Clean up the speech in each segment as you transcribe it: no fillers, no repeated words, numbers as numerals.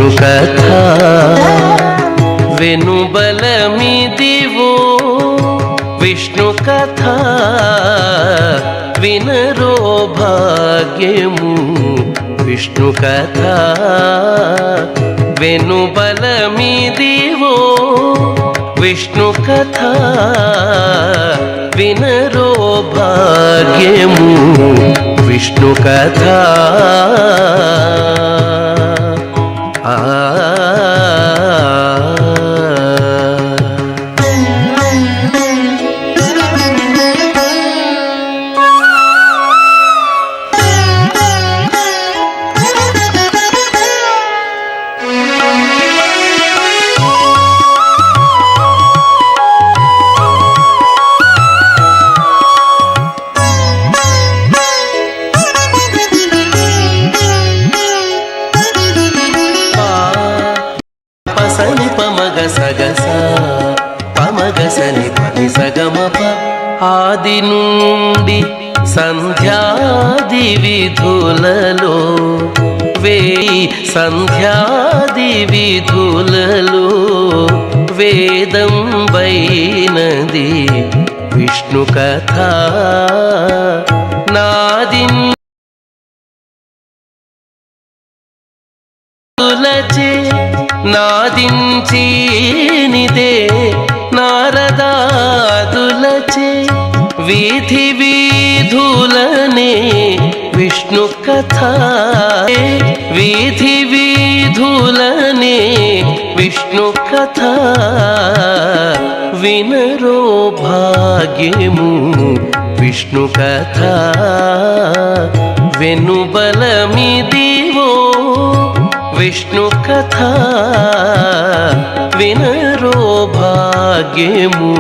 విష్ణు కథ వెనుబలమిదివో విష్ణు కథ వినరో భాగ్యము విష్ణు కథ వెనుబలమిదివో విష్ణు కథ వినరో భాగ్యము విష్ణు కథ ఆది నుండి సంధ్యాది విధులలో వేయి సంధ్యాది విధులలో వేదం వైనది విష్ణు కథ నాదించినిదే నారదాదులచే వీధి వీధులనే విష్ణు కథ వీధి వీధులనే విష్ణు కథ వినరో భాగ్యము విష్ణు కథ వెనుబలమిదివో విష్ణు కథ వినరో భాగ్యము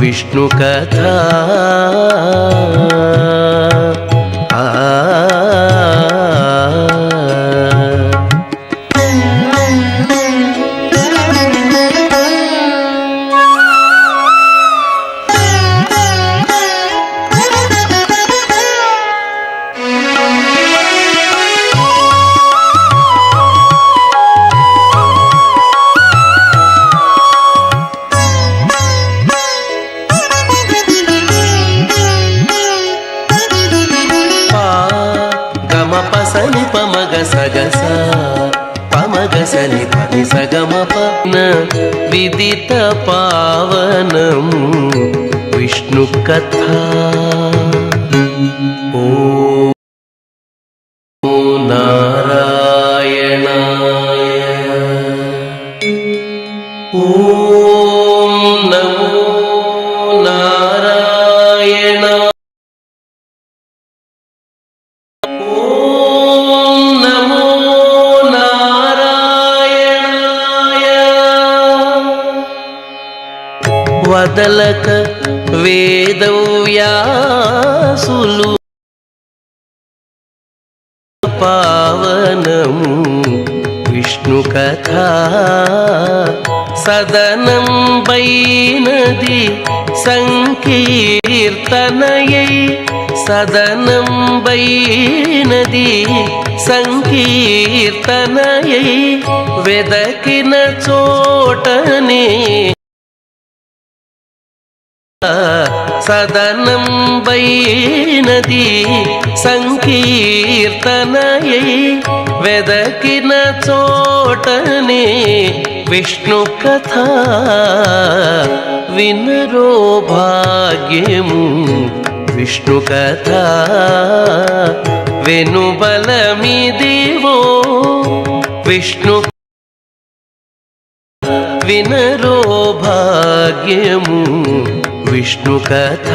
విష్ణు కథ విదిత పావనము విష్ణు కథ ఓ నారాయణాయ ఓం నమో నారాయణ వదలక వేదవ్యాసులు పావనము విష్ణు కథ సదనం బైనది సంకీర్తనయై సదనం బైనది సంకీర్తనయై వెదకిన చోటనే సదనం బైనది సంకీర్తనయై వెదకిన చోటనే విష్ణు కథ వినరో భాగ్యము విష్ణు కథ వెనుబలమిదివో విష్ణు వినరో భాగ్యము విష్ణు కథ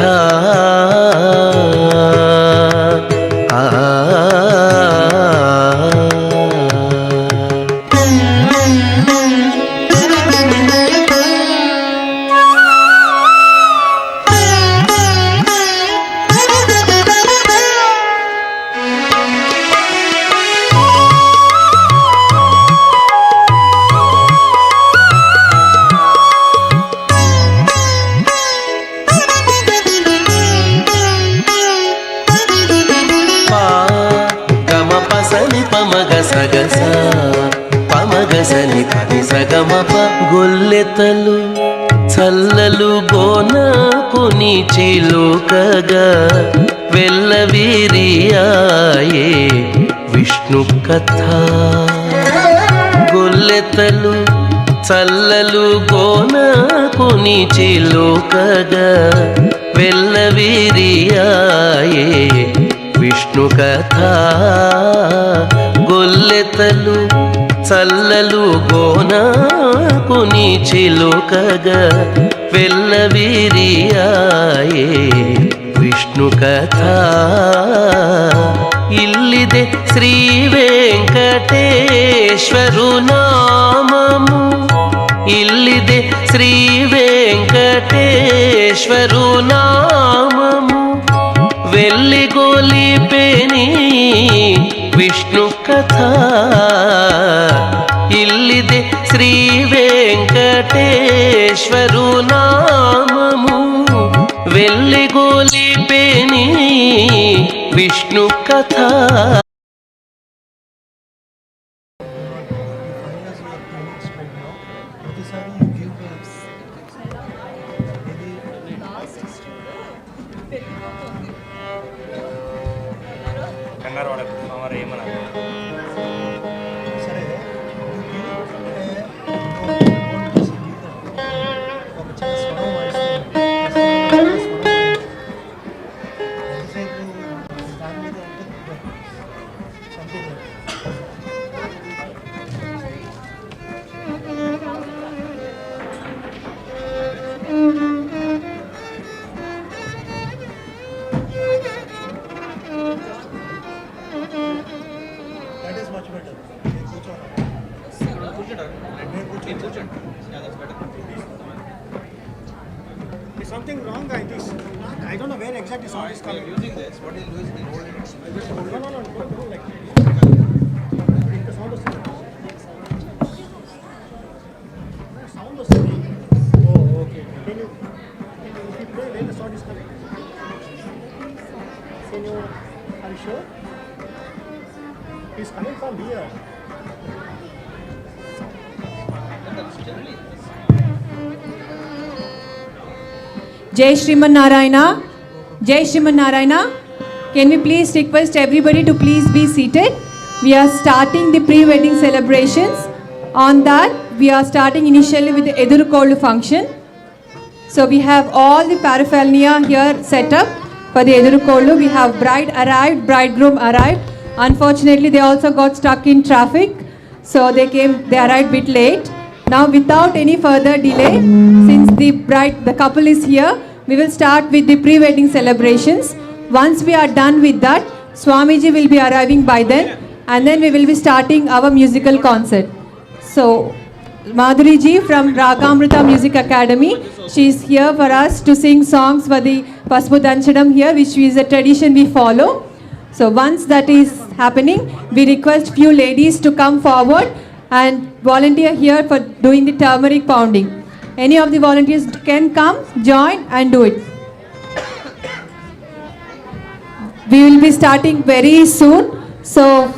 సని పని సగమప గొల్లెతలు చల్లలు గోనాకుని చిలుకగా వెల్లవిరియాయే విష్ణు కథ గొల్లెతలు చల్లలు గోనాకుని చిలుకగా వెల్లవిరియాయే విష్ణు కథ గొల్లెతలు చల్లలు గోనాకుని చిలుకగా వెల్లవిరియాయే విష్ణು కథ ఇల్లిదే శ్రీ వెంకటేశ్వరు నామము ఇల్లిదే శ్రీ వెంకటేశ్వరు నామము వెల్లిగొలిపెని విష్ణు కథ ఇల్లిదే శ్రీ వెంకటేశ్వరు నామము వెల్లిగొలిపెని విష్ణు కథ. Is something wrong? I don't know where exactly sound is coming. Using this, what is using this? No, don't do like this. The sound is coming. Sound is coming. Oh, okay. Can you play where the sound is coming? Are you sure? It's coming from here. Jai Shriman Narayana. Jai Shriman Narayana. Can we please request everybody to please be seated? We are starting the pre-wedding celebrations. On that, we are starting initially with the Edurukolu function. So we have all the paraphernalia here set up for the Edurukolu. We have bride arrived, bridegroom arrived. Unfortunately, they also got stuck in traffic. So they arrived a bit late. Now without any further delay, since the couple is here, we will start with the pre-wedding celebrations. Once we are done with that, Swami G will be arriving by then, and then we will be starting our musical concert. So Madhuri Ji from Ragamrita Music Academy, she is here for us to sing songs for the Paspu Danchadam here, which is a tradition we follow. So once that is happening, we request few ladies to come forward and volunteer here for doing the turmeric pounding. Any of the volunteers can come, join and do it. We will be starting very soon. So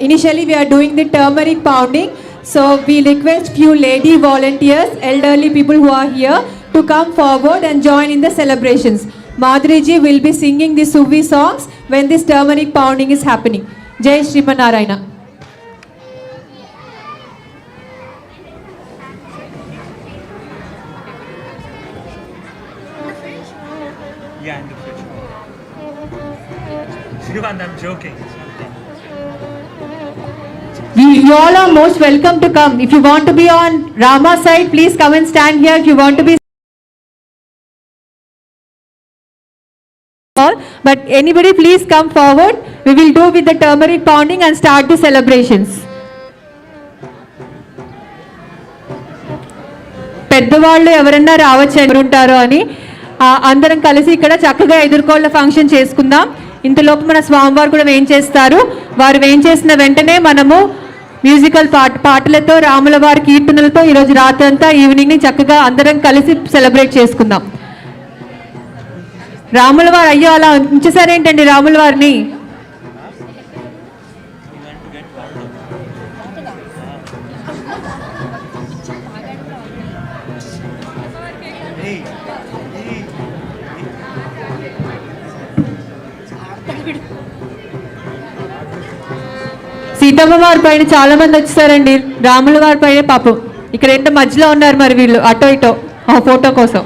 initially we are doing the turmeric pounding. So we request few lady volunteers, elderly people who are here to come forward and join in the celebrations. Madhuri Ji will be singing the Sufi songs when this turmeric pounding is happening. Jai Shriman Narayana. Yeah, in the fridge. Srivand, I'm joking. You all are most welcome to come. If you want to be on Rama side, please come and stand here. If you want to be but anybody please come forward. We will do with the turmeric pounding and start the celebrations. పెద్దవాళ్ళు ఎవరన్నా రావచ్చు ఉంటారో అని అందరం కలిసి ఇక్కడ చక్కగా ఎదుర్కోళ్ళ function చేసుకుందాం. ఇంతలోపు మన స్వామివారు కూడా వేయించేస్తారు. వారు వేయించేసిన వెంటనే మనము మ్యూజికల్ పాటలతో రాముల వారి కీర్తనలతో ఈరోజు రాత్రంతా ఈవినింగ్ని చక్కగా అందరం కలిసి సెలబ్రేట్ చేసుకుందాం. రాముల వారు అయ్యో అలా ఉంచేసారేంటండి రాముల వారిని? సీతమ్మ వారి పైన చాలా మంది వచ్చేసారండి. రాముల వారి పైన పాపం ఇక్కడ ఎంత మధ్యలో ఉన్నారు మరి వీళ్ళు అటో ఇటో ఆ ఫోటో కోసం.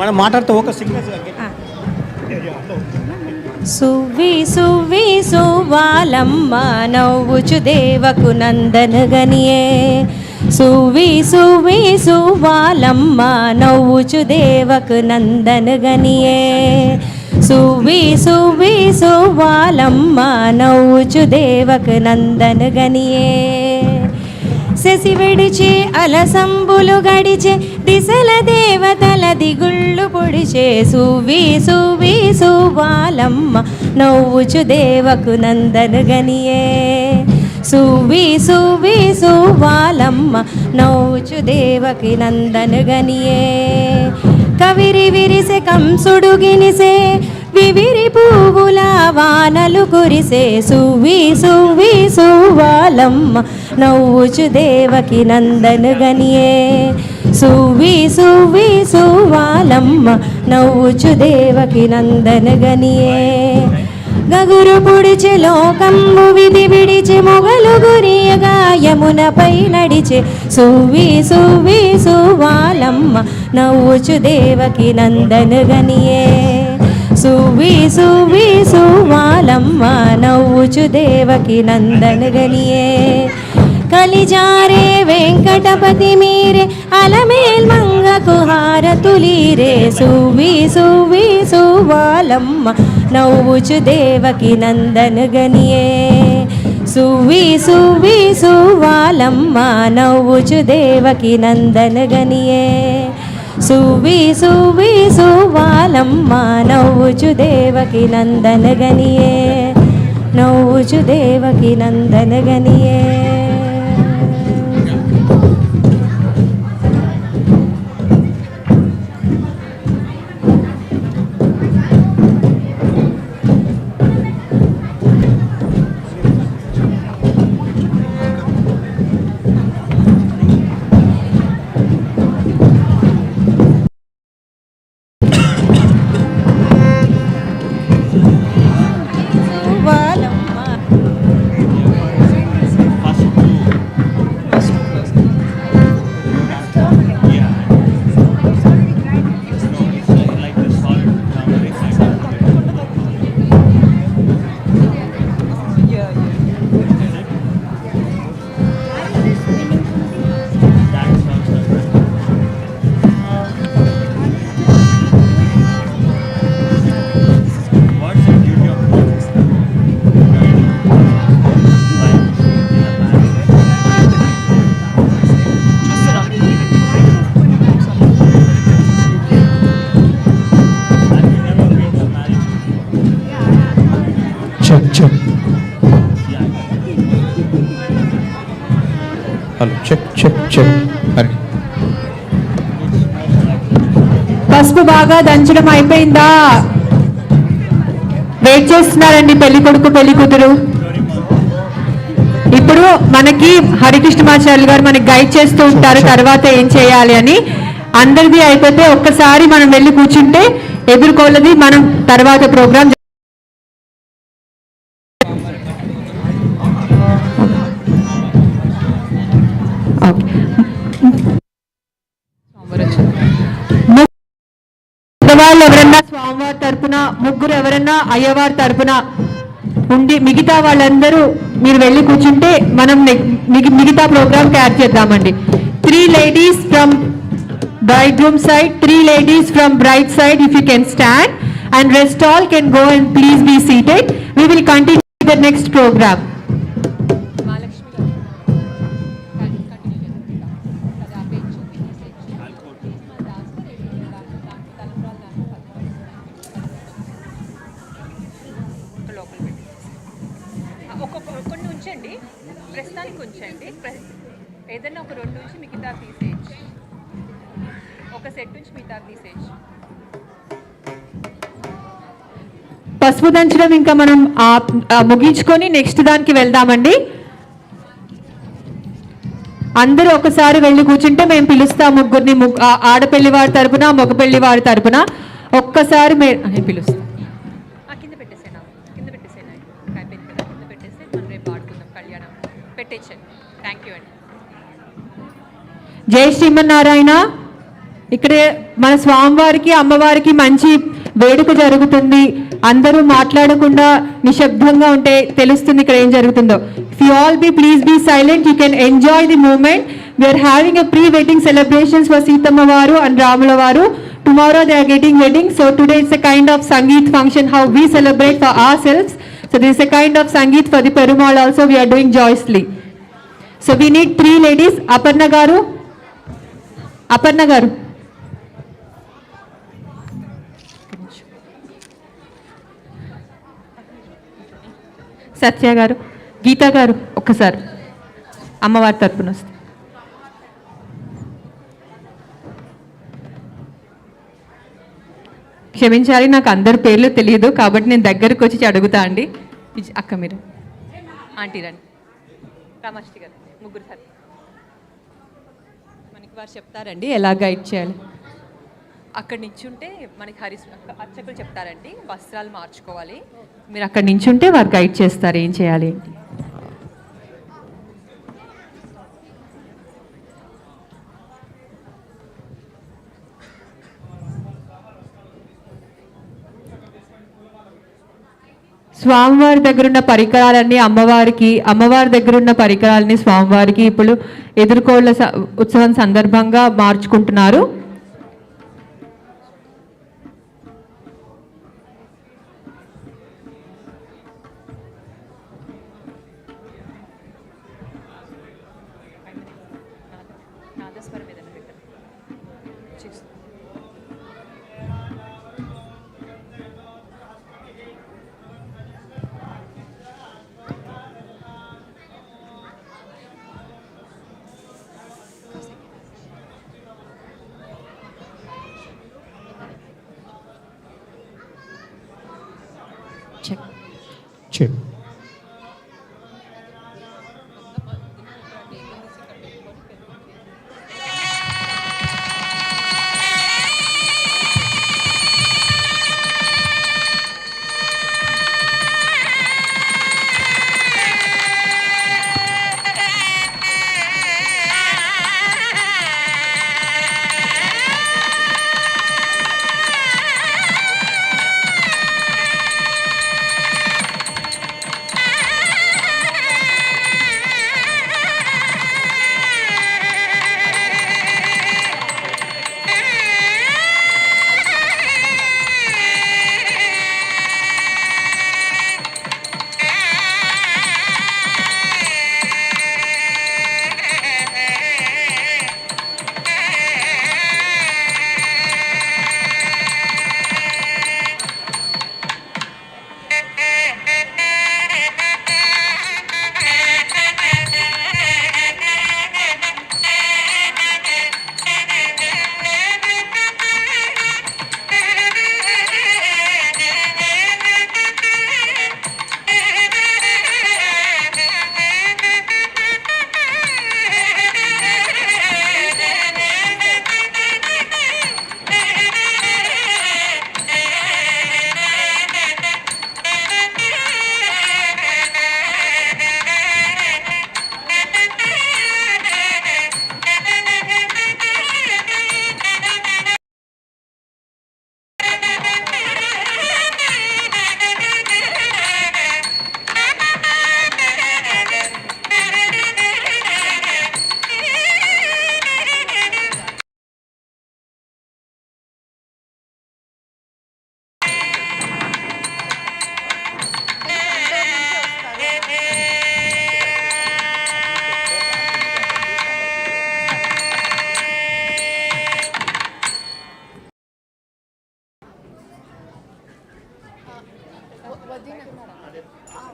మనం మాట్లాడుతూ ఒక సింగర్ సువ్వి సువ్వి సువ్వాలమ్మ నవ్వుచు దేవకు నందనగనియే. సువ్వి సువ్వి సువ్వాలమ్మ నవ్వుచు దేవకు నందనగనియే. సువ్వి సువ్వి సువ్వాలమ్మ నవ్వుచు దేవకు నందనగనియే. శశి విడిచే అలసంబులు గడిచే దిశల దేవతల దిగుళ్ళు పొడిచే. సువ్వి సువ్వి సువ్వాలమ్మ నవ్వుచు దేవకు నందనగనియే. సువ్వి సువ్వి సువ్వాలమ్మ నవ్వుచు దేవకి నందనగనియే. కవిరి విరిసే కంసుడు గినిసే వివిరి పువ్వుల వానలు కురిసే. సువ్వి సువ్వి సువ్వాలమ్మ నవ్వుచు దేవకి నందనగనియే. సువ్వి సువ్వి సువ్వాలమ్మ నవ్వుచు దేవకి నందనగనియే. గగురు పుడిచే లోకంబు విధి విడిచి మొగలు గురియగా యమునపై నడిచే. సువ్వి సువ్వి సువ్వాలమ్మ నవ్వుచు దేవకి నందనగనియే. సువ్వి సువ్వి సువ్వాలమ్మ నవ్వుచు దేవకి నందనగనియే. కలిజారే వెంకటపతి మీరే అలమేల్ మంగకు హారతులీరే. సువ్వి సువ్వి సువ్వాలమ్మ నవ్వుచు దేవకి నందనగనియే. సువ్వి సువ్వి సువ్వాలమ్మ నవ్వుచు దేవకి నందనగనియే. సువ్వి సువ్వి సువ్వాలమ్మ నవ్వుచు దేవకి నందనగనియే. నవ్వుచు దేవకి నందనగనియే. పసుపు బాగా దంచడం అయిపోయిందా? వెయిట్ చేస్తున్నారండి పెళ్లి కొడుకు పెళ్లి కూతురు. ఇప్పుడు మనకి హరికృష్ణమాచార్యులు గారు మనకి గైడ్ చేస్తూ ఉంటారు తర్వాత ఏం చేయాలి అని. అందరిది అయిపోతే ఒక్కసారి మనం వెళ్ళి కూర్చుంటే ఎదుర్కోలేది మనం తర్వాత ప్రోగ్రామ్. వాళ్ళు ఎవరన్నా స్వామివారి అమ్మవారి తరపున ముగ్గురు ఎవరన్నా అయ్యవారి తరపున ఉండి మిగతా వాళ్ళందరూ మీరు వెళ్ళి కూర్చుంటే మనం మిగతా ప్రోగ్రామ్ క్యాచ్ చేద్దామండి. 3 ladies from bridegroom side, 3 ladies from bride side, if you can stand, and rest all can go and please be seated. We will continue the next program. కొన్ని ఉంచండి, ప్రస్తుతానికి ఉంచండి. ఏదైనా ఒక 2 నుంచి మిగతా తీసేయచ్చు, ఒక సెట్ నుంచి మిగతా తీసేయచ్చు. పసుపు దంచడం ఇంకా మనం ముగించుకొని నెక్స్ట్ దానికి వెళ్దామండి. అందరూ ఒకసారి వెళ్ళి కూర్చుంటే మేము పిలుస్తాం ముగ్గురిని, ఆడపెళ్లి వారి తరపున మగ పెళ్లి వారి తరపున ఒక్కసారి పిలుస్తాం. కింద పెట్టేసేనా, కింద పెట్టేసేనా, కింద పెట్టేస్తే మనం రేపు ఆడుకుందాం. కళ్యాణం పెట్టేసాను. థ్యాంక్ యూ అండి. జై శ్రీమన్నారాయణ. ఇక్కడే మన స్వామివారికి అమ్మవారికి మంచి వేడుక జరుగుతుంది. అందరూ మాట్లాడకుండా నిశ్శబ్దంగా ఉంటే తెలుస్తుంది ఇక్కడ ఏం జరుగుతుందో. If you all please be silent, you can enjoy the moment. We are having a pre wedding celebrations for Sitamma వారు అండ్ రాముల వారు. Tomorrow they are getting wedding, so today it's a kind of Sangeet function, how we celebrate for ourselves. So this is a kind of Sangeet for the Perumal also we are doing joyously. So we need 3 ladies. Aparna garu, సత్య గారు, గీత గారు ఒక్కసారి అమ్మవారి తరపున వస్తే. క్షమించాలి, నాకు అందరి పేర్లు తెలియదు కాబట్టి నేను దగ్గరకు వచ్చి అడుగుతా అండి. అక్క మీరు ఆంటీ రండి, రామశ్రీ గారు ముగ్గురు సార్ మనకి వారు చెప్తారండి ఎలా గైడ్ చేయాలి. అక్కడి నుంచి ఉంటే మనకి అర్చకులు చెప్తారండి వస్త్రాలు మార్చుకోవాలి. మీరు అక్కడి నుంచి ఉంటే వారు గైడ్ చేస్తారు ఏం చేయాలి. స్వామివారి దగ్గర ఉన్న పరికరాలన్నీ అమ్మవారి దగ్గర ఉన్న పరికరాలని స్వామివారికి ఇప్పుడు ఎదుర్కోళ్ల ఉత్సవం సందర్భంగా మార్చుకుంటున్నారు. Check.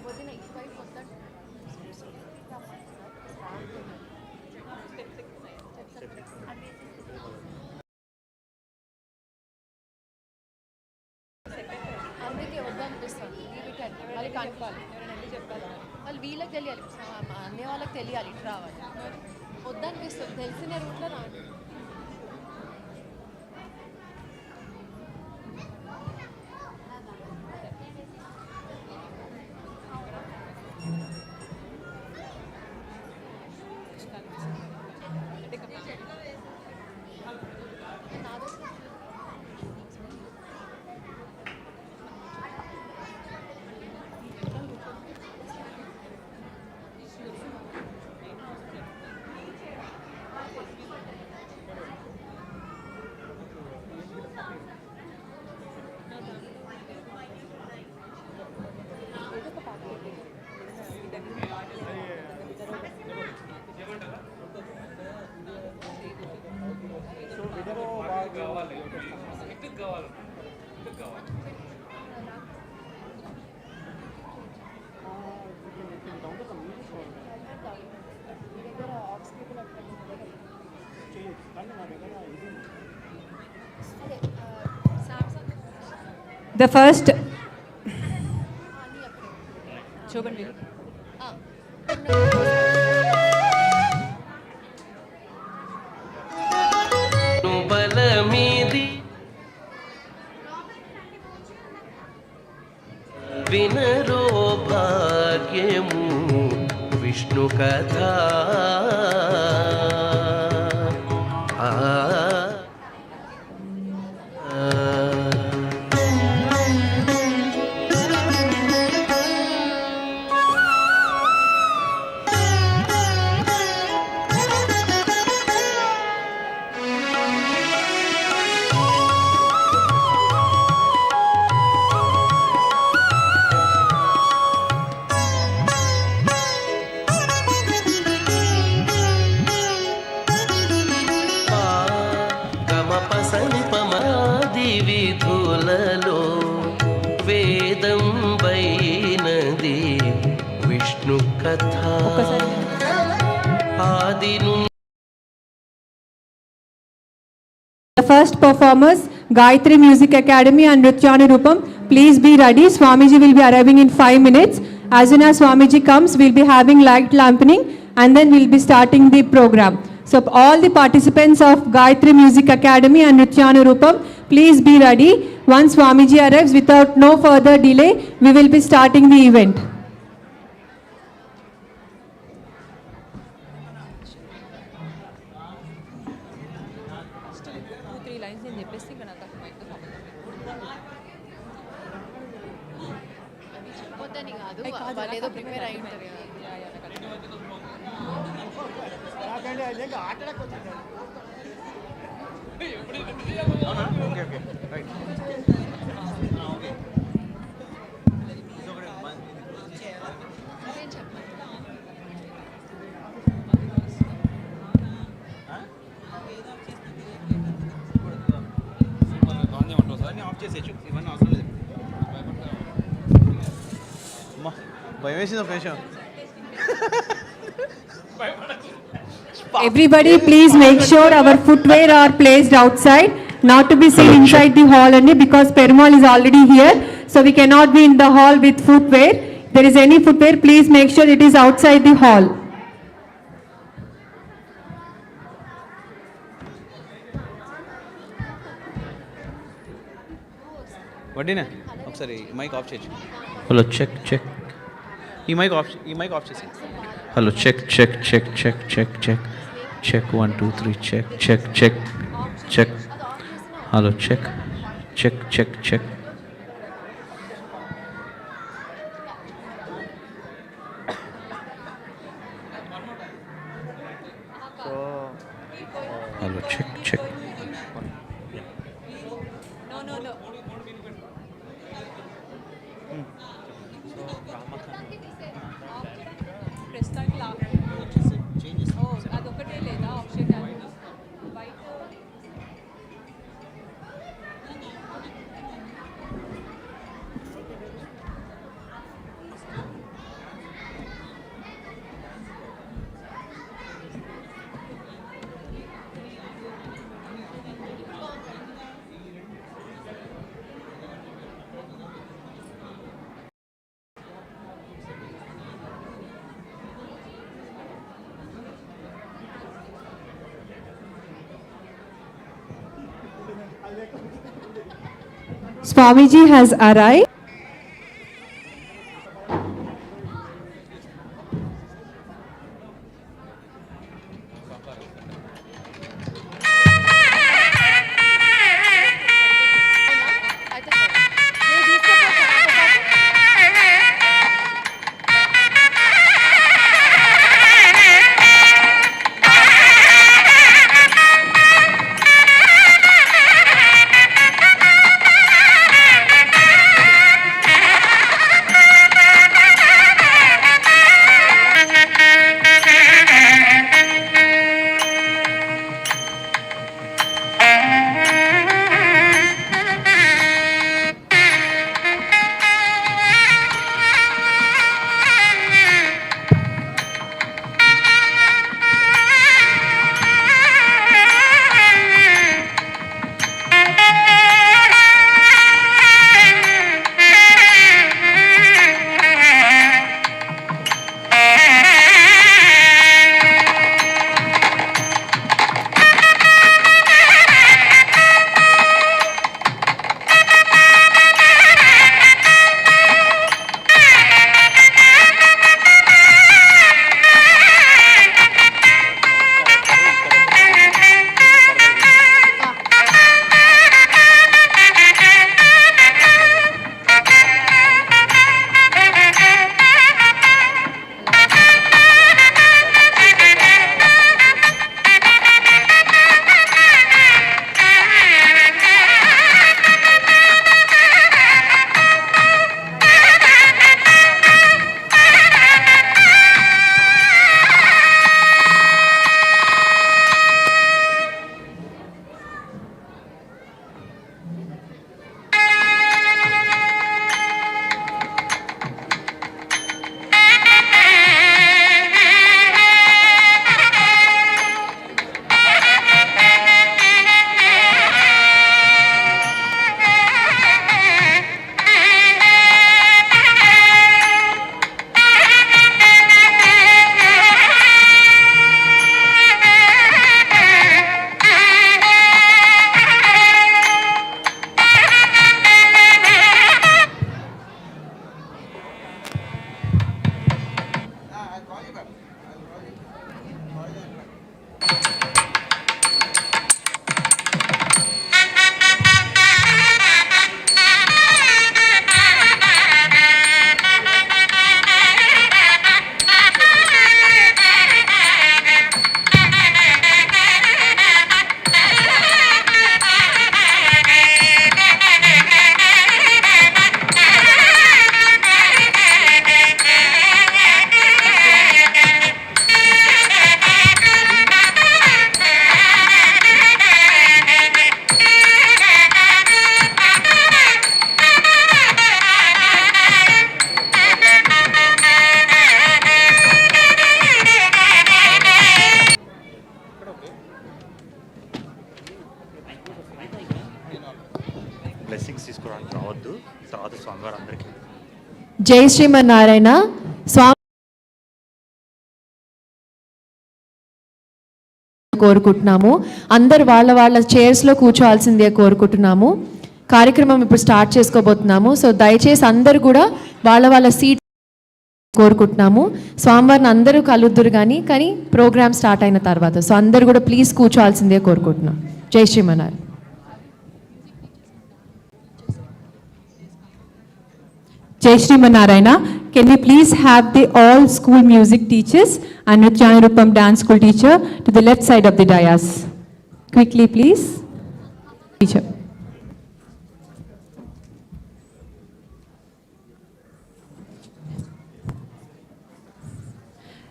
వదిన ఇటువైపు వద్దండి. అందుకే వద్దనిపిస్తుంది మళ్ళీ కనుక్కోవాలి. వాళ్ళు వీళ్ళకి తెలియాలి, అన్నీ వాళ్ళకి తెలియాలి ఇటు రావాలి. వద్దనిపిస్తుంది, తెలిసిన రూట్లో రాండి. The first చూడండి. బలమీది వినరో భాగ్యము విష్ణు కథ. విధులలో వేదం వైనది విష్ణు కథ. ఆది The first performers, Gayatri Music Academy and Nrityanurupam. Please be ready. Swami G will be arriving in 5 minutes. As soon as Swami G comes, we'll be having light lampening and then we'll be starting the program. So all the participants of Gayatri Music Academy and Nrityanurupam, please be ready. Once Swami Ji arrives, without no further delay, we will be starting the event. చెప్పొద్దని కాదు, వాళ్ళు ఏదో prepare అయి ఉంటారు కదా. Everybody please make sure our footwear are placed outside, not to be seen inside the hall only, because Perumal is already here, so we cannot be in the hall with footwear. If there is any footwear, please make sure it is outside the hall. వడ్డీనా ఒకసారి mic off చేసి. Hello check check. ఈ mic off చేసి. Hello check check check check check check check 1 2 3 check check check check. Hello check check check check. Hello check check. అదొకటే లేదా option white. Swami G has arrived. Blessings తీసుకోవడానికి రావద్దు. తర్వాత స్వామివారు అందరికీ జై శ్రీమన్నారాయణ. స్వామి కోరుకుంటున్నాము. అందరు వాళ్ళ వాళ్ళ చైర్స్లో కూర్చోవాల్సిందే కోరుకుంటున్నాము. కార్యక్రమం ఇప్పుడు స్టార్ట్ చేసుకోబోతున్నాము. సో దయచేసి అందరు కూడా వాళ్ళ వాళ్ళ సీట్ కోరుకుంటున్నాము. స్వామివారిని అందరూ కలుద్దురు కానీ ప్రోగ్రామ్ స్టార్ట్ అయిన తర్వాత. సో అందరు కూడా ప్లీజ్ కూర్చోవాల్సిందే కోరుకుంటున్నాం. జై Srimannarayana. Jai Shri Manarayana. Can we please have the all school music teachers and Nrityana Rupam dance school teacher to the left side of the dais? Quickly, please. Teacher.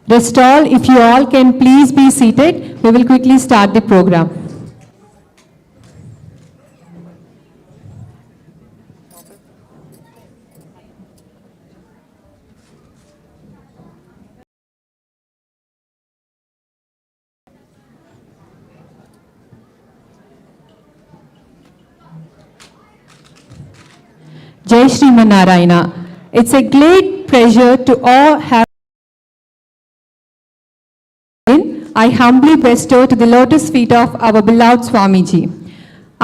Rest all, if you all can please be seated, we will quickly start the program. Jai Shri Manarayana. It's a great pleasure to all have. I humbly bestow to the lotus feet of our beloved Swami G.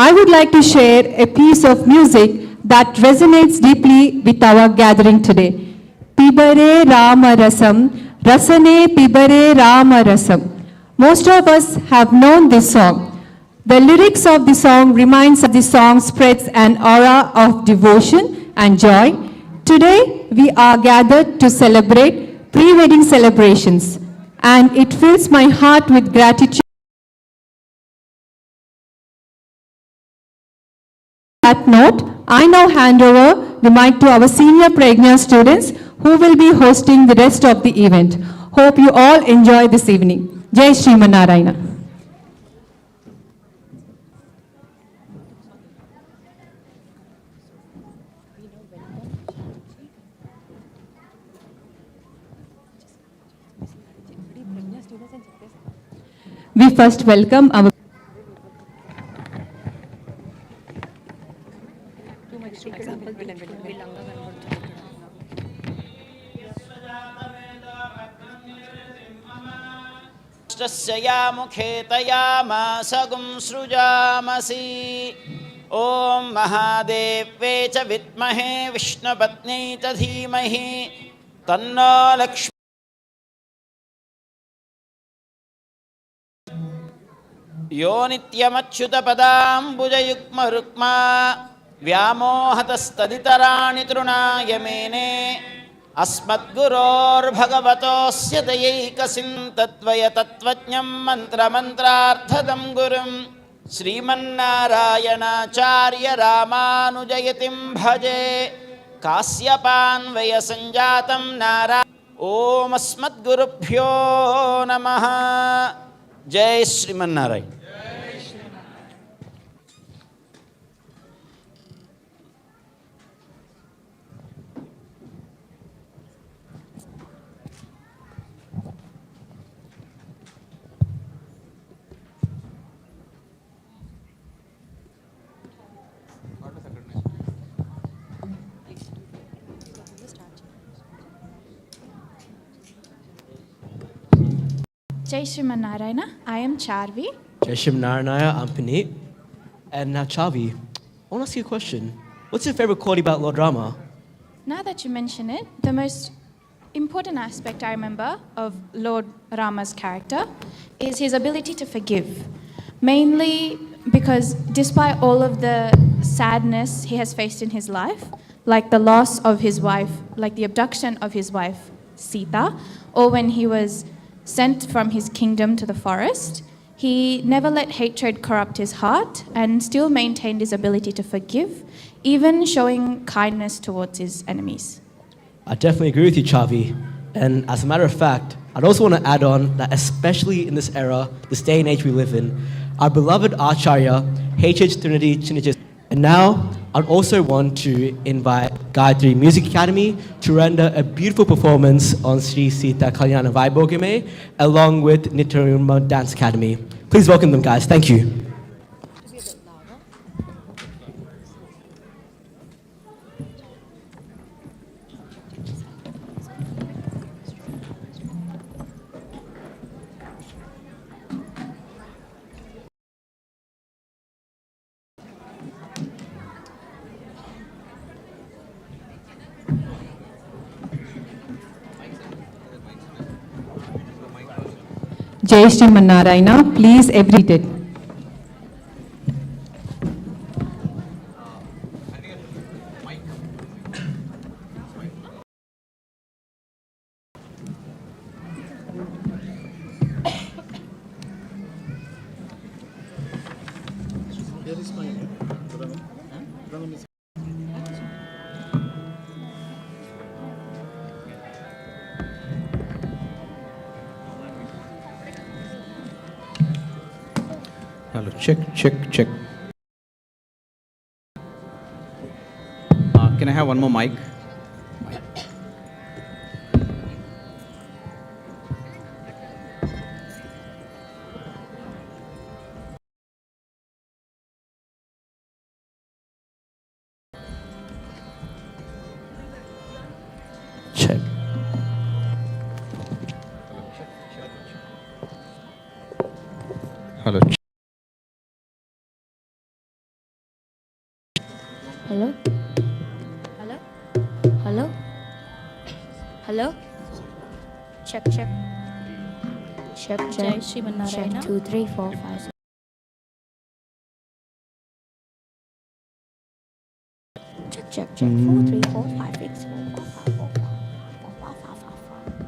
I would like to share a piece of music that resonates deeply with our gathering today. Pibare Rama Rasam, Rasane Pibare Rama Rasam. Most of us have known this song. The lyrics of the song reminds us the song spreads an aura of devotion and joy. Today, we are gathered to celebrate pre-wedding celebrations, and it fills my heart with gratitude. On that note, I now hand over the mic to our senior Pragna students who will be hosting the rest of the event. Hope you all enjoy this evening. Jai Sriman Narayana. We first welcome our मुखे तयामासगुं सृजामसि ॐ महादेव्ये च विद्महे विष्णुपत्न्यै च धीमहि तन्नो लक्ष्मी यो नित्यमच्युतपदाम्बुजयुग्मरुक्मा व्यामोहतस्तदितराणि तृणाय मेने अस्मद्गुरोर्भगवतोऽस्य दयैकसिन्तद्वयतत्त्वज्ञं मन्त्रमन्त्रार्थदं गुरुं श्रीमन्नारायणाचार्य रामानुजयतिं भजे कास्यपान्वयसञ्जातं ॐ अस्मद्गुरुभ्यो नमः जय Sriman Narayana Jai Shriman Narayana. I am Charvi. Jai Shriman Narayana, I'm Puneet. And now Charvi, I want to ask you a question. What's your favorite quality about Lord Rama? Now that you mention it, the most important aspect I remember of Lord Rama's character is his ability to forgive. Mainly because despite all of the sadness he has faced in his life, like the loss of his wife, like the abduction of his wife Sita, or when he was sent from his kingdom to the forest, he never let hatred corrupt his heart and still maintained his ability to forgive, even showing kindness towards his enemies. I definitely agree with you, Chavi. And as a matter of fact, I'd also want to add on that especially in this era, this day and age we live in, our beloved Acharya, H.H. Trinity Chinnajas. And now, I'd also want to invite Gayatri Music Academy to render a beautiful performance on Sri Sita Kalyanam Vaibhogame, along with Nityaruma Dance Academy. Please welcome them, guys. Thank you. Jai Shriman Narayana, please every it. Hello, check, check, check. Can I have one more mic? Check. Hello. Hello? Hello? Check, check. Check, check. Jai Shrimanarayana. 2, 3, 4, 5, 6. Check, check, check. 4, 3, 4, 5, 6, 4, 5, 4, 5, 4, 5, 5, 5, 5.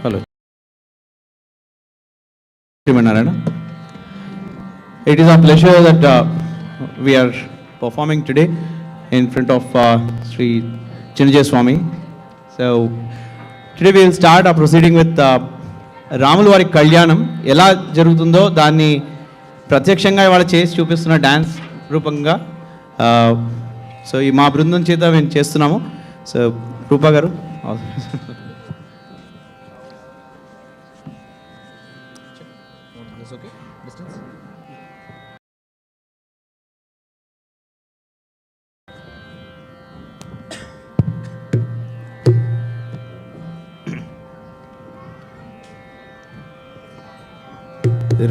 Hello. Narayana. It is our pleasure that we are performing today in front of Sri Chinajay Swami. So today we will start our proceeding with రాముల వారి కళ్యాణం ఎలా జరుగుతుందో దాన్ని ప్రత్యక్షంగా ఇవాళ చేసి చూపిస్తున్న డ్యాన్స్ రూపంగా సో ఈ మా బృందం చేత మేము చేస్తున్నాము. సో రూపా గారు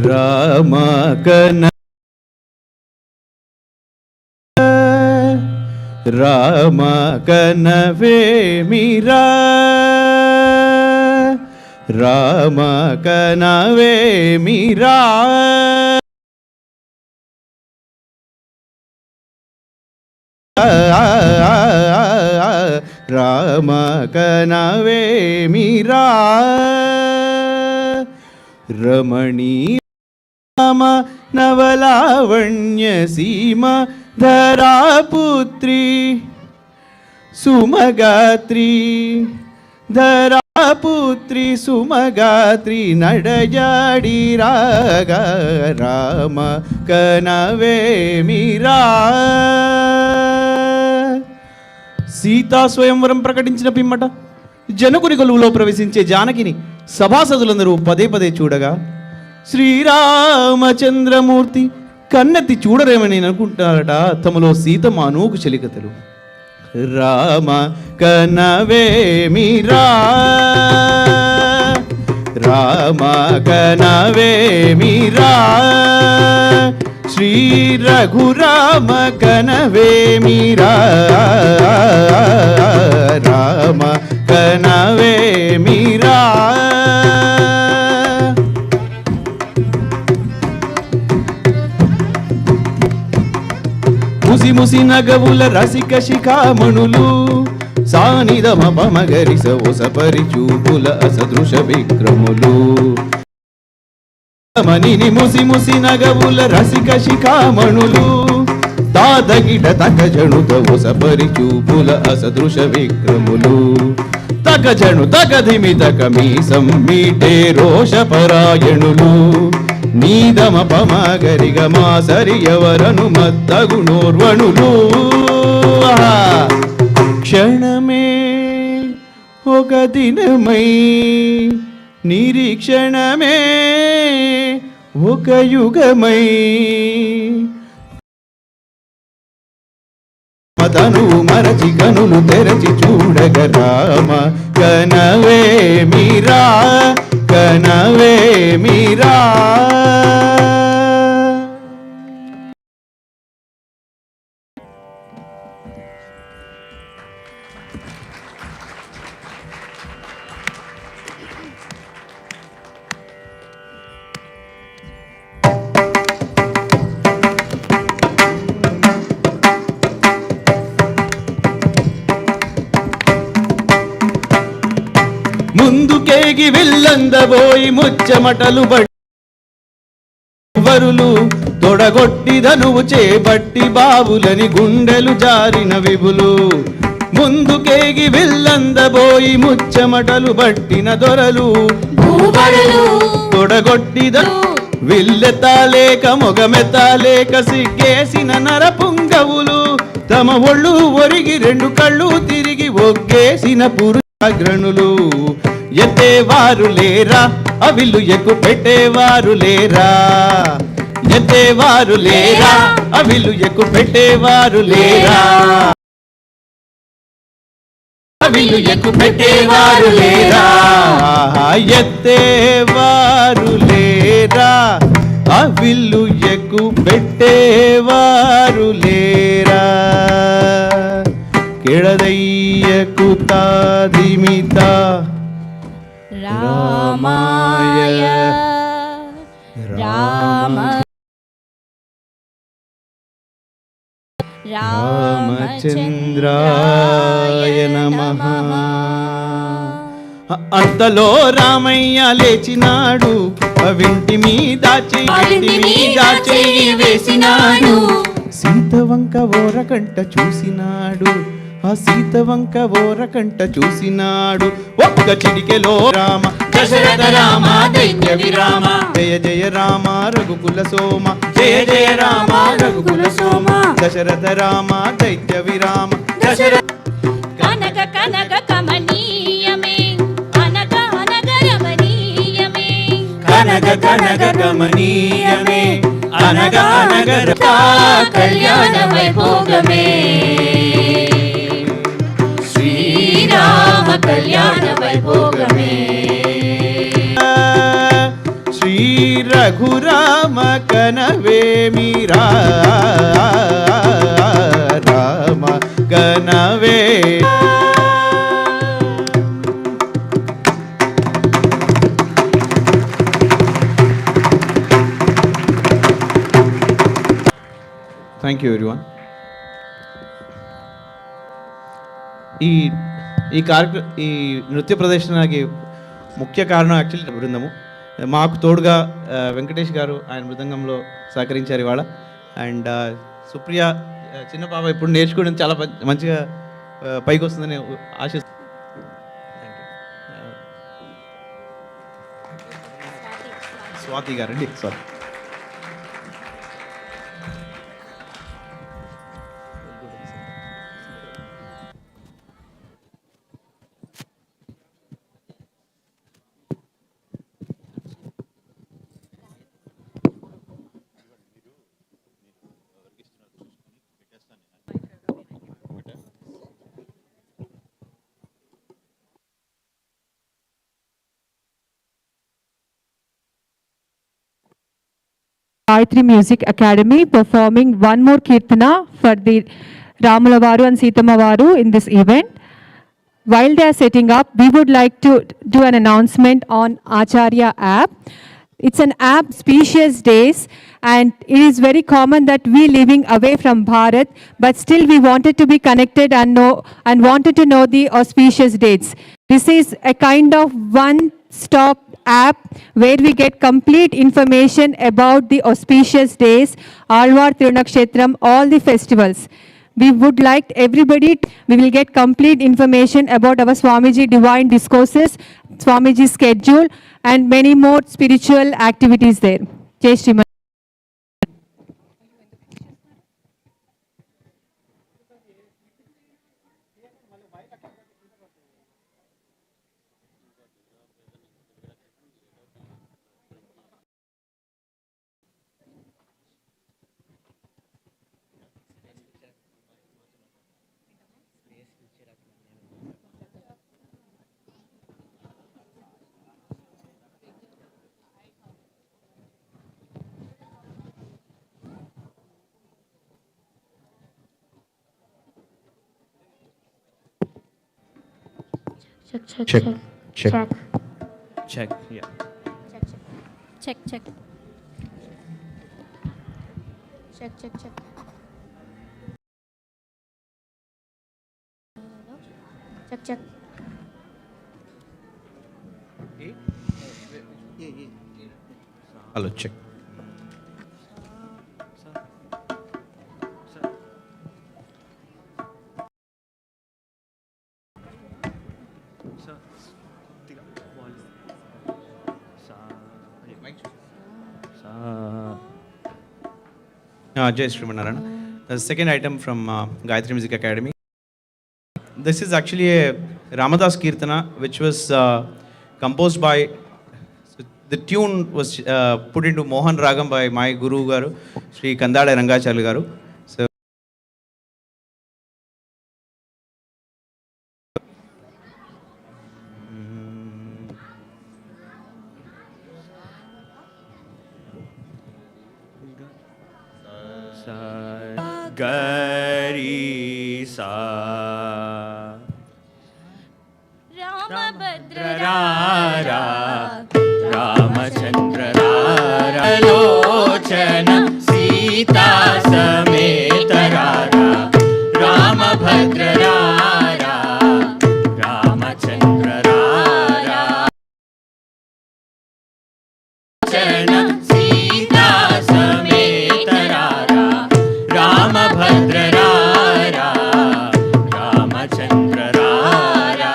రామ కన రామ కనవేమిరా రామ కనవేమిరా రామ కనవేమిరా రమణీయ నవలావణ్య సీమ ధరాపుత్రి సుమగాత్రి ధరాపుత్రి సుమగాత్రి నడయాడి రాగా రామ కనవేమిరా సీతా స్వయంవరం ప్రకటించిన పిమ్మట జనకుని కొలువులో ప్రవేశించే జానకిని సభాసదులందరూ పదే పదే చూడగా శ్రీరామచంద్రమూర్తి కన్నెత్తి చూడరేమని అనుకుంటారట తమలో సీతమ్మ అనూకు చెలికతలు. రామ కనవేమిరా రామ కనవేమిరా శ్రీ రఘురామ కనవేమిరా రామ కనవేమిరా ముసి ముసి నగవుల రసిక శిఖామణులు సానిదమ పమగరిస ఒసపరి చూపుల అసదృశ విక్రములు మనిని ముసి ముసి నగవుల రసిక శిఖామణులు తాదగిట తకజణుత ఒసపరి చూపుల అసదృశ విక్రములు తకజణు తకధిమి తకమీసం మీటే రోషపరాయణులు నీదమ పమగరిగ మాసరి ఎవరను మత్తగుణోర్వణులు క్షణమే ఒక దినమై నిరీక్షణమే ఒక యుగమై మదను మరచి కనులు తెరచి చూడగ రామ కనవేమిరా కనవేమిరా ముందుకేగి విల్లందబోయి ముచ్చమటలు వరులు తొడగొట్టి ధనువు చేపట్టి బావులని గుండెలు జారిన విభులు ముందుకేగి విల్లందబోయి ముచ్చమటలు బట్టిన దొరలు తొడగొట్టి విల్లెతాలేక మొగమెతాలేక సిగ్గేసిన నరపుంగవులు తమ ఒళ్ళు ఒరిగి రెండు కళ్ళు తిరిగి ఒగ్గేసిన పురుషాగ్రణులు ఎత్తేవారు లేరా అవిల్లు ఎక్కు పెట్టేవారు లేరా ఎత్తేవారు లేరా అవిల్లు ఎక్కు పెట్టేవారు లేరా విల్లు ఎక్కు పెట్టేవారు లేరా, ఎత్తేవారు లేరా, ఆ విల్లు ఎక్కు పెట్టేవారు లేరా. ಕೆಳದಯ್ಯಕು ತಾದಿಮಿತ రామాయ రామ రామచంద్రాయ నమః. అంతలో రామయ్య లేచినాడు, వింటి మీద చెయ్యి వేసినాడు, సీత వంక ఓరకంట చూసినాడు, ఆ సీత వంక ఓరకంట చూసినాడు. ఒక్క చిటికెలో రామ దశరథ రామ దైత్య విరామ, జయ జయ రామ రఘుకుల సోమ, జయ జయ రామ రఘుకుల సోమ, దశరథ రామ దైత్య విరామ. దశరథ కనక కనక కమనీయమే, అనగ అనగ రమణీయమే, కనక కనక కమనీయమే, అనగ అనగ కళ్యాణ వైభోగమే, శ్రీరామ కళ్యాణ వైభోగమే. శ్రీ రఘురామ కనవేమిరా, రామ కనవే. Thank you everyone. ఈ నృత్య ప్రదర్శనకి ముఖ్య కారణం యాక్చువల్లీ బృందము. మాకు తోడుగా వెంకటేష్ గారు ఆయన మృదంగంలో సహకరించారు ఇవాళ. అండ్ సుప్రియ చిన్న పాప ఇప్పుడు నేర్చుకోవడం చాలా మంచిగా పైకి వస్తుందని ఆశిస్తున్నాను. స్వాతి గారండి, sorry. Gayatri Music Academy performing one more Kirtana for the Ramalavaru and Sitamavaru in this event. While they are setting up, we would like to do an announcement on Acharya app. It's an app, Specious Days, and it is very common that we living away from Bharat, but still we wanted to be connected and wanted to know the auspicious dates. This is a kind of one-stop app where we get complete information about the auspicious days, Alvar Tirunakshetram, all the festivals. We would like everybody, we will get complete information about our Swami G divine discourses, Swami G schedule, and many more spiritual activities there. Jai Shriman. Check. Yeah. Check. Hello, check. Jai Shriman Narayana. The second item from Gayatri Music Academy. This is actually a Ramadas Kirtana which was composed by, the tune was put into Mohan Ragam by my Guru Garu, Sri Kandada Rangacharya Garu. So Gari sa Ramabhadra Rara Ramachandra Rara Lochana Sita Sameta Rara Ramabhadra Rara Ramachandra Rara Lochana Sita Sameta Rara Ramabhadra Rara Ramachandra Rara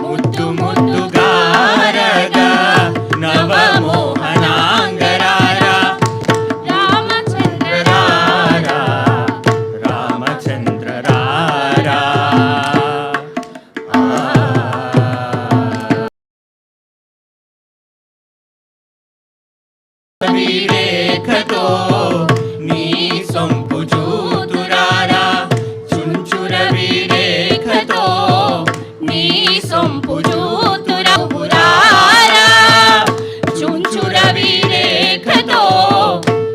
ముద్దు ముద్దు గారగా నవమోహనాంగరారా రామచంద్ర రారా రామచంద్ర రారా విరేఖతో నీ సొంపు చూతురారా చుంచుర విరేఖతో నీ సొంపు చూతురపురారా చుంచుర విరేఖతో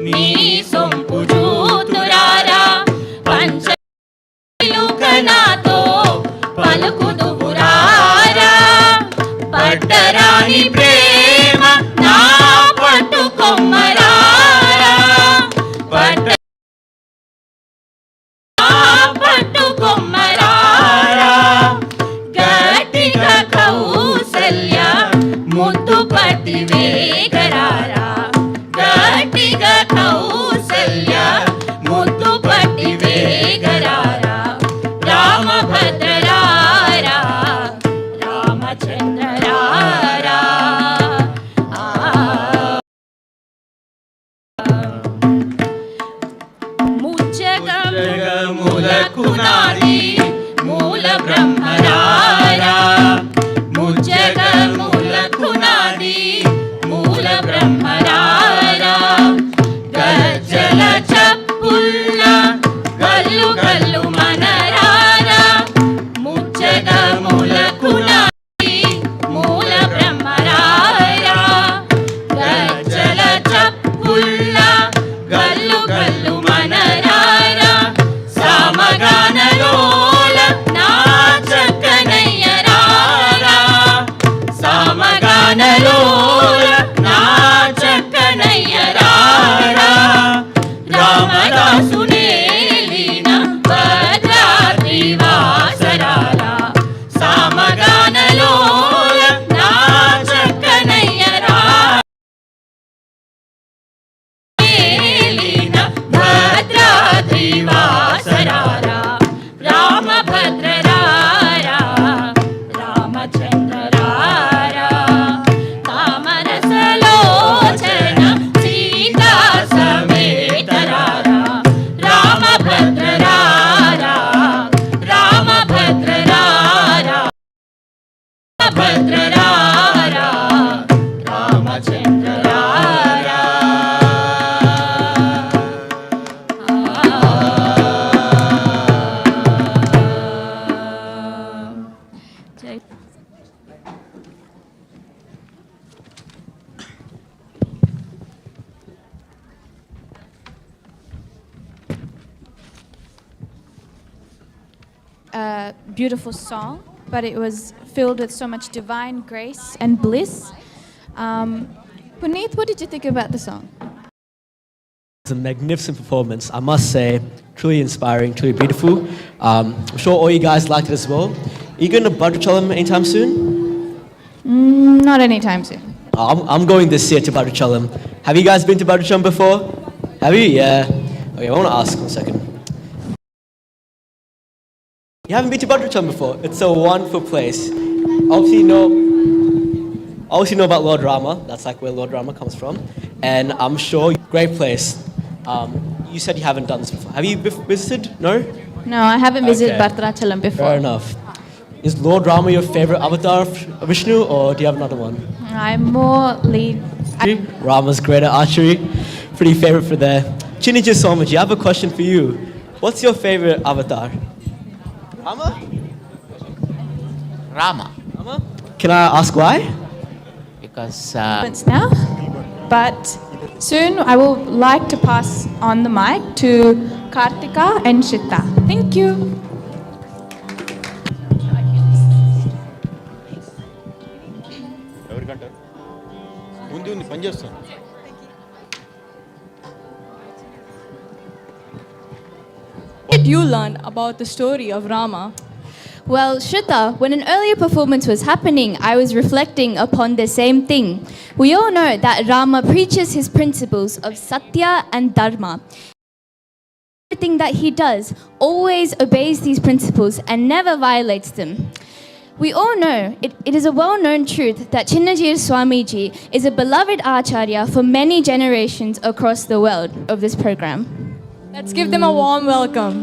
నీ సొంపు చూతురారా పంచలుకనాతో పలుకుదువురారా పట్టరాని ప్రేమ నా పట్టుకొమ్మరారా పట్ట పట్టుకొమ్మరారా గట్టిగా కౌసల్య ముద్దు పట్టి వేగరారా గట్టిగా కౌసల్య ముద్దు పట్టి వేగరారా రామభద్రరారా రామచంద్రరారా జగములకు నాది మూల బ్రహ్మరారా ముజ్జగములకు నాది మూల బ్రహ్మరారా గజ్జల చప్పుల్ల గల్లు గల్లు మనరారా ముజ్జగములకు నాది మూల బ్రహ్మరారా గజ్జల చప్పుల్ల గల్లు గల్లు మనరారా సామగానలోల నా చక్కనయ్యరారా సామగానలోల నా చక్కనయ్యరారా రామదాసునేలిన భద్రాద్రివాసరారా సామగానలోల నా చక్కనయ్యరారా ఏలిన భద్రాద్రివాసరారా రామభద్రరారా రామచంద్రరారా తామరసలోచన Sita సమేతరారా రామభద్రరారా రామభద్రరారా భద్రరారా రామచంద్రరారా A beautiful song, but it was filled with so much divine grace and bliss. Puneet, what did you think about the song? It's a magnificent performance, I must say. Truly inspiring, truly beautiful. I'm sure all you guys liked it as well. Are you going to Bhadrachalam anytime soon? Not anytime soon. I'm going this year to Bhadrachalam. Have you guys been to Bhadrachalam before? Have you? Yeah. Okay, I want to ask one second. You haven't been to Bhadrachalam before? It's a wonderful place. Obviously you know about Lord Rama. That's like where Lord Rama comes from. And I'm sure, great place. You said you haven't done this before. Have you visited? No? No, I haven't visited Okay. Bhadrachalam before. Fair enough. Is Lord Rama your favorite avatar of Vishnu, or do you have another one? I'm more lead. Rama's great at archery. Pretty favorite for there. Chinija Swami G, I have a question for you. What's your favorite avatar? Rama? Rama. Rama? Can I ask why? Now, but soon I would like to pass on the mic to Kartika and Sita. Thank you. ఎవరికంటారు ఉంది పని చేస్తాను. What did you learn about the story of Rama? Well, Shrita, when an earlier performance was happening, I was reflecting upon the same thing. We all know that Rama preaches his principles of Satya and Dharma. Everything that he does always obeys these principles and never violates them. We all know, it is a well-known truth that Chinnajir Swami G is a beloved Acharya for many generations across the world of this program. Let's give them a warm welcome.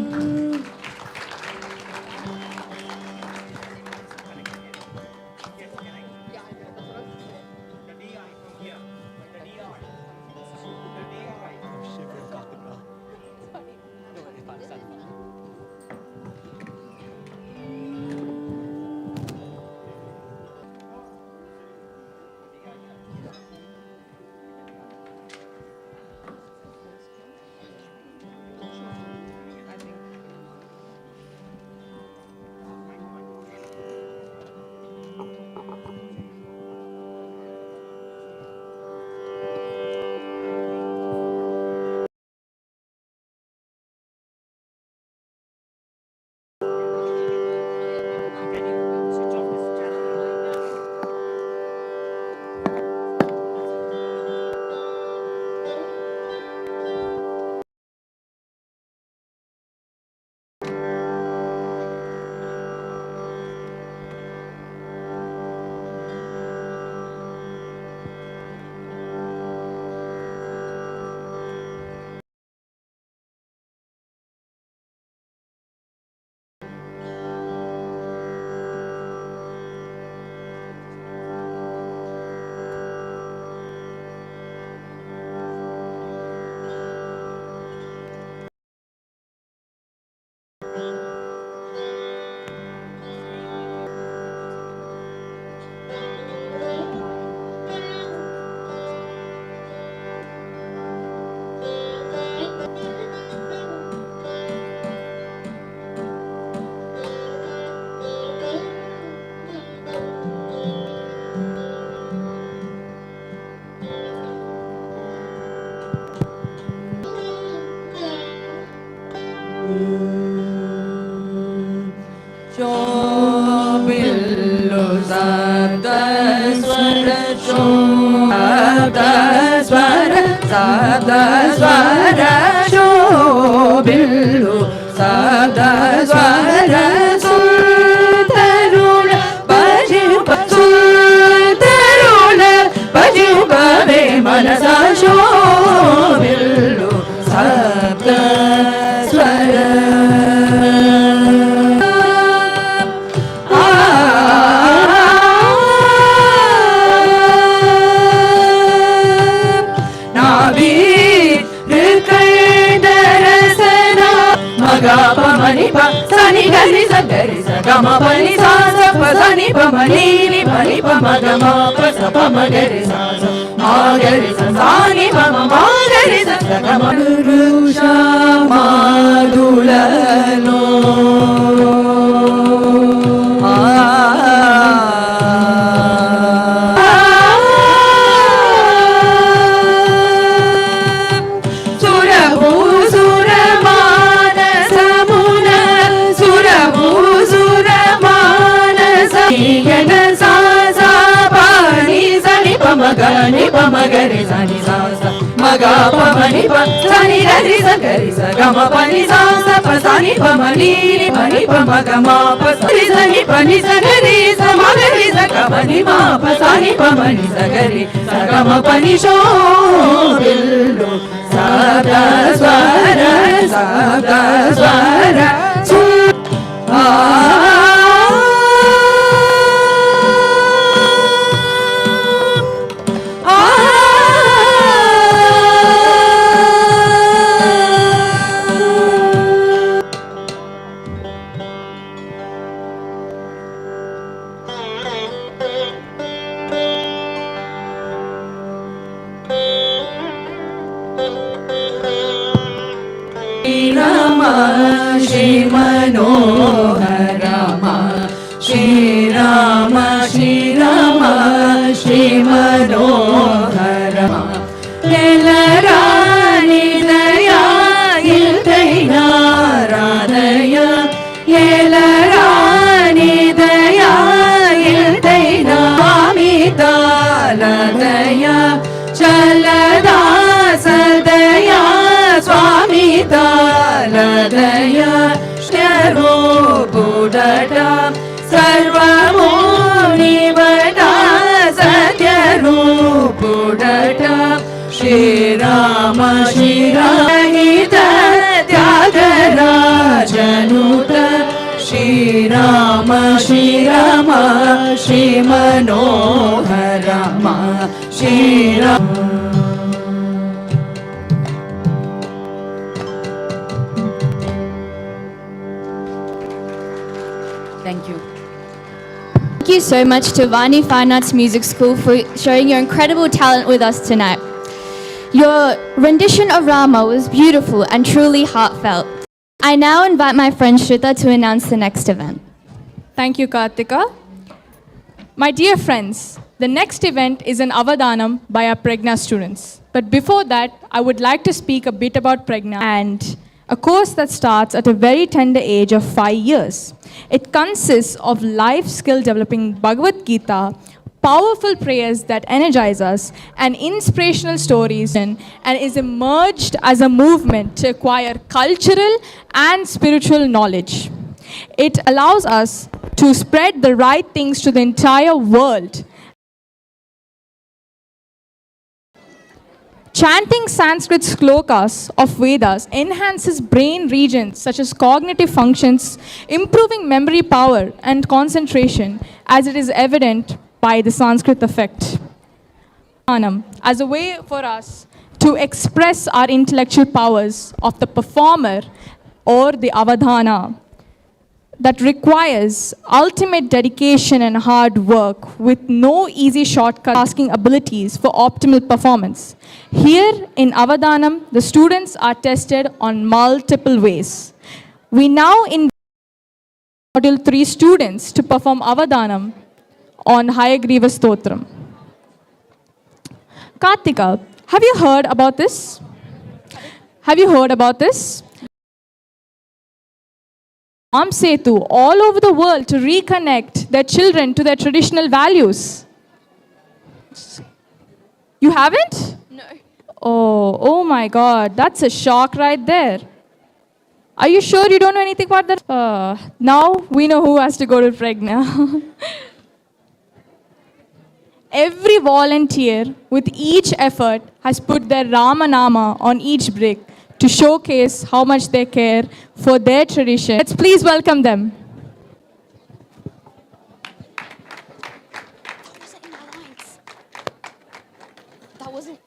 Shri Manohar Rama, Shri Rama, Shri Rama, Shri Manohar Rama. Yelarani Daya Iltaina Radaya, Yelarani Daya Iltaina Amita Ladaya, Chalada Sadaya Swami Taladaya, Shro Budata Sarvamuni Vada Satyaru Budata, Shri Rama Shri Rahita Tyagarajanuta, Shri Rama Shri Rama Shri Manohar Rama, Shri Rama. Thank you. Thank you so much to Vani Fine Arts Music School for sharing your incredible talent with us tonight. Your rendition of Rama was beautiful and truly heartfelt. I now invite my friend Sita to announce the next event. Thank you, Kartika. My dear friends, the next event is an avadanam by our Pregna students. But before that, I would like to speak a bit about Pregna and a course that starts at a very tender age of 5 years. It consists of life skill developing Bhagavad Gita, powerful prayers that energize us, and inspirational stories, and is emerged as a movement to acquire cultural and spiritual knowledge. It allows us to spread the right things to the entire world. Chanting Sanskrit slokas of Vedas enhances brain regions such as cognitive functions, improving memory power and concentration, as it is evident by the Sanskrit effect. As a way for us to express our intellectual powers of the performer or the avadana, that requires ultimate dedication and hard work with no easy shortcut asking abilities for optimal performance. Here in Avadanam, the students are tested on multiple ways. We now invite Module 3 students to perform Avadanam on Hayagreeva Stotram. Kartika, have you heard about this? Have you heard about this? Setu all over the world to reconnect their children to their traditional values. You haven't? No. Oh my God, that's a shock right there. Are you sure you don't know anything about that? Now we know who has to go to Pregna. Every volunteer with each effort has put their Rama Nama on each brick to showcase how much they care for their tradition. Let's please welcome them. That wasn't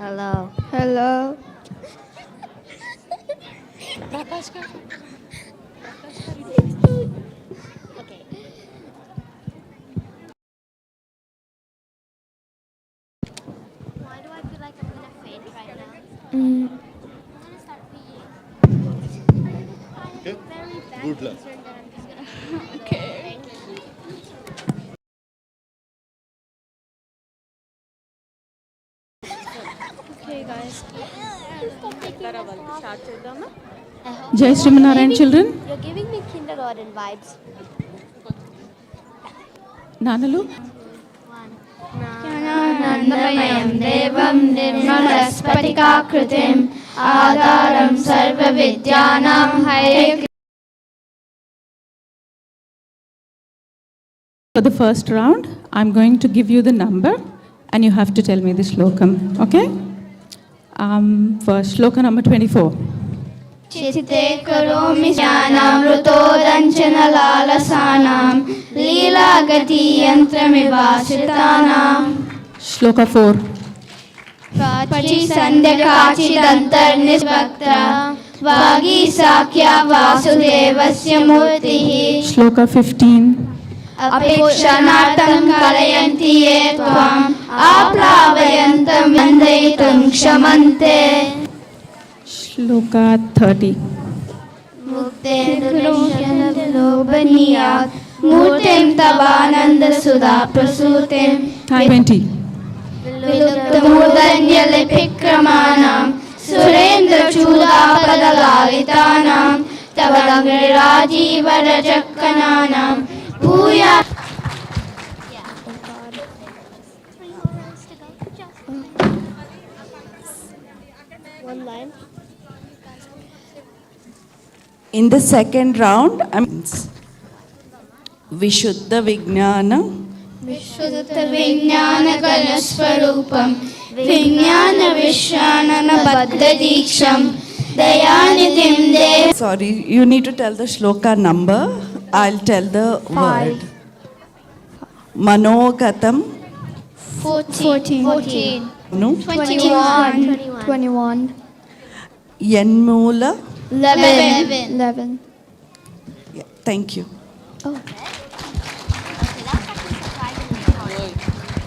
Hello. Hello. Okay. Why do I feel like I'm gonna faint right now? I'm gonna start peeing. I have a very bad concern that I'm just gonna. Okay. Okay, guys. Jai Srimanarayan children. You're giving me kindergarten vibes. Nanalu. Nandamayam devam nirmalaspatikakritim Adaram sarva vidyanam Hayagreeva. For the first round, I'm going to give you the number and you have to tell me the shlokam, okay? First, shloka number 24. Chitte karomi jnanamruto danchana lalasanam Leela gati yantramivasitanam. Shloka 4. Pachi sandhya kachi dantar nisvakta Vagi sakya vasudevasya murtihi. Shloka 15. Apekshanartam kalayanti ye tvam Aplavayantam vandaitam kshamante. Shloka 30. Muktendulobaniyat Murtim tavananda sudha prasutim 20. Viluptamurdanya lipikramanam Surendra chudapadalallitanam Tavadangirajiva rajakkananam Puya. One line. In the second round, Vishuddha Vijnana Vishuddha Vijnana Kalaswarupam Vijnana Vishwanana Baddha Diksham Dayanidhim Dev. Sorry, you need to tell the shloka number. I'll tell the word. Manogatam 14. No? 21. Yanmula. 11. Yeah, thank you.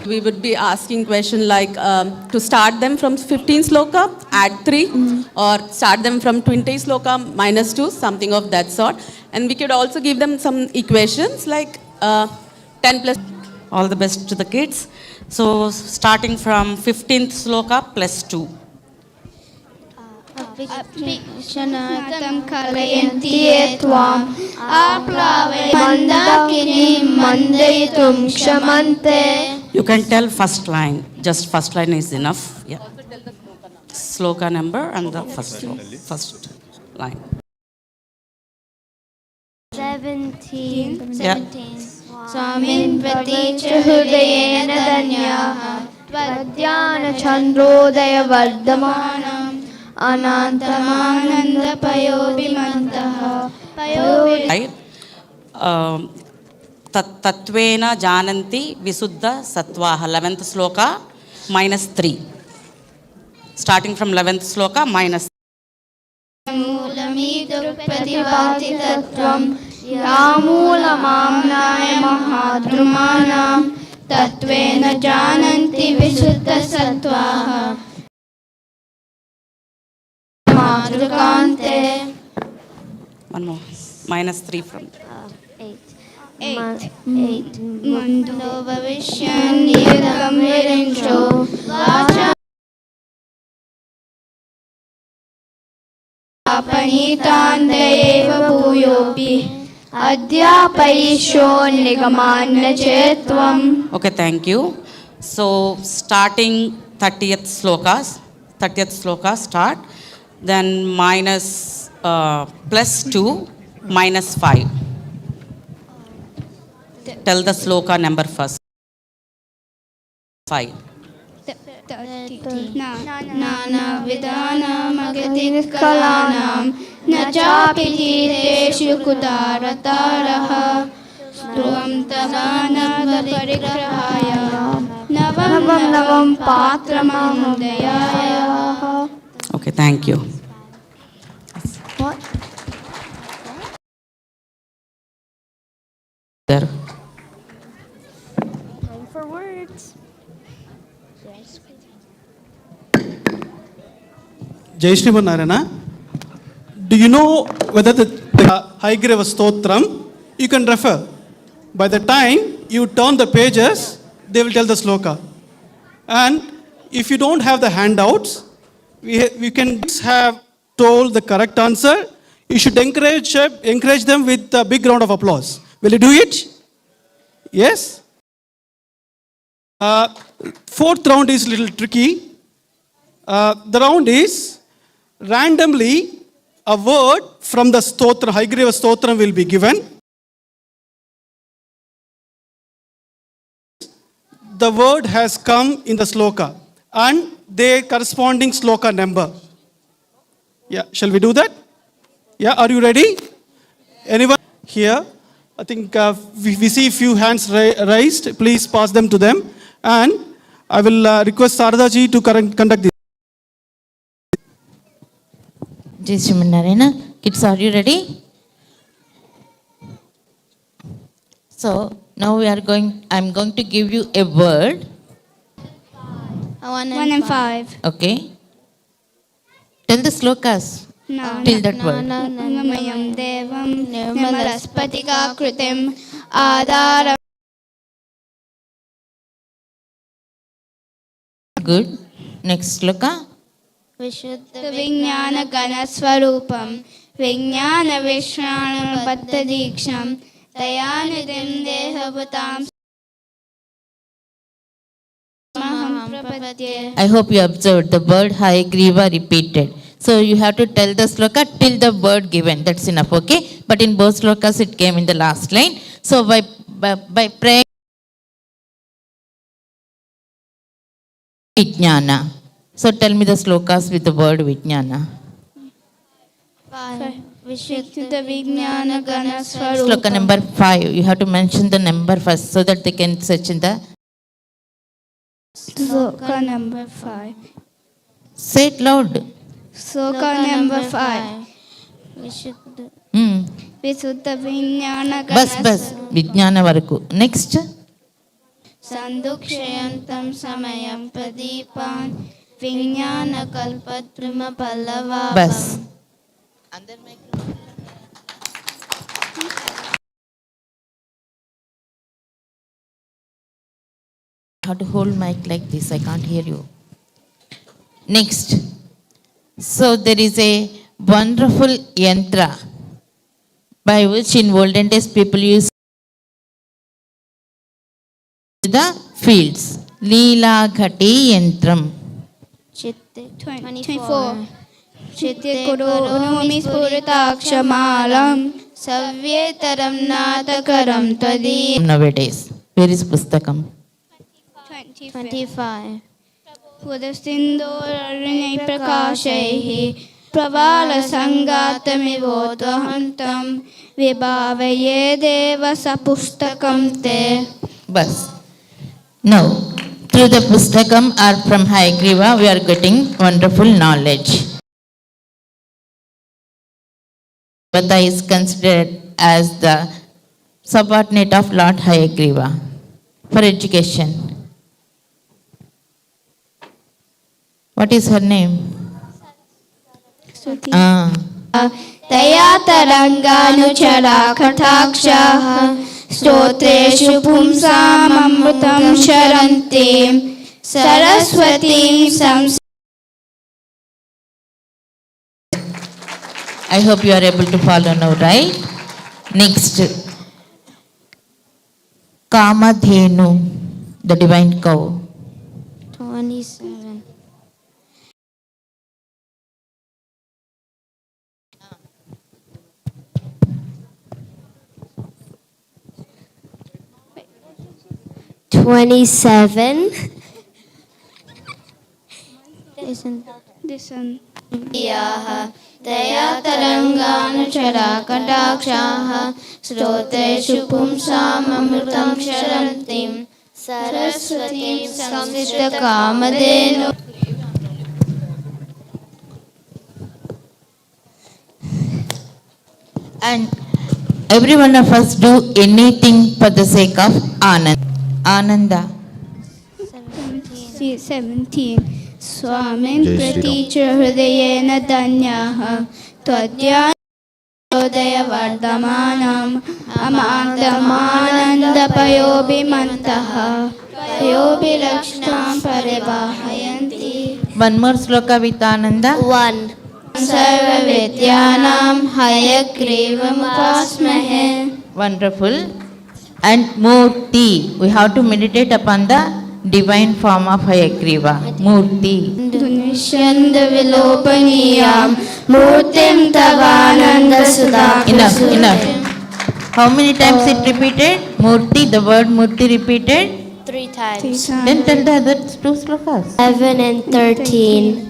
We would be asking question like to start them from 15 sloka, add 3, or start them from 20 sloka, -2, something of that sort. And we could also give them some equations like 10 plus. All the best to the kids. So starting from 15th sloka +2. Apikshanatam kalayanti etvam Aplavayantam mandayitum kshamante. You can tell first line. Just first line is enough. Yeah. Sloka number and the first line. 17. Yeah. Swamin praticha hridayena danyaha Tvadhyana chandrodaya vardhamanam Anantamananda payobimantaha Right? Tatvena jananti visuddha sattvaha. 11th sloka -3. Starting from 11th sloka -3. Moolamidupatipati tattvam Yamulamamnaya mahadrumanam Tatvena jananti visuddha sattvaha Madrukante. One more. -3 from 8. Mando Vavishyan Nidam Virintro Vacha Panitandayeva Bhuyopi Adhyapayisho Nigamanna Chetvam. Okay, thank you. So starting 30th sloka start, then +2 -5. Tell the sloka number first. 5. Nana vidana magatin kalanam Nachapititeshu kudarataraha Stvam tavana parigrahaya Navam Navamritam Navam Patramam Dayaya. Okay, thank you. What? There. Time for words. Jai Shriman Narayana. Do you know whether the Hayagreeva Stotram, you can refer. By the time you turn the pages, they will tell the sloka. And if you don't have the handouts, we can have told the correct answer. You should encourage them with a big round of applause. Will you do it? Yes? Fourth round is a little tricky. The round is randomly a word from the stotra, Hayagreeva Stotram will be given. The word has come in the sloka and their corresponding sloka number. Yeah, shall we do that? Yeah, are you ready? Anyone here? I think we see a few hands raised. Please pass them to them. And I will request Sarada ji to conduct this. Jai Shriman Narayana. Kids, are you ready? So now I'm going to give you a word. 1 and 5. Okay. Tell the slokas. Till that word. Namayam Devam Nirmalaspatika Kritim Adaram. Good. Next sloka. Vishuddha Vijnana Ganaswarupam Vijnana Vishrana Baddadiksham Dayanidim Dehabutam Maham Prapadye. I hope you observed the word Hayagreeva repeated. So you have to tell the sloka till the word given. That's enough, okay? But in both slokas it came in the last line. So by praying Vijnana. So tell me the slokas with the word Vijnana. 5. Vishuddha Vijnana Ganaswarupam. Sloka number 5. You have to mention the number first so that they can search in the... Sloka number 5. Say it loud. Sloka number 5. Vishuddha Vijnana Bas. Vijnana varaku. Next. Sandukshayantam Samayam Pradipan Vijnana Kalpatrima Pallava. Bas. How to hold mic like this? I can't hear you. Next. So there is a wonderful yantra by which in olden days people used the fields. Leela Ghati Yantram. 24. Chitte Kuru Spuritaakshamalam Savyetaram Natakaram Tadi. Nowadays. Where is Pustakam? 25. Pudasindorarani Prakashaihi Pravala Sangatamivodvahantam Vibhavaye Deva Sapustakam Te. Bas. Now, through the Pustakam or from Hayagreeva, we are getting wonderful knowledge. Bata is considered as the subordinate of Lord Hayagreeva for education. What is her name? Tayataranganuchara Katakshaha Stotreshu Pumsam Amrutam Sharantim Saraswatim Sam. I hope you are able to follow now, right? Next. Kamadhenu, the divine cow. 27. Listen. Yaha Tayataranganuchara Katakshaha Stotreshu Pumsam Amrutam Sharantim Saraswatim Samsita Kamadenu. And every one of us do anything for the sake of Ananda. 17. Swamim Praticha Hridayena Danyaha Twadhyaya Vardamanam Amantamananda Payobhimantaha Payobhilakshtam Parivahayanti. One more sloka with Ananda. 1. Sarva Vidyanam Hayagreeva Upasmahe. Wonderful. And Murti. We have to meditate upon the divine form of Hayagreeva. Murti. Dunishanda Vilopaniyam Murtim Tavananda Sudha. Enough. How many times it repeated? Murti, the word Murti repeated? 3 times. Then tell the other two slokas. 11 and 13.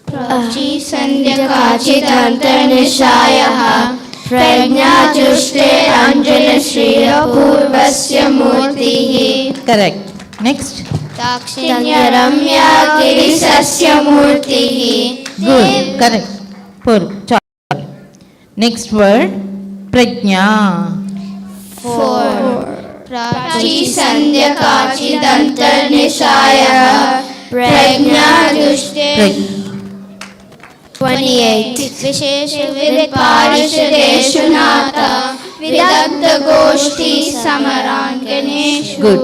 Prachi Sandhya Kachidantarnishayaha Prajna Jushte Anjana Shriya Purvasya Murtihi. Correct. Next. Dakshinya Ramya Girisasya Murtihi. Good. Correct. Next word. Prajna. 4. Prachi Sandhya Kachidantarnishayaha Prajna Jushte. 28. Vishesha Vidparishadeshu Nata Vidagdha Goshti Samaranganeshu. Good.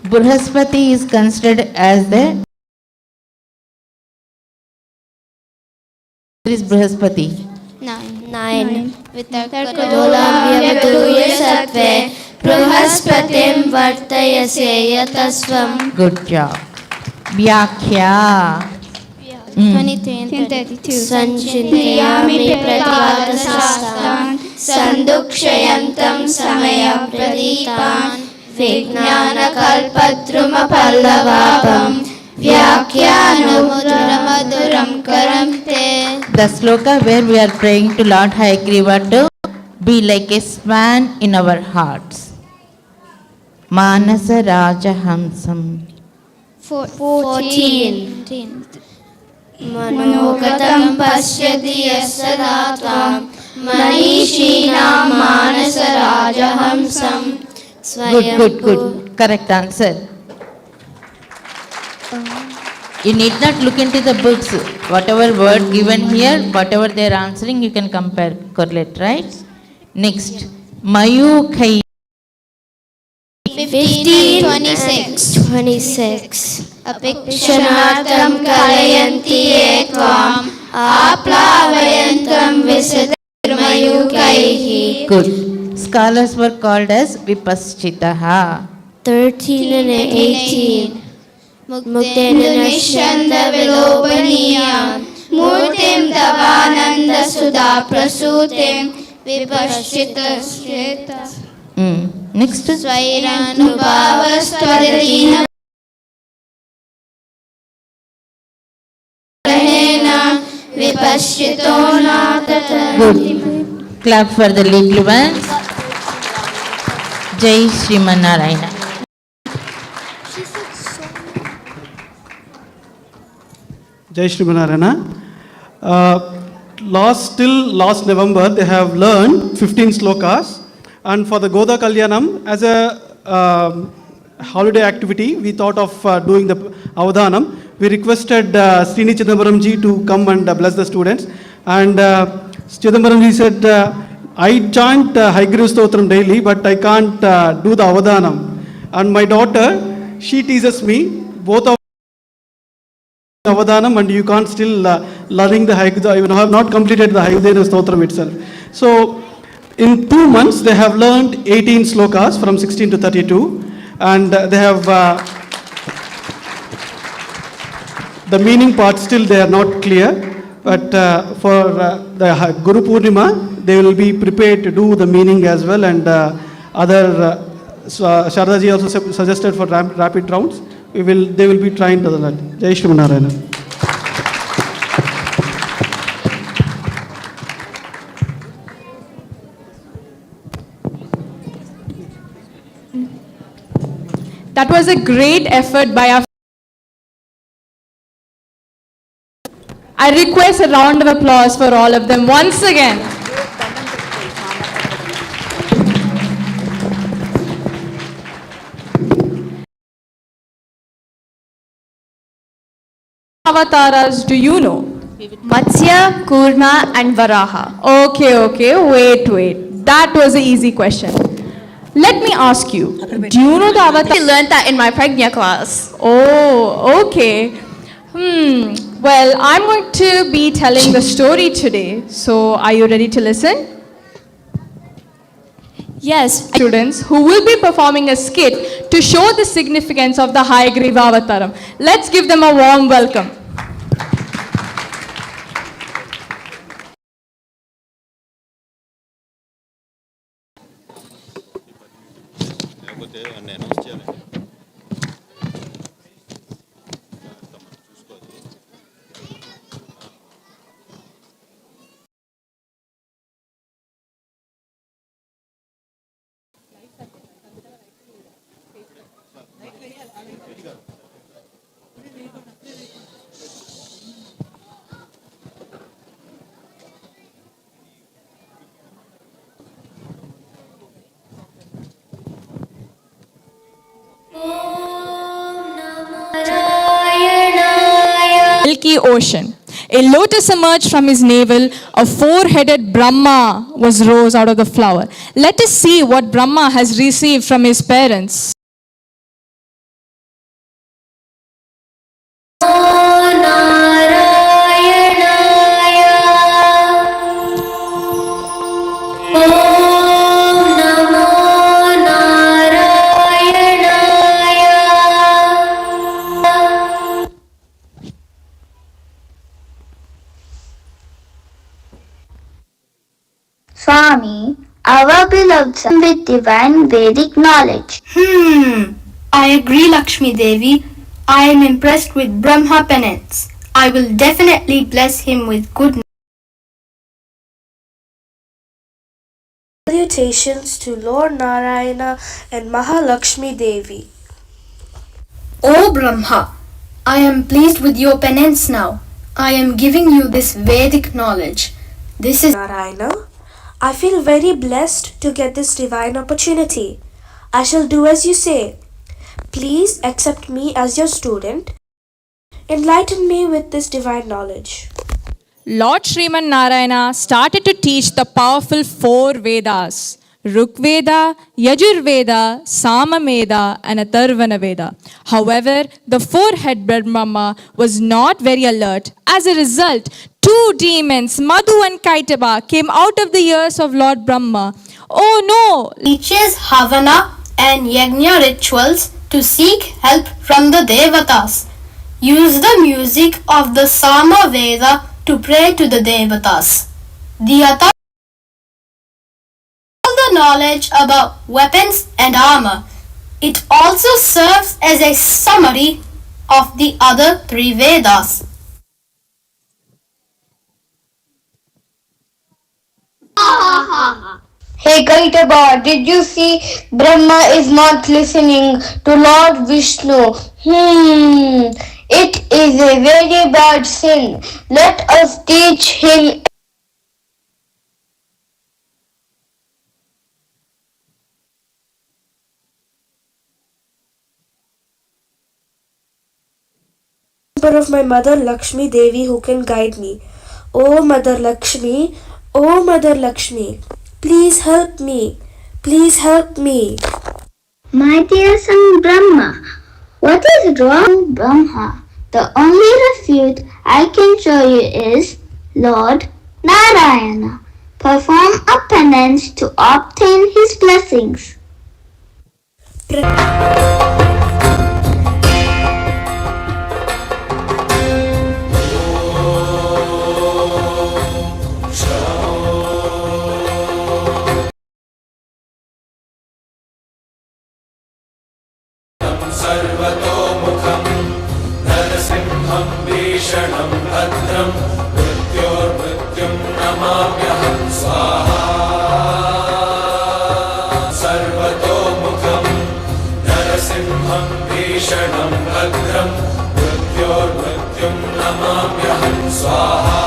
Brihaspati is considered as the. Where is Brihaspati? 9. Vitarkadolam Vyavaduya Sattve Brahaspatim Vartayase Yatasvam. Good job. Vyakhya. 23 and 32. Sanchintayami Pratibhata Sastan Sandukshayantam Samaya Pradipan Vijnana Kalpatruma Pallavapam Vyakhyanamudram Karamte. The sloka where we are praying to Lord Hayagreeva to be like a swan in our hearts. Manasa Raja Hamsam. 14. Manogatam Pashyati Yasada Tvam Manishina Manasa Rajahamsam. Good. Correct answer. You need not look into the books. Whatever word given here, whatever they are answering, you can compare, correlate, right? Next. Mayukai. 15, 26. Apikshanatam Kalayanti Etvam Aplavayantam Visadirmayukaihi. Good. Scholars were called as Vipaschitaha. 13 and 18. Muktena Nishanda Vilopaniyam Murtim Tavananda Sudha Prasutim Vipaschita Shrita. Next. Svairanubhavastvaradina Vipaschito Natata. Good. Clap for the little ones. Jai Sriman Narayana. Jai Shrimanarayana. Till last November, they have learned 15 slokas. And for the Goda Kalyanam, as a holiday activity, we thought of doing the avadanam. We requested Srini Chidambaram Ji to come and bless the students. And Chidambaram Ji said, I chant Hayagreeva Stotram daily, but I can't do the avadanam. And my daughter, she teases me, both of avadanam and you can't still learning the Hayagreeva, you have not completed the Hayagreeva Stotram itself. So, in 2 months, they have learned 18 slokas from 16 to 32, and they have the meaning part still they are not clear. But for the Guru Purnima, they will be prepared to do the meaning as well, and other Sharda Ji also suggested for rapid rounds. They will be trying to the Jai Shri Narayana. That was a great effort by our. I request a round of applause for all of them once again. Avataras do you know? Matsya, Kurma, and Varaha. Okay, wait. That was an easy question. Let me ask you, do you know the avatar? I learned that in my Pragya class. Oh, okay. Well, I'm going to be telling the story today. So, are you ready to listen? Yes. Students who will be performing a skit to show the significance of the Hayagreeva avataram. Let's give them a warm welcome. Milky Ocean. A lotus emerged from his navel. A four-headed Brahma rose out of the flower. Let us see what Brahma has received from his parents. Swami, our beloved son with divine Vedic knowledge. I agree, Lakshmi Devi. I am impressed with Brahma penance. I will definitely bless him with good. Salutations to Lord Narayana and Mahalakshmi Devi. O Brahma, I am pleased with your penance now. I am giving you this Vedic knowledge. This is Narayana. I feel very blessed to get this divine opportunity. I shall do as you say. Please accept me as your student. Enlighten me with this divine knowledge. Lord Sriman Narayana started to teach the powerful four Vedas: Rugveda, Yajurveda, Samaveda, and Atharvana Veda. However, the four-headed Brahma was not very alert. As a result, two demons, Madhu and Kaitaba, came out of the ears of Lord Brahma. Oh no! teaches Havana and Yajna rituals to seek help from the Devatas. Use the music of the Samaveda to pray to the Devatas. The Atharvana the knowledge about weapons and armor. It also serves as a summary of the other three Vedas. Hey Kaitaba, did you see Brahma is not listening to Lord Vishnu? It is a very bad sin. Let us teach him. Of my mother Lakshmi Devi who can guide me. Oh Mother Lakshmi, oh Mother Lakshmi, please help me, please help me. My dear son Brahma, what is wrong, Brahma? The only refuge I can show you is Lord Narayana. Perform a penance to obtain his blessings. सर्वतोमुखं नरसिंहं भीषणं भद्रं मृत्योर्मृत्युं नमाम्यहं स्वाहा सर्वतोमुखं नरसिंहं नरसिंहं भीषणं भद्रं मृत्योर्मृत्युं नमाम्यहं स्वाहा.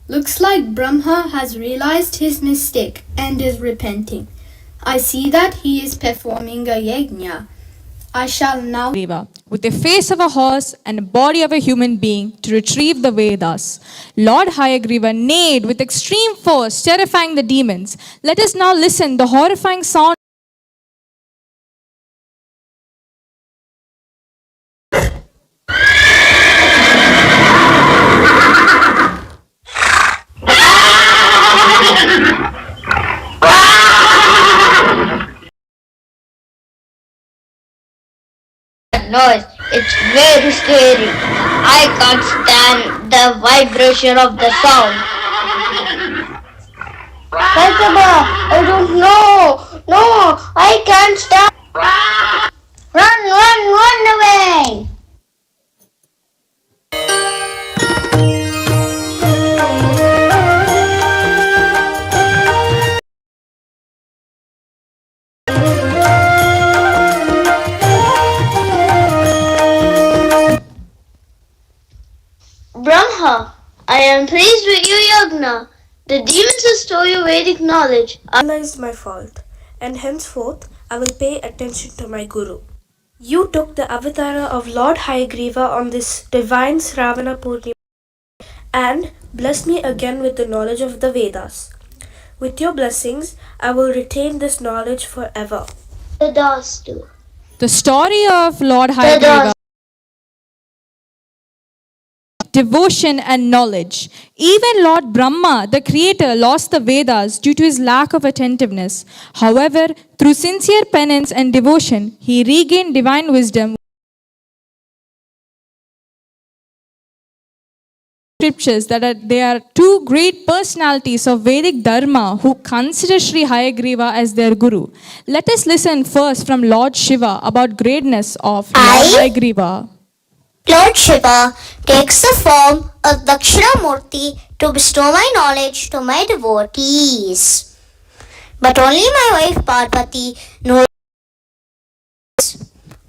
Looks like Brahma has realized his mistake and is repenting. I see that he is performing a yajna. I shall now with the face of a horse and a body of a human being to retrieve the Vedas. Lord Hayagreeva neighed with extreme force, terrifying the demons. Let us now listen the horrifying sound. Noise. It's very scary. I can't stand the vibration of the sound. Kasaba, I don't know. No, I can't stand. Run away. Brahma, I am pleased with your yagna. The demons restore your Vedic knowledge. I realized my fault, and henceforth I will pay attention to my Guru. You took the avatara of Lord Hayagreeva on this divine Ravana Purnima and blessed me again with the knowledge of the Vedas. With your blessings, I will retain this knowledge forever. The story of Lord Hayagreeva. Devotion and knowledge. Even Lord Brahma, the creator, lost the Vedas due to his lack of attentiveness. However, through sincere penance and devotion, he regained divine wisdom. Scriptures that they are two great personalities of Vedic Dharma who consider Sri Hayagreeva as their guru. Let us listen first from Lord Shiva about greatness of Lord Hayagreeva. Lord Shiva takes the form of Dakshinamurti to bestow my knowledge to my devotees. But only my wife Parvati knows.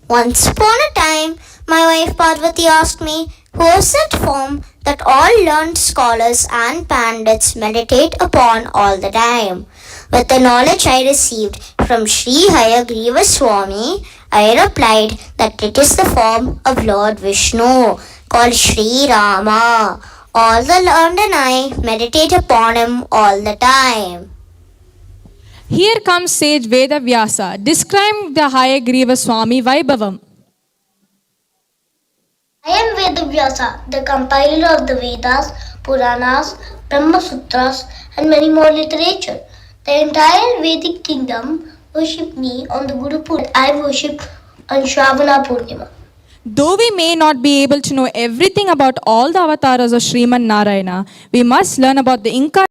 Once upon a time, my wife Parvati asked me, who is that form that all learned scholars and pandits meditate upon all the time? With the knowledge I received from Sri Hayagreeva Swami, I replied that it is the form of Lord Vishnu, called Sri Rama. All the learned and I meditate upon him all the time. Here comes sage Veda Vyasa, describing the Hayagreeva Swami Vaibhavam. I am Veda Vyasa, the compiler of the Vedas, Puranas, Brahma Sutras, and many more literature. The entire Vedic kingdom worship me on the Guru Purnima. I worship on Shravana Purnima. Though we may not be able to know everything about all the avatars of Sriman Narayana, we must learn about the incarnation.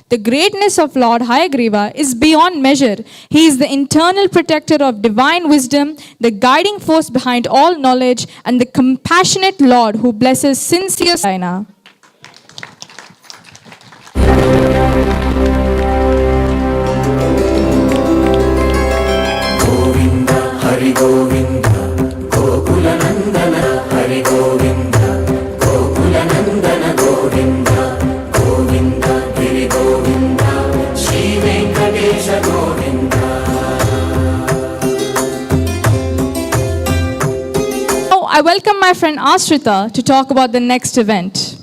The greatness of Lord Hayagreeva is beyond measure. He is the internal protector of divine wisdom, the guiding force behind all knowledge, and the compassionate Lord who blesses sincere Narayana. Govinda, Hari Govinda, Gokula Nandana, Hari Govinda, Gokula Nandana, Govinda, Govinda, Giri Govinda, Shri Venkatesha Govinda. Now I welcome my friend Ashrita to talk about the next event.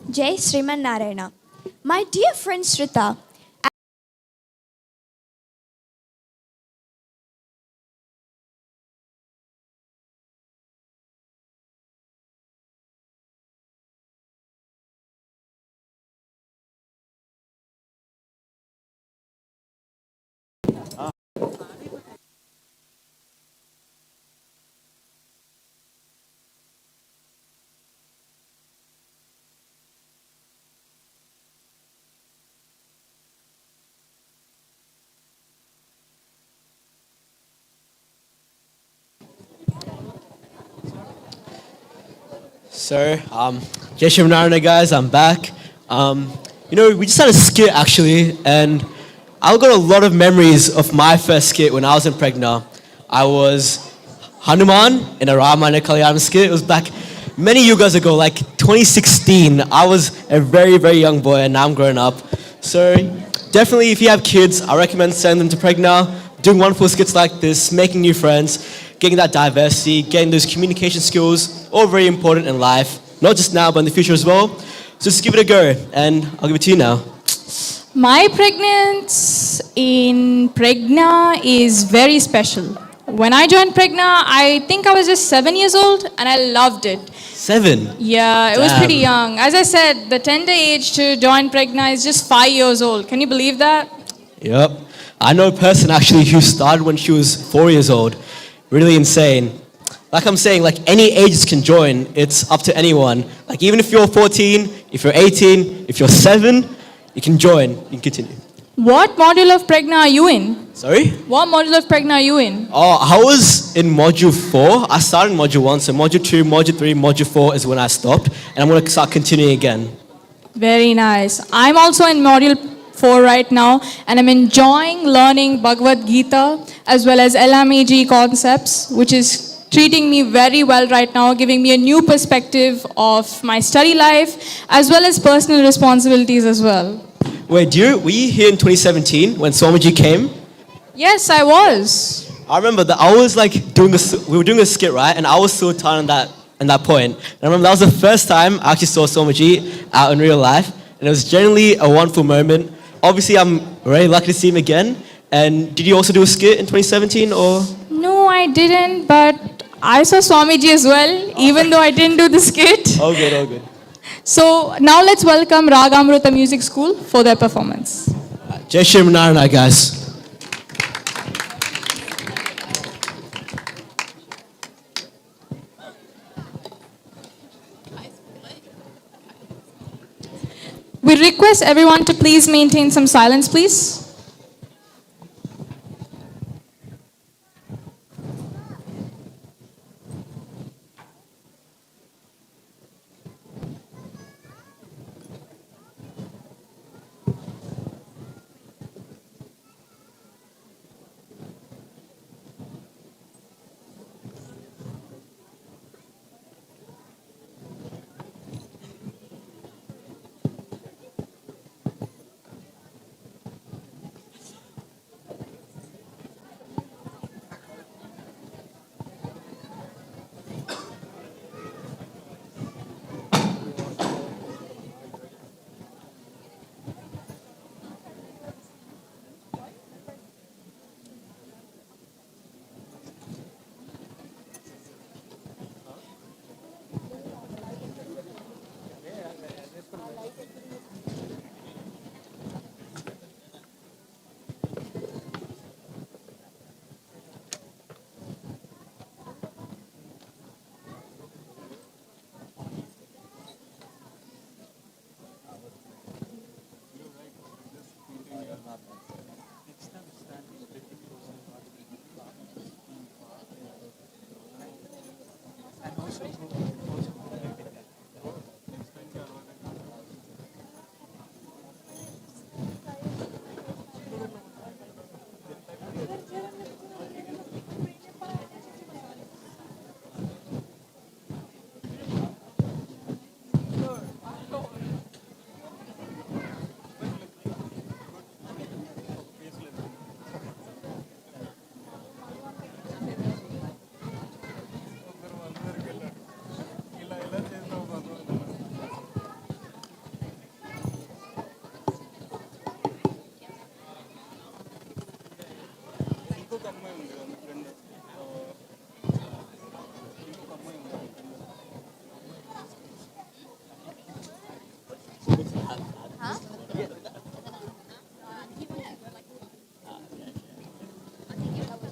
Jai Sriman Narayana. My dear friend Shrita, Sir, Jai Shri Narayana, guys, I'm back. We just had a skit actually, and I got a lot of memories of my first skit when I was in Pregna. I was Hanuman in a Rama and a Kalyanam skit. It was back many years ago, like 2016. I was a very, very young boy, and now I'm growing up. So definitely, if you have kids, I recommend sending them to Pregna, doing wonderful skits like this, making new friends, getting that diversity, getting those communication skills, all very important in life, not just now, but in the future as well. So just give it a go, and I'll give it to you now. My pregnancy in Pregna is very special. When I joined Pregna, I think I was just 7 years old, and I loved it. 7? Yeah, it was Damn. pretty young. As I said, the tender age to join Pregna is just 5 years old. Can you believe that? Yep. I know a person actually who started when she was 4 years old. Really insane. Like I'm saying, like any ages can join. It's up to anyone. Like even if you're 14, if you're 18, if you're 7, you can join. You can continue. What module of Pregna are you in? Sorry? What module of Pregna are you in? Oh, I was in module 4. I started in module 1, so module 2, module 3, module 4 is when I stopped. And I'm going to start continuing again. Very nice. I'm also in module 4 right now, and I'm enjoying learning Bhagavad Gita as well as LMAG concepts, which is treating me very well right now, giving me a new perspective of my study life as well as personal responsibilities as well. Wait, were you here in 2017 when Swami G came? Yes, I was. I remember that I was like we were doing a skit, right? And I was so tired on that point. And I remember that was the first time I actually saw Swami G out in real life. And it was genuinely a wonderful moment. Obviously, I'm very lucky to see him again. And did you also do a skit in 2017 or? No, I didn't, but I saw Swami Ji as well, even though I didn't do the skit. All good, all good. So now let's welcome Ragamruta Music School for their performance. Jai Shri Narayana, guys. We request everyone to please maintain some silence, please.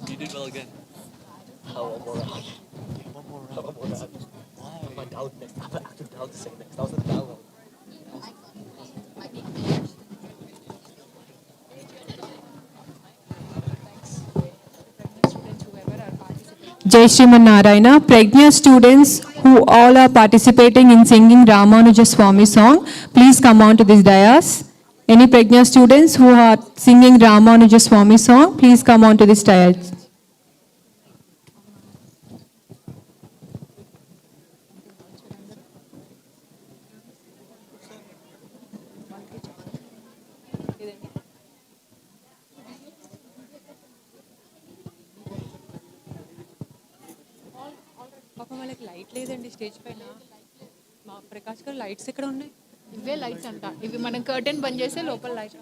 You did well again. One more round. Why? My doubt next. I have an active doubt to say next. That was the doubt. Jai Shriman Narayana. Pregna students who all are participating in singing Ramanuja Swami song, please come on to this dais. Any Prajna students who are singing Ramanuja Swami song, please come on to this dais. పాపం వాళ్ళకి light లేదండి stage పైన మా ప్రకాష్ గారు lights ఎక్కడ ఉన్నాయి ఇవే lights అంట ఇవి మనం కర్టెన్ బంద్ చేస్తే లోపల light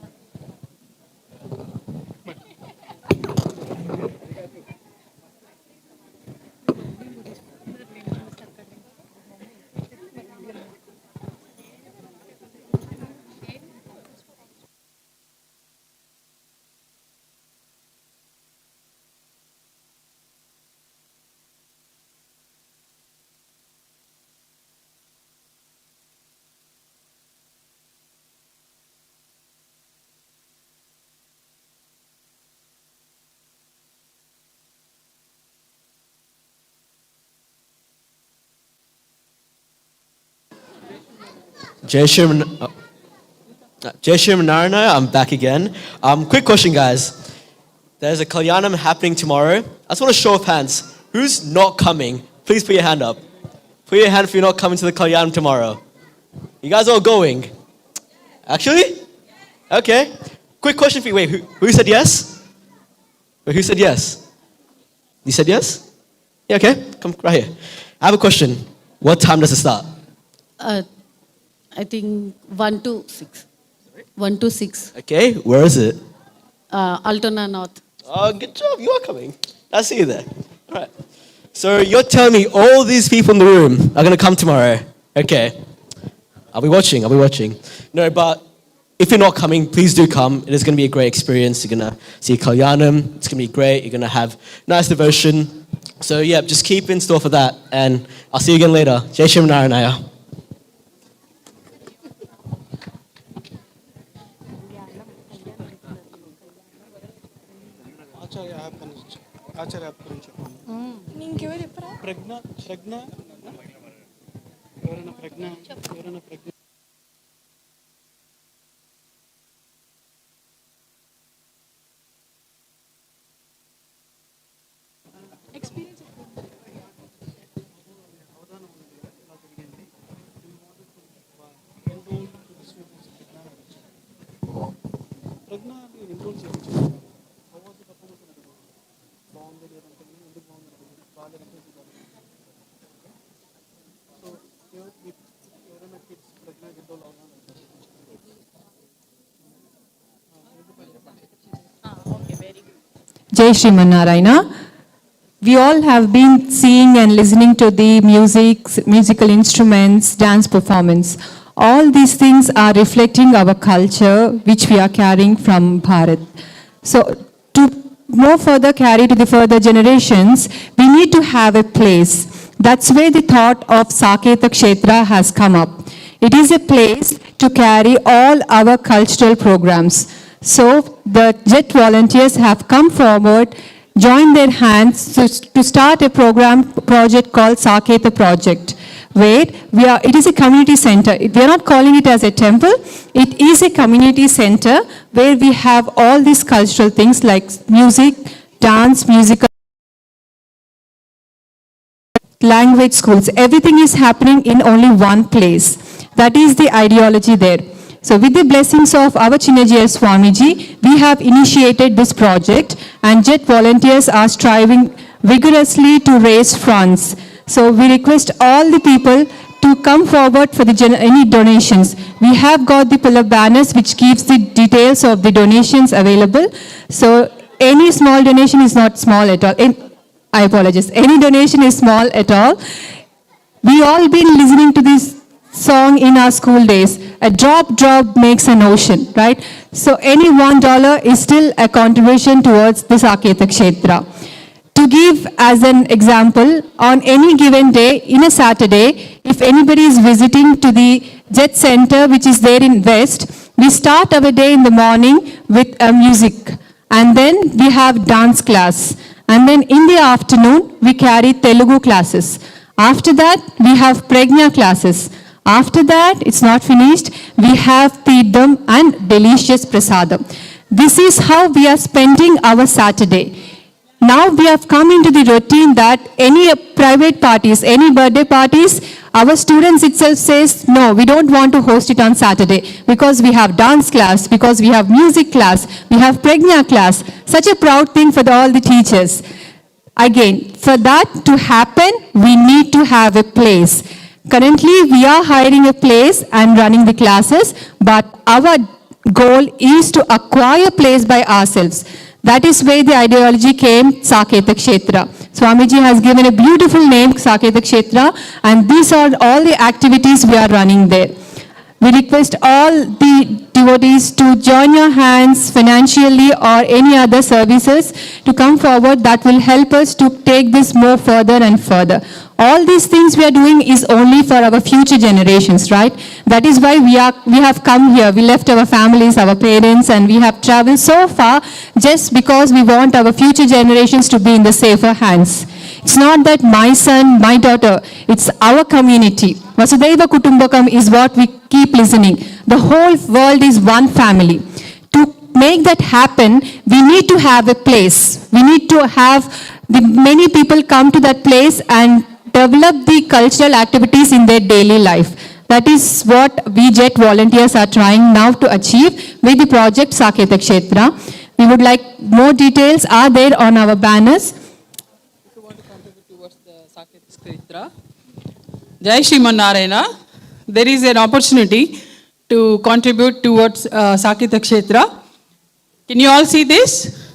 Jai Shri Narayana, I'm back again. Quick question, guys. There's a Kalyanam happening tomorrow. I just want a show of hands. Who's not coming? Please put your hand up. Put your hand if you're not coming to the Kalyanam tomorrow. You guys all going? Actually? Okay. Quick question for you. Wait, who said yes? Wait, who said yes? You said yes? Yeah, okay. Come right here. I have a question. What time does it start? I think 1 to 6. 1 to 6. Okay, where is it? Altona North. Oh, good job. You are coming. I'll see you there. All right. So you're telling me all these people in the room are going to come tomorrow. Okay. I'll be watching. No, but if you're not coming, please do come. It is going to be a great experience. You're going to see Kalyanam. It's going to be great. You're going to have nice devotion. So yeah, just keep in store for that. And I'll see you again later. Jai Shri Narayana. Acharya app గురించి చెప్పండి ఇంకెవరు చెప్పరా ప్రజ్ఞ ఎవరైనా ప్రజ్ఞ experience అవధానం ఎలా జరిగింది ప్రజ్ఞ interval చేయించారు బాగుంది లేదంటే ఎందుకు బాగుంది బాగా సో ఎవరైనా కిడ్స్ ప్రజ్ఞా గిడ్డోలు అవునా Jai Shriman Narayana. We all have been seeing and listening to the musical instruments, dance performance. All these things are reflecting our culture, which we are carrying from Bharat. So, to more further carry to the further generations, we need to have a place. That's where the thought of Saketa Kshetra has come up. It is a place to carry all our cultural programs. So the JET volunteers have come forward, joined their hands to start a project called Saketa Project, where it is a community center. We are not calling it as a temple. It is a community center where we have all these cultural things like music, dance, musical, language schools. Everything is happening in only one place. That is the ideology there. So with the blessings of our Chinnajaya Swami G, we have initiated this project, and JET volunteers are striving vigorously to raise funds. So we request all the people to come forward for any donations. We have got the pillar banners which keeps the details of the donations available. So any small donation is not small at all. I apologize. Any donation is small at all. We all been listening to this song in our school days. A drop makes an ocean, right? So any $1 is still a contribution towards the Saketa Kshetra. To give as an example, on any given day, in a Saturday, if anybody is visiting to the JET center, which is there in West, we start our day in the morning with music. And then we have dance class. And then in the afternoon, we carry Telugu classes. After that, we have Pregna classes. After that, it's not finished. We have Teedam and delicious prasadam. This is how we are spending our Saturday. Now we have come into the routine that any private parties, any birthday parties, our students itself says, no, we don't want to host it on Saturday because we have dance class, because we have music class, we have Pregna class. Such a proud thing for all the teachers. Again, for that to happen, we need to have a place. Currently, we are hiring a place and running the classes, but our goal is to acquire a place by ourselves. That is where the ideology came, Saketa Kshetra. Swami G has given a beautiful name, Saketa Kshetra, and these are all the activities we are running there. We request all the devotees to join your hands financially or any other services to come forward that will help us to take this more further and further. All these things we are doing is only for our future generations, right? That is why we have come here. We left our families, our parents, and we have traveled so far just because we want our future generations to be in the safer hands. It's not that my son, my daughter, it's our community. Vasudhaiva Kutumbakam is what we keep listening. The whole world is one family. To make that happen, we need to have a place. We need to have many people come to that place and develop the cultural activities in their daily life. That is what we JET volunteers are trying now to achieve with the project Saketa Kshetra. We would like more details are there on our banners. Jai Shriman Narayana. There is an opportunity to contribute towards Saketa Kshetra. Can you all see this?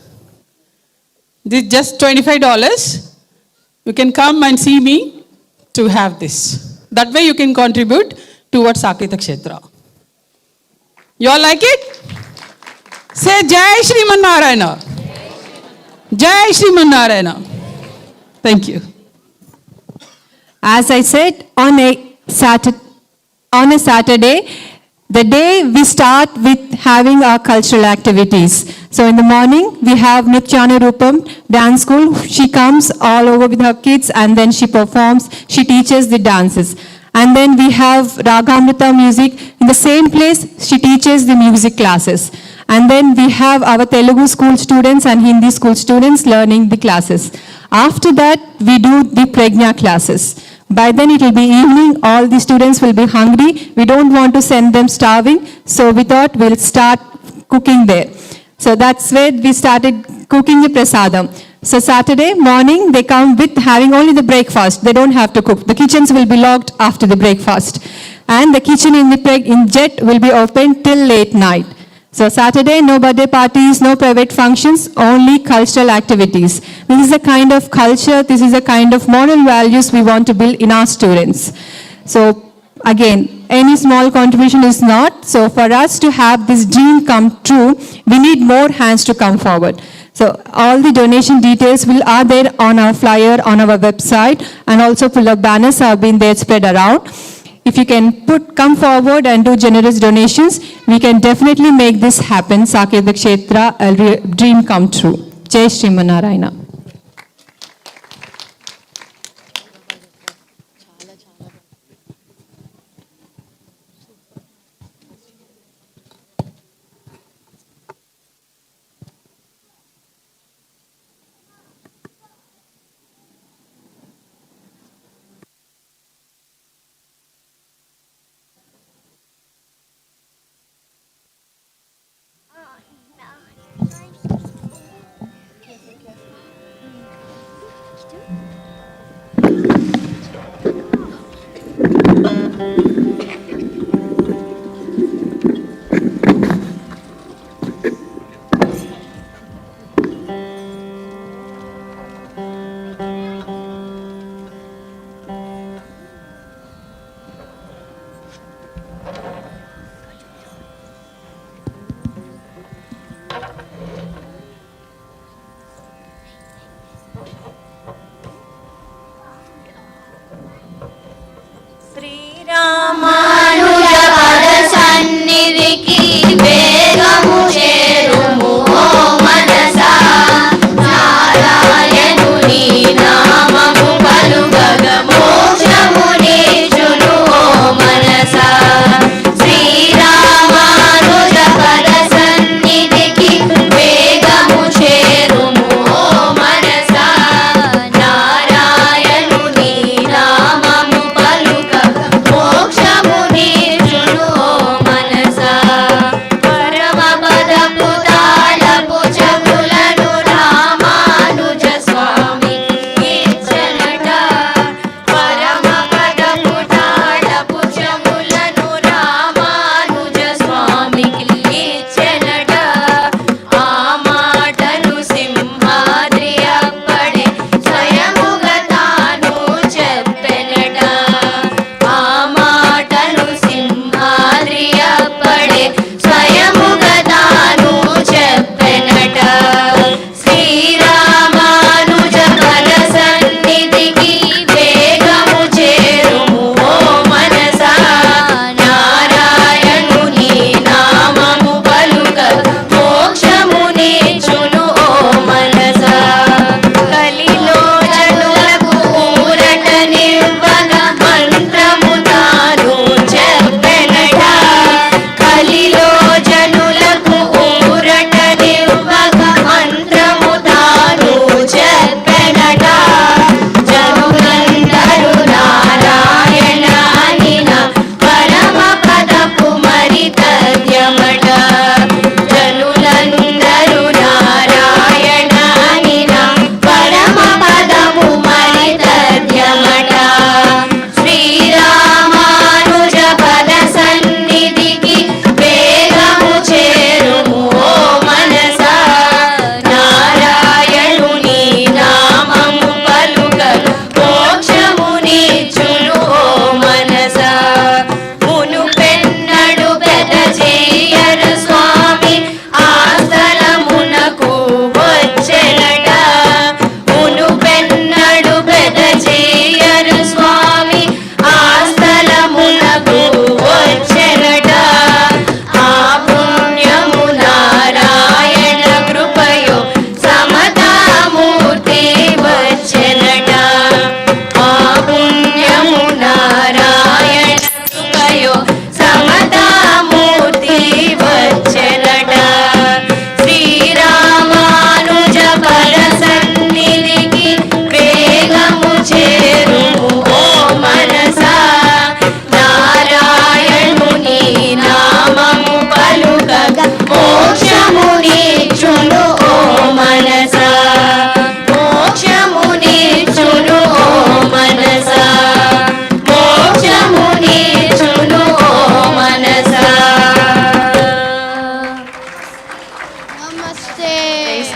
This is just $25. You can come and see me to have this. That way you can contribute towards Saketa Kshetra. You all like it? Say Jai Shriman Narayana. Jai Shriman Narayana. Thank you. As I said, on a Saturday, the day we start with having our cultural activities. So in the morning, we have Nrityana Rupam dance school. She comes all over with her kids and then she performs, she teaches the dances. And then we have Ragamrita music. In the same place, she teaches the music classes. And then we have our Telugu school students and Hindi school students learning the classes. After that, we do the Pregna classes. By then it will be evening, all the students will be hungry. We don't want to send them starving, so we thought we'll start cooking there. So that's where we started cooking the prasadam. So Saturday morning, they come with having only the breakfast. They don't have to cook. The kitchens will be locked after the breakfast. And the kitchen in JET will be open till late night. So Saturday, no birthday parties, no private functions, only cultural activities. This is a kind of culture, this is a kind of moral values we want to build in our students. So again, any small contribution is not. So for us to have this dream come true, we need more hands to come forward. So all the donation details are there on our flyer, on our website, and also pull-up banners have been there spread around. If you can come forward and do generous donations, we can definitely make this happen. Saketa Kshetra, a dream come true. Jai Shriman Narayana. Ram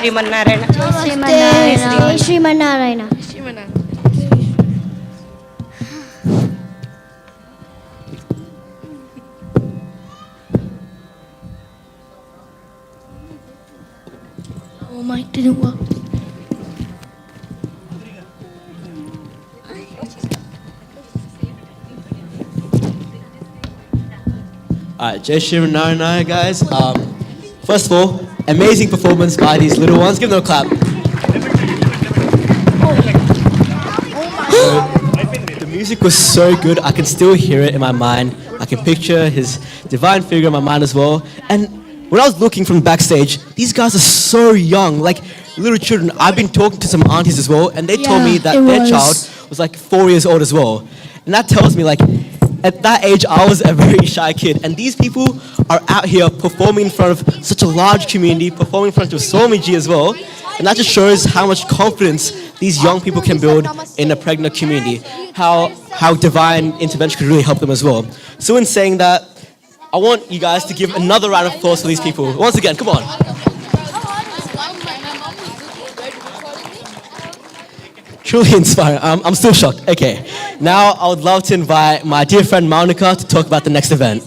Srimannarayana. Jai Srimanarayana. Oh, my didn't work. Jai Shri guys. First of all, amazing performance by these little ones. Give them a clap. The music was so good, I can still hear it in my mind. I can picture his divine figure in my mind as well. And when I was looking from backstage, these guys are so young, like little children. I've been talking to some aunties as well, and they told me that their child was like 4 years old as well. And that tells me, like, at that age, I was a very shy kid. And these people are out here performing in front of such a large community, performing in front of Swami G as well. And that just shows how much confidence these young people can build in a pregnant community, how divine intervention could really help them as well. So in saying that, I want you guys to give another round of applause for these people. Once again, come on. Truly inspiring. I'm still shocked. Okay. Now I would love to invite my dear friend Monica to talk about the next event.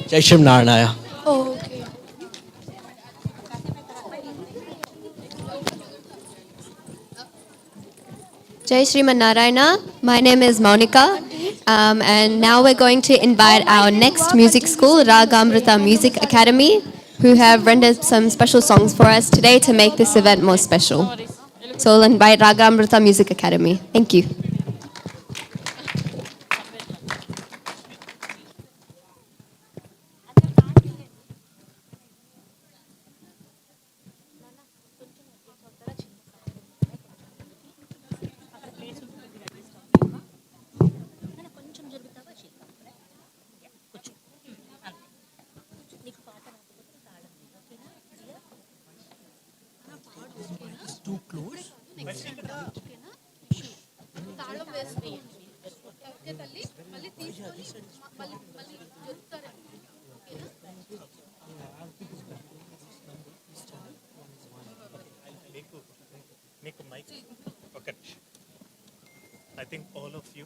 Jai Shri Naranaya. Oh, okay. Jai Sriman Narayana. My name is Monica, and now we're going to invite our next music school, Ragamrita Music Academy, who have rendered some special songs for us today to make this event more special. So I'll invite Ragamrita Music Academy. Thank you. Too close. Make a mic. Okay. I think all of you.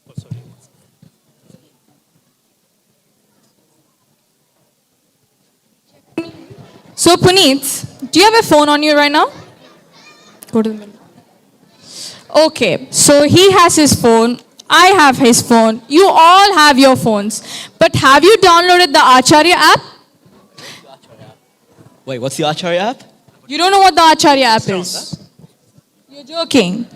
Oh, sorry. So, Puneet, do you have a phone on you right now? Go to the middle. Okay, so he has his phone, I have his phone, you all have your phones. But have you downloaded the Acharya app? Wait, what's the Acharya app? You don't know what the Acharya app is? You're joking.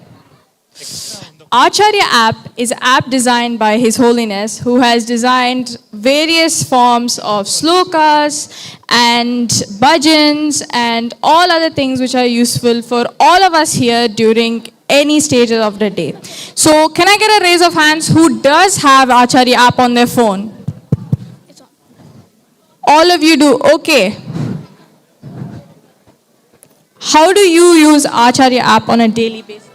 Acharya app is an app designed by His Holiness, who has designed various forms of slokas and bhajans and all other things which are useful for all of us here during any stages of the day. So can I get a raise of hands who does have Acharya app on their phone? All of you do, okay. How do you use Acharya app on a daily basis?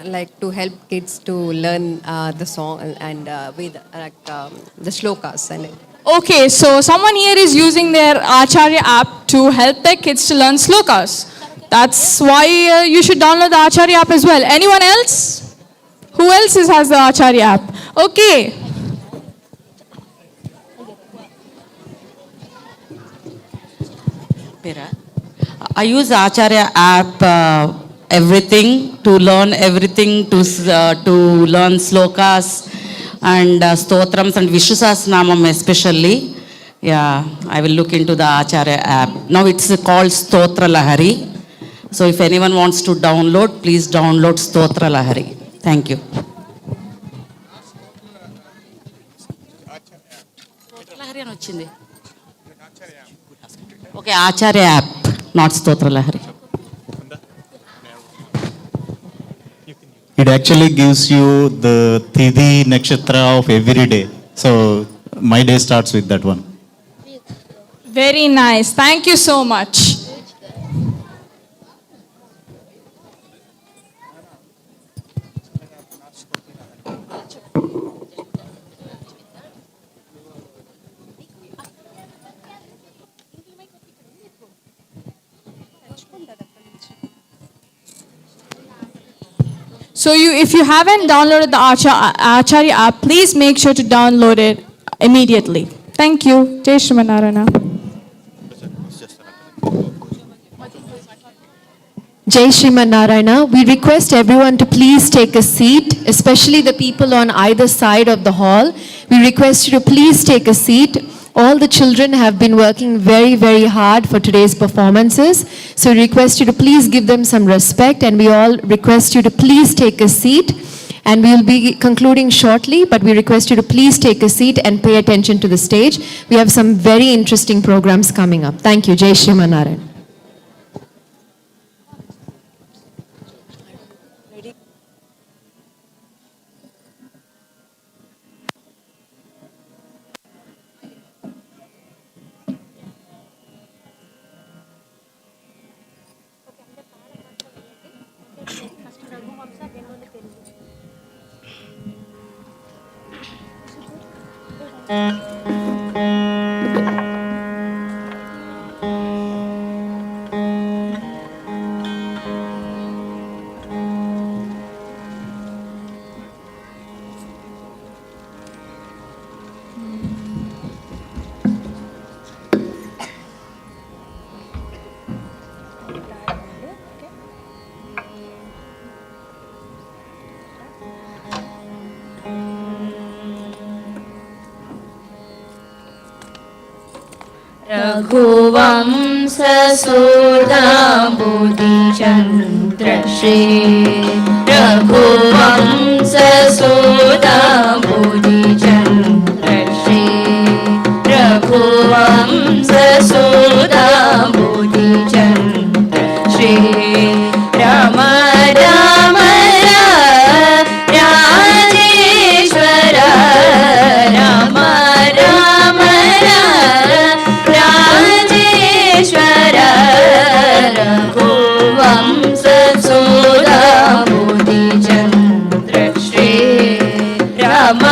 Like to help kids to learn the song and with the shlokas and Okay, so someone here is using their Acharya app to help their kids to learn slokas. That's why you should download the Acharya app as well. Anyone else? Who else has the Acharya app? Okay. I use Acharya app everything to learn everything to learn slokas and stotrams and Vishnu Sahasranamam especially. Yeah, I will look into the Acharya app. Now it's called Stotra Lahari. So if anyone wants to download, please download Stotra Lahari. Thank you. Okay, Acharya app, not Stotra Lahari. It actually gives you the Tidhi Nakshatra of every day. So my day starts with that one. Very nice. Thank you so much. So if you haven't downloaded the Acharya app, please make sure to download it immediately. Thank you. Jai Shriman Narayana. Jai Shriman Narayana. We request everyone to please take a seat, especially the people on either side of the hall. We request you to please take a seat. All the children have been working very, very hard for today's performances. So we request you to please give them some respect, and we all request you to please take a seat. And we will be concluding shortly, but we request you to please take a seat and pay attention to the stage. We have some very interesting programs coming up. Thank you. Jai Shriman Narayana. Raghuvansh सुधाम्बुधिचन्द्र Shri Raghuvansh सुधाम्बुधिचन्द्र Shri Raghuvansh सुधाम्बुधिचन्द्र Shri Ram Ram Rajeshwar Ram Ram Rajeshwar Raghuvansh सुधाम्बुधिचन्द्र Shri Ram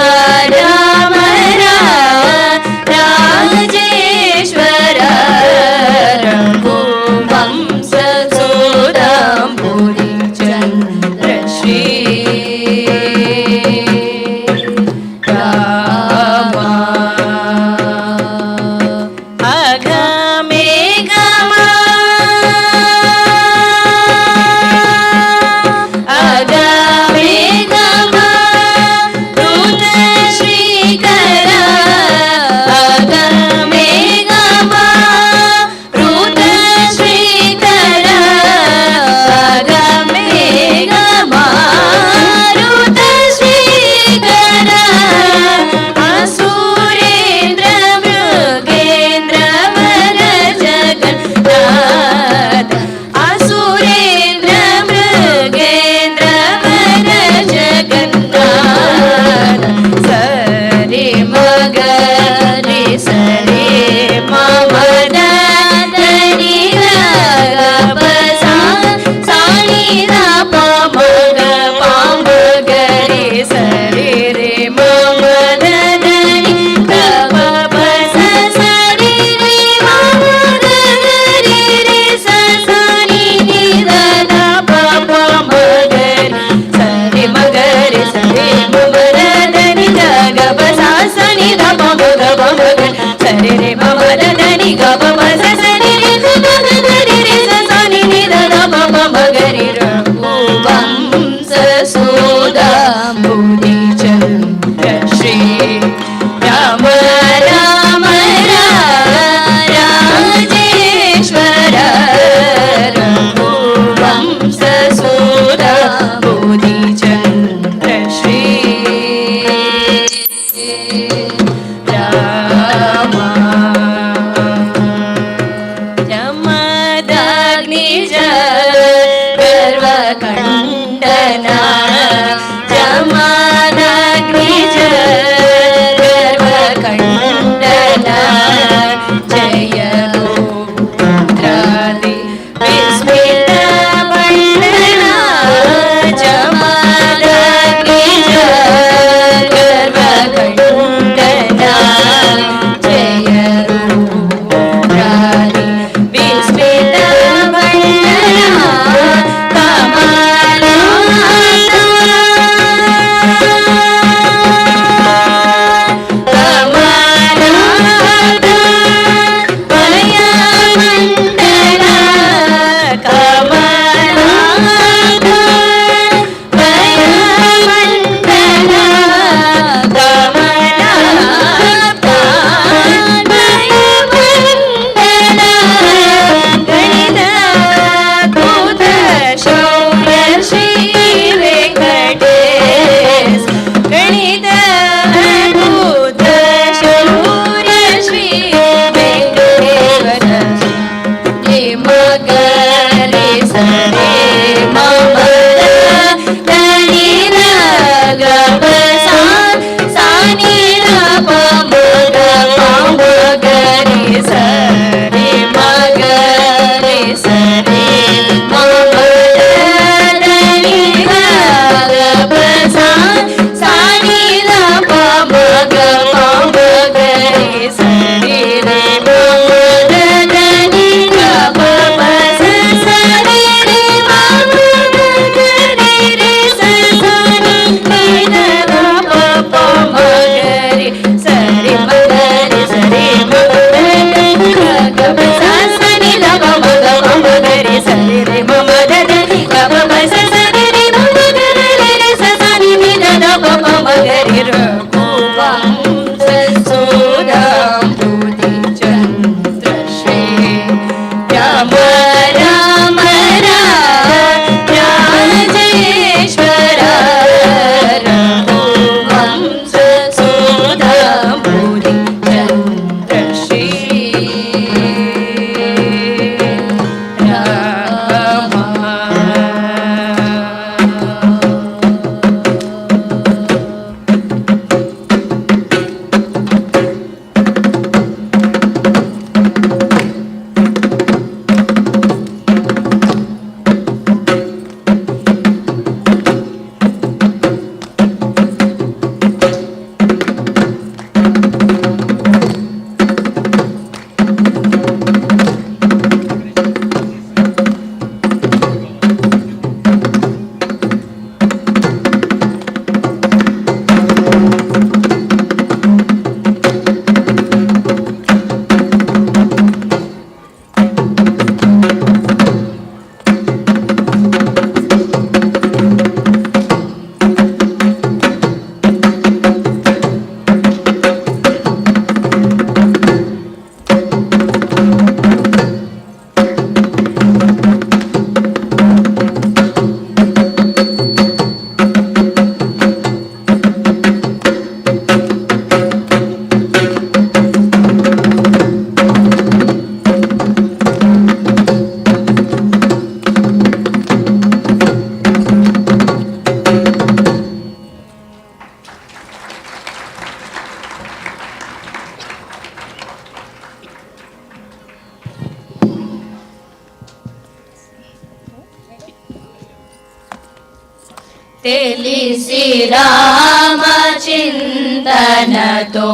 తెలిసి రామ చింతనతో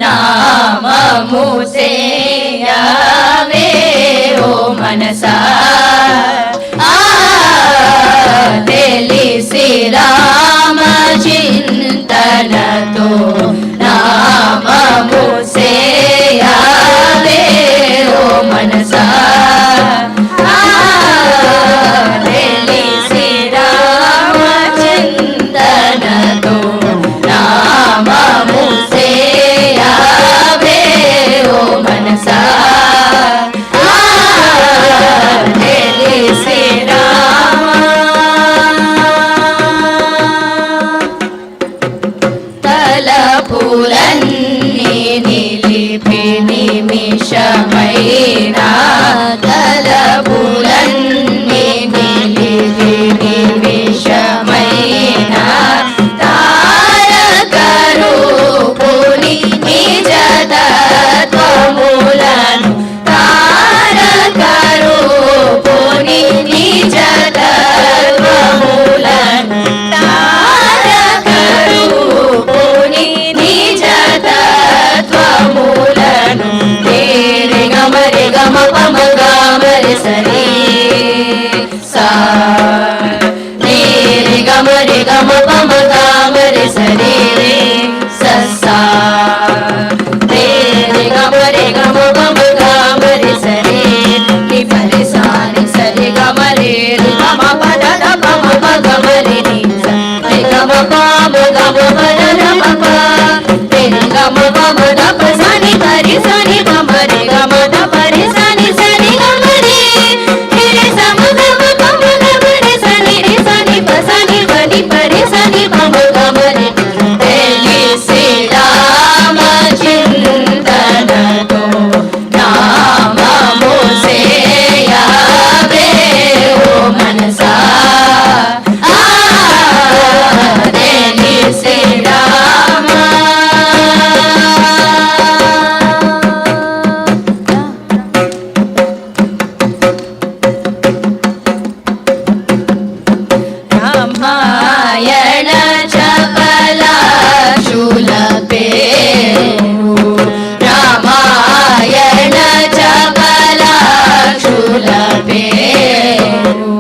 నామము సేయవే ఓ మనసా తెలిసి రామ చింతనతో నామము సేయవే ఓ మనసా తెలిసి రామ చింతనతో నామము సేయవే ఓ మనసా తెలిసి రామ తలపులన్నీ నిలిపి నిమిషమైనా తలపులన్నీ నిలిపి నిమిషమైనా తారక రూపుని నిజ తత్వములను తారక రూపుని నిజ తత్వములను తారక రూపుని నిజ తత్వములను రే గమరి గమ పమ గమరి సరి సా రే గమరి గమ పమ గమరి సరి సా రే గమరి గమ పమ గమరి సరి ని పరి సాని సరి గమరి గమ పద పమ గమరి ని సరి గమ పమ గమ పద పమ రే గమ పమ దప సని పరి సని పమ రే గమ దపరి సని సని గమరి రే సమ గమ పమ గమరి సని రే సని ప సని పని పరి సని పమ గమరి తెలిసి రామ చింతనతో నామము సేయవే ఓ మనసా తెలిసి రామ రామాయణ చపలాక్షుల పేరు రామాయణ చపలాక్షుల పేరు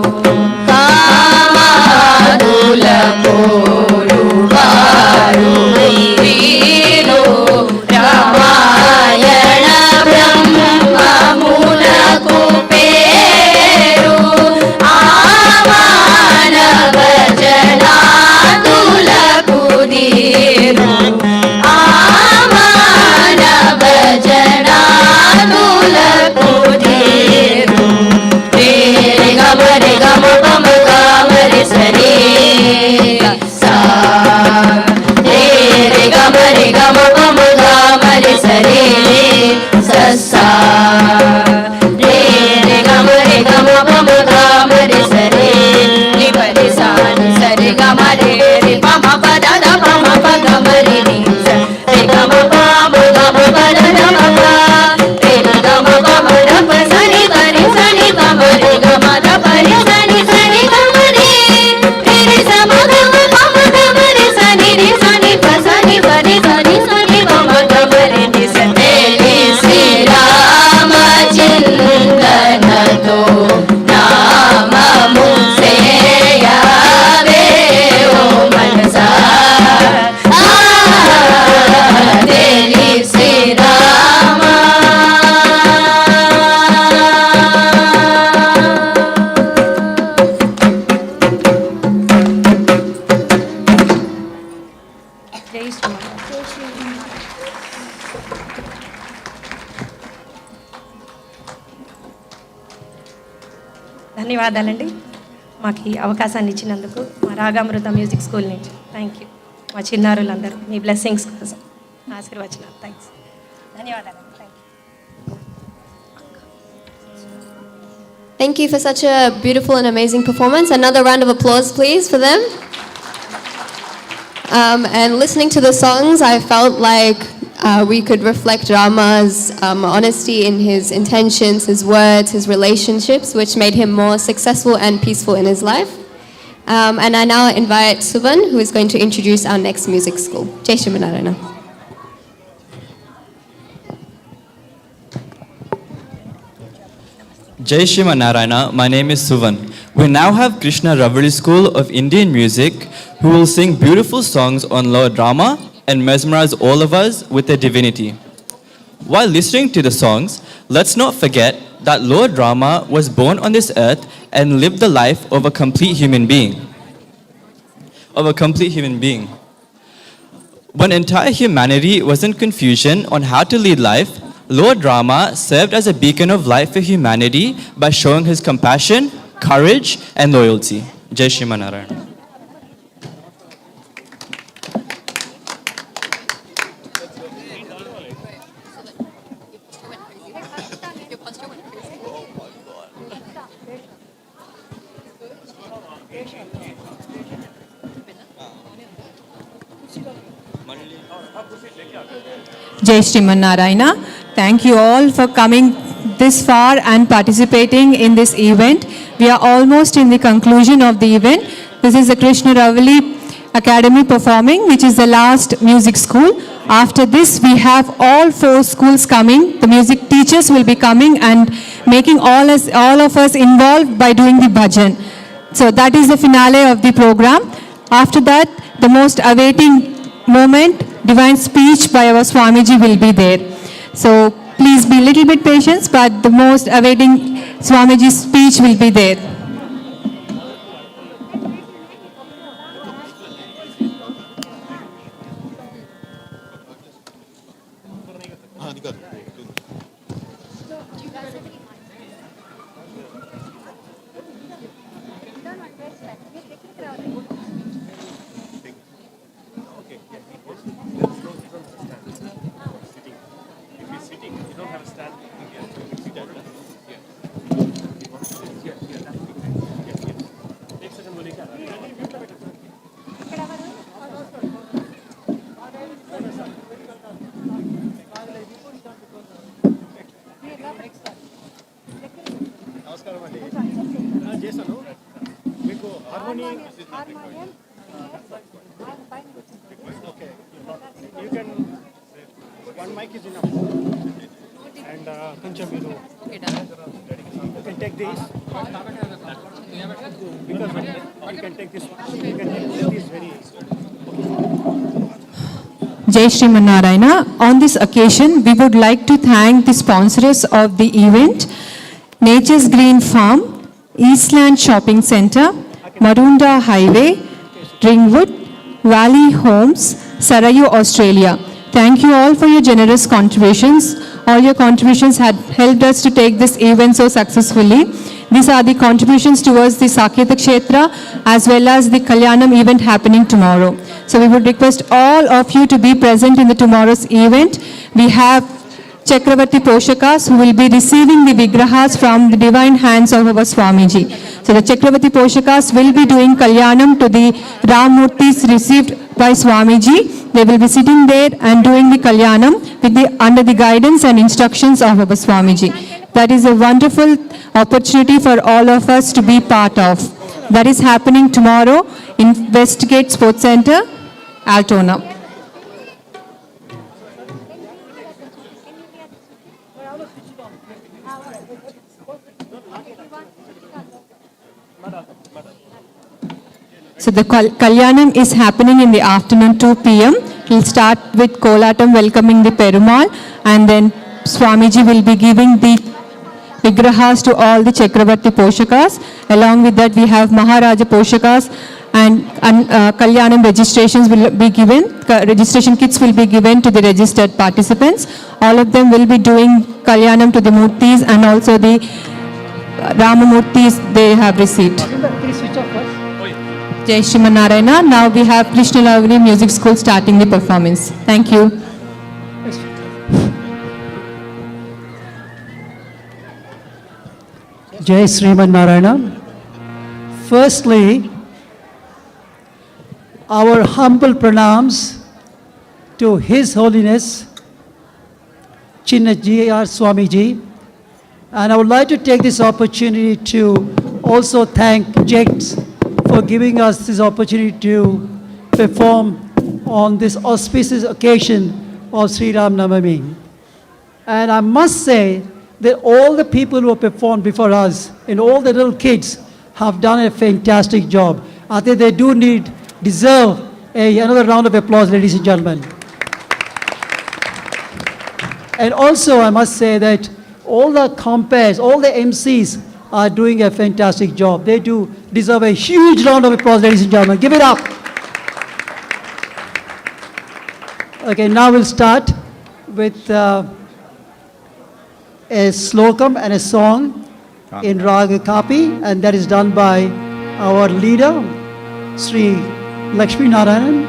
కామాదుల పోరు వారు వీరు రామాయణ బ్రహ్మములకు పేరు ఆమానవ జనాదులకు దీరు ఆమానవ జనాదులకు దీరు రే గమరి గమ పమ గమరి సరి సా రే గమరి గమ పమ గమరి సరి సా రే గమరి గమ పమ గమరి సరి ని పరి సాని సరి గమరి రి పమ పద ద పమ ప గమరి ని రి గమ పమ గమ పద ద పమ రే గమ పమ ద ప సని పరి సని పమ రి గమ ద పరి సని సని గమరి రి సమ గమ పమ గమరి సని రి సని ప సని పరి సని సని పమ గమరి ని తెలిసి రామ చింతనతో నామము సేయవే ఓ మనసా తెలిసి రామ జై శ్రీమన్నారాయణ. ధన్యవాదాలండి మాకు ఈ అవకాశాన్ని ఇచ్చినందుకు మా రాగామృత మ్యూజిక్ స్కూల్ నుంచి థ్యాంక్ యూ మా చిన్నారులందరూ మీ బ్లెస్సింగ్స్ కోసం ఆశీర్వచనాలు థ్యాంక్స్ ధన్యవాదాలండి thank you. Thank you for such a beautiful and amazing performance. Another round of applause, please, for them. And listening to the songs, I felt like we could reflect Rama's honesty in his intentions, his words, his relationships, which made him more successful and peaceful in his life. And I now invite Suvan, who is going to introduce our next music school. Jai Shri Narayana. Jai Shri Narayana, my name is Suvan. We now have Krishna Ravali School of Indian Music, who will sing beautiful songs on Lord Rama and mesmerize all of us with their divinity. While listening to the songs, let's not forget that Lord Rama was born on this earth and lived the life of a complete human being. When entire humanity was in confusion on how to lead life, Lord Rama served as a beacon of light for humanity by showing his compassion, courage, and loyalty. Jai Shri Narayana. Jai Shriman Narayana. Thank you all for coming this far and participating in this event. We are almost in the conclusion of the event. This is the Krishna Ravali Academy performing, which is the last music school. After this, we have all 4 schools coming. The music teachers will be coming and making all of us involved by doing the bhajan. So that is the finale of the program. After that, the most awaiting moment, divine speech by our Swami G will be there. So please be a little bit patient, but the most awaiting Swami G's speech will be there. Jai Shriman Narayana. On this occasion, we would like to thank the sponsors of the event, Nature's Green Farm, Eastland Shopping Center, Marunda Highway, Ringwood, Valley Homes, Sarayu, Australia. Thank you all for your generous contributions. All your contributions had helped us to take this event so successfully. These are the contributions towards the Saketa Kshetra as well as the Kalyanam event happening tomorrow. So we would request all of you to be present in the tomorrow's event. We have Chakravarti Poshakas who will be receiving the Vigrahas from the divine hands of our Swami Ji. So the Chakravarti Poshakas will be doing Kalyanam to the Ramurtis received by Swami Ji. They will be sitting there and doing the Kalyanam with under the guidance and instructions of our Swami Ji. That is a wonderful opportunity for all of us to be part of. That is happening tomorrow in Westgate Sports Center, Altona. So the Kalyanam is happening in the afternoon 2 p.m. We'll start with Kolatam welcoming the Perumal, and then Swamiji will be giving the Vigrahas to all the Chakravarti Poshakas. Along with that, we have Maharaja Poshakas and Kalyanam registrations will be given. Registration kits will be given to the registered participants. All of them will be doing Kalyanam to the Murtis and also the Rama Murtis they have received. Jai Shriman Narayana. Now we have Krishna Ravali Music School starting the performance. Thank you. Jai Sriman Narayana. Firstly, our humble pranams to His Holiness Chinna G.R. Swami Ji. And I would like to take this opportunity to also thank JEX for giving us this opportunity to perform on this auspicious occasion of Sri Ram Navami. And I must say that all the people who have performed before us and all the little kids have done a fantastic job. I think they do deserve another round of applause, ladies and gentlemen. And also, I must say that all the compares, all the MCs are doing a fantastic job. They do deserve a huge round of applause, ladies and gentlemen. Give it up. Okay, now we'll start with a slokam and a song in Raga Kapi, and that is done by our leader, Sri Lakshmi Narayanan.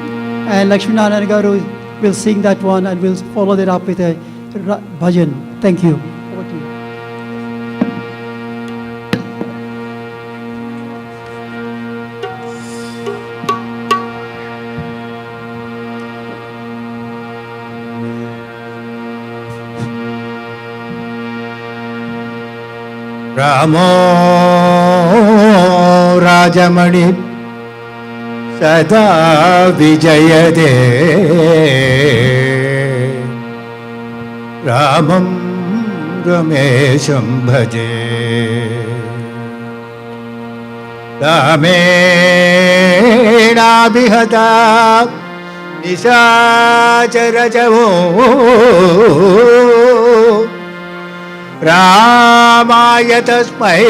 And Lakshmi Narayanan Garu will sing that one, and we'll follow that up with a bhajan. Thank you. Over to you. Ramo Rajamani Sada Vijayade Ramam Ramesham Bhaje Ramena Bihata Nisacharajavo Ramaya tasmai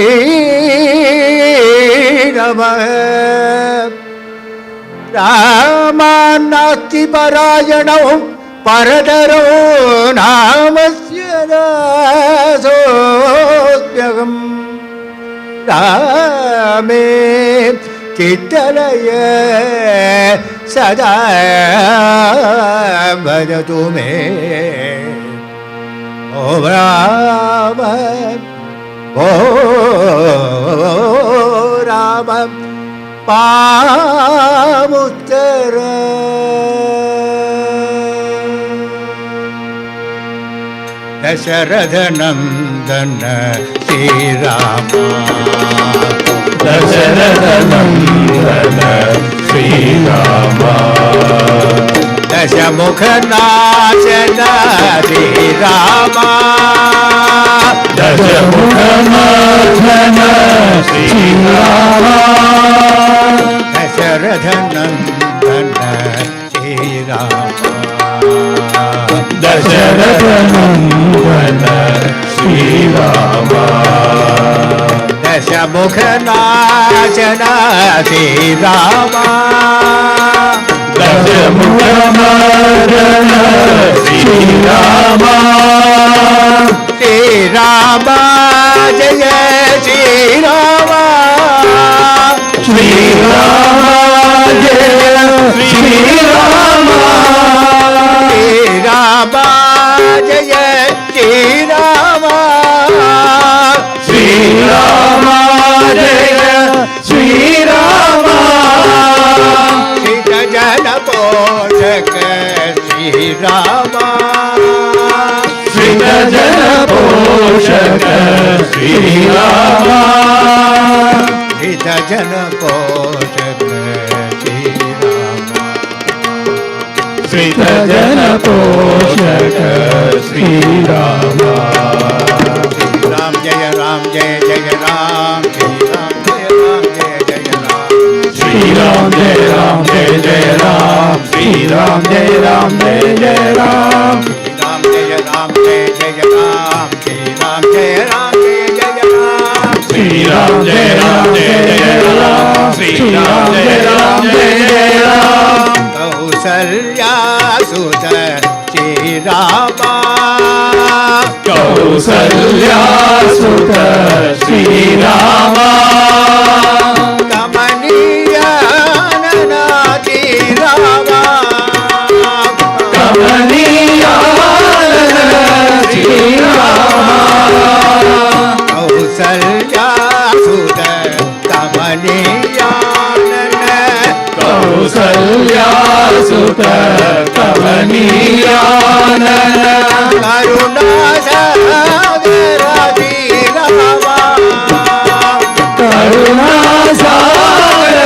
namah Ramanasti parayanau paradaro namasya dasosyagam Rame kittalaya sada bhajatu me O Rama, O Rama, Pamuttara. Dasharatha Nandana Sri Rama, Dasharatha Nandana Sri Rama. Dashamukha Nachana Sri Rama, Dashamukha Nachana Sri Rama, Dasharatha Nandana Sri Rama, Dasharatha Nandana Sri Rama, Dashamukha Nachana Sri Rama, Dashamukhamadana Sri Rama, Sri Rama Jaya Sri Rama, Sri Rama Jaya Sri Rama, Sri Rama Jaya Sri Rama, Sri Rama Jaya Sri Rama. Jana Poshaka Sri Rama, Sita Jana Poshaka Sri Rama, Sita Jana Poshaka Sri Rama, Sita Jana Poshaka Sri Rama. Ram Jaya Ram Jaya Jaya Ram, Sri Ram Jaya Ram Jaya Jaya Ram, Sri Ram Jaya Ram Jaya Jaya Ram, Sri Ram Jaya Ram Jaya Jaya Ram, Sri Ram Jaya Ram Jaya Jaya Ram, Sri Ram Jaya Ram Jaya Jaya Ram, Sri Ram Jaya Ram Jaya Jaya Ram, Kausalya Sutta Sri Rama, Kausalya Sutta Sri Rama, Kausalya Sutta Kamaniyanana, Kausalya Sutta Kamaniyanana, Karuna Sagara Sri Rama, Karuna Sagara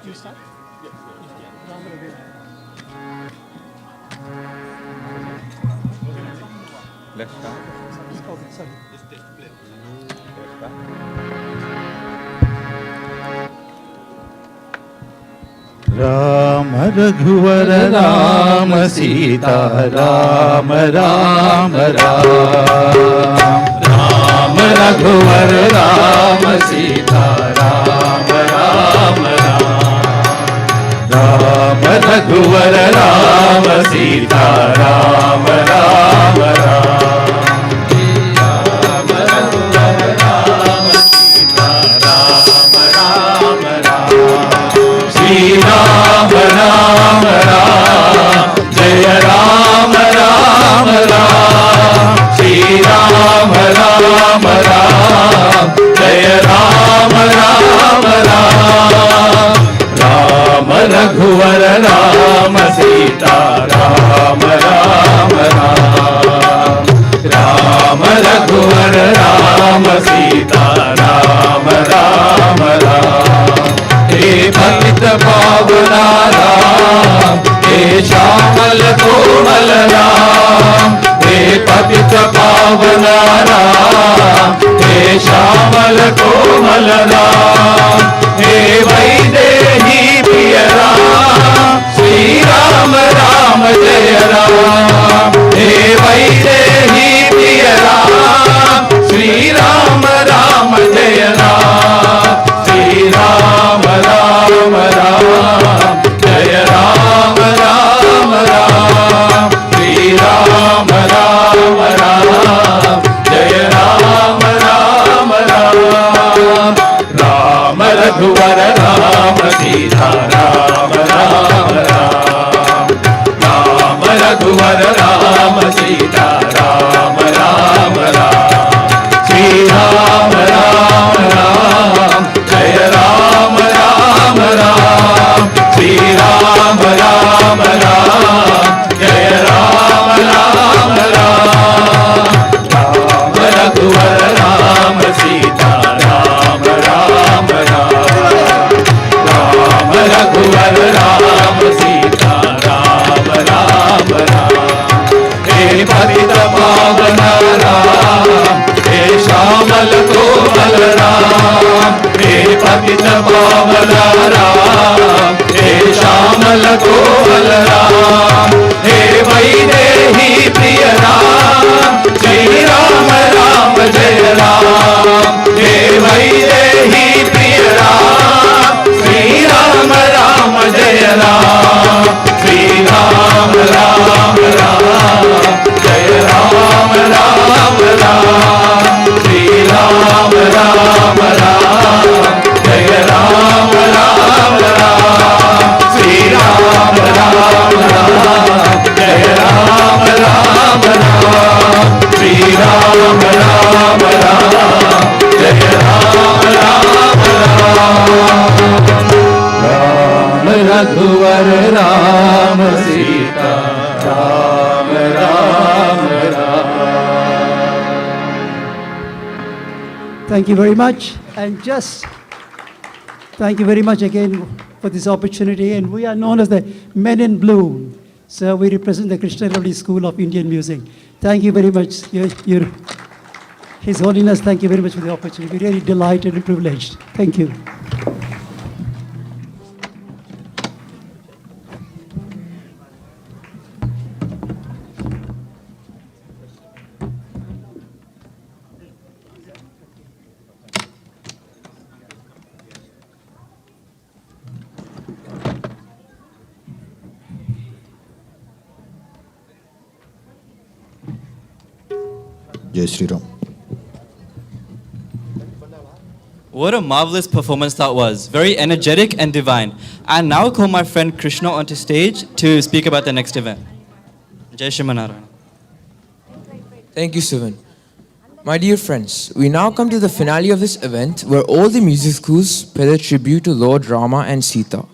Let's start. Ram रघुवर राम सीता राम राम राम राम रघुवर राम सीता राम राम राम राम रघुवर राम सीता राम राम श्री राम राम राम जय राम राम राम श्री राम राम राम जय राम राम राम राम रघुवर राम सीता राम राम राम राम रघुवर राम सीता राम राम राम हे पतित पावना राम हे श्यामल कोमल राम हे पतित पावना राम हे श्यामल कोमल राम हे वैदेही प्रिय राम श्री राम राम जय राम हे वैदेही प्रिय राम श्री राम राम जय राम श्री राम राम राम जय राम राम राम श्री राम राम राम जय राम राम राम राम रघुवर राम सीता राम राम राम राम रघुवर राम सीता राम राम राम श्री राम राम राम जय राम राम राम श्री राम राम राम जय राम राम राम राम रघुवर राम सीता राम राम राम राम रघुवर राम सीता राम राम राम हे पतित पावन राम हे श्यामल कोमल राम हे पतित पावन राम हे श्यामल कोमल राम हे वैदेही प्रिय राम श्री राम राम जय राम हे वैदेही प्रिय राम श्री राम राम जय राम श्री राम राम राम जय राम राम राम श्री राम राम राम जय राम राम राम श्री राम राम राम जय राम राम राम श्री राम राम राम जय राम राम राम रघुवर Ram Sita Ram Ram Ram Thank you very much. And just thank you very much again for this opportunity. And we are known as the Men in Blue. So we represent the Krishna Ravali School of Indian Music. Thank you very much. His Holiness, thank you very much for the opportunity. We're really delighted and privileged. Thank you. Jai Shri Ram. What a marvelous performance that was. Very energetic and divine. I now call my friend Krishna onto stage to speak about the next event. Jai Shriman Narayana. Thank you, Suvan. My dear friends, we now come to the finale of this event where all the music schools pay their tribute to Lord Rama and Sita.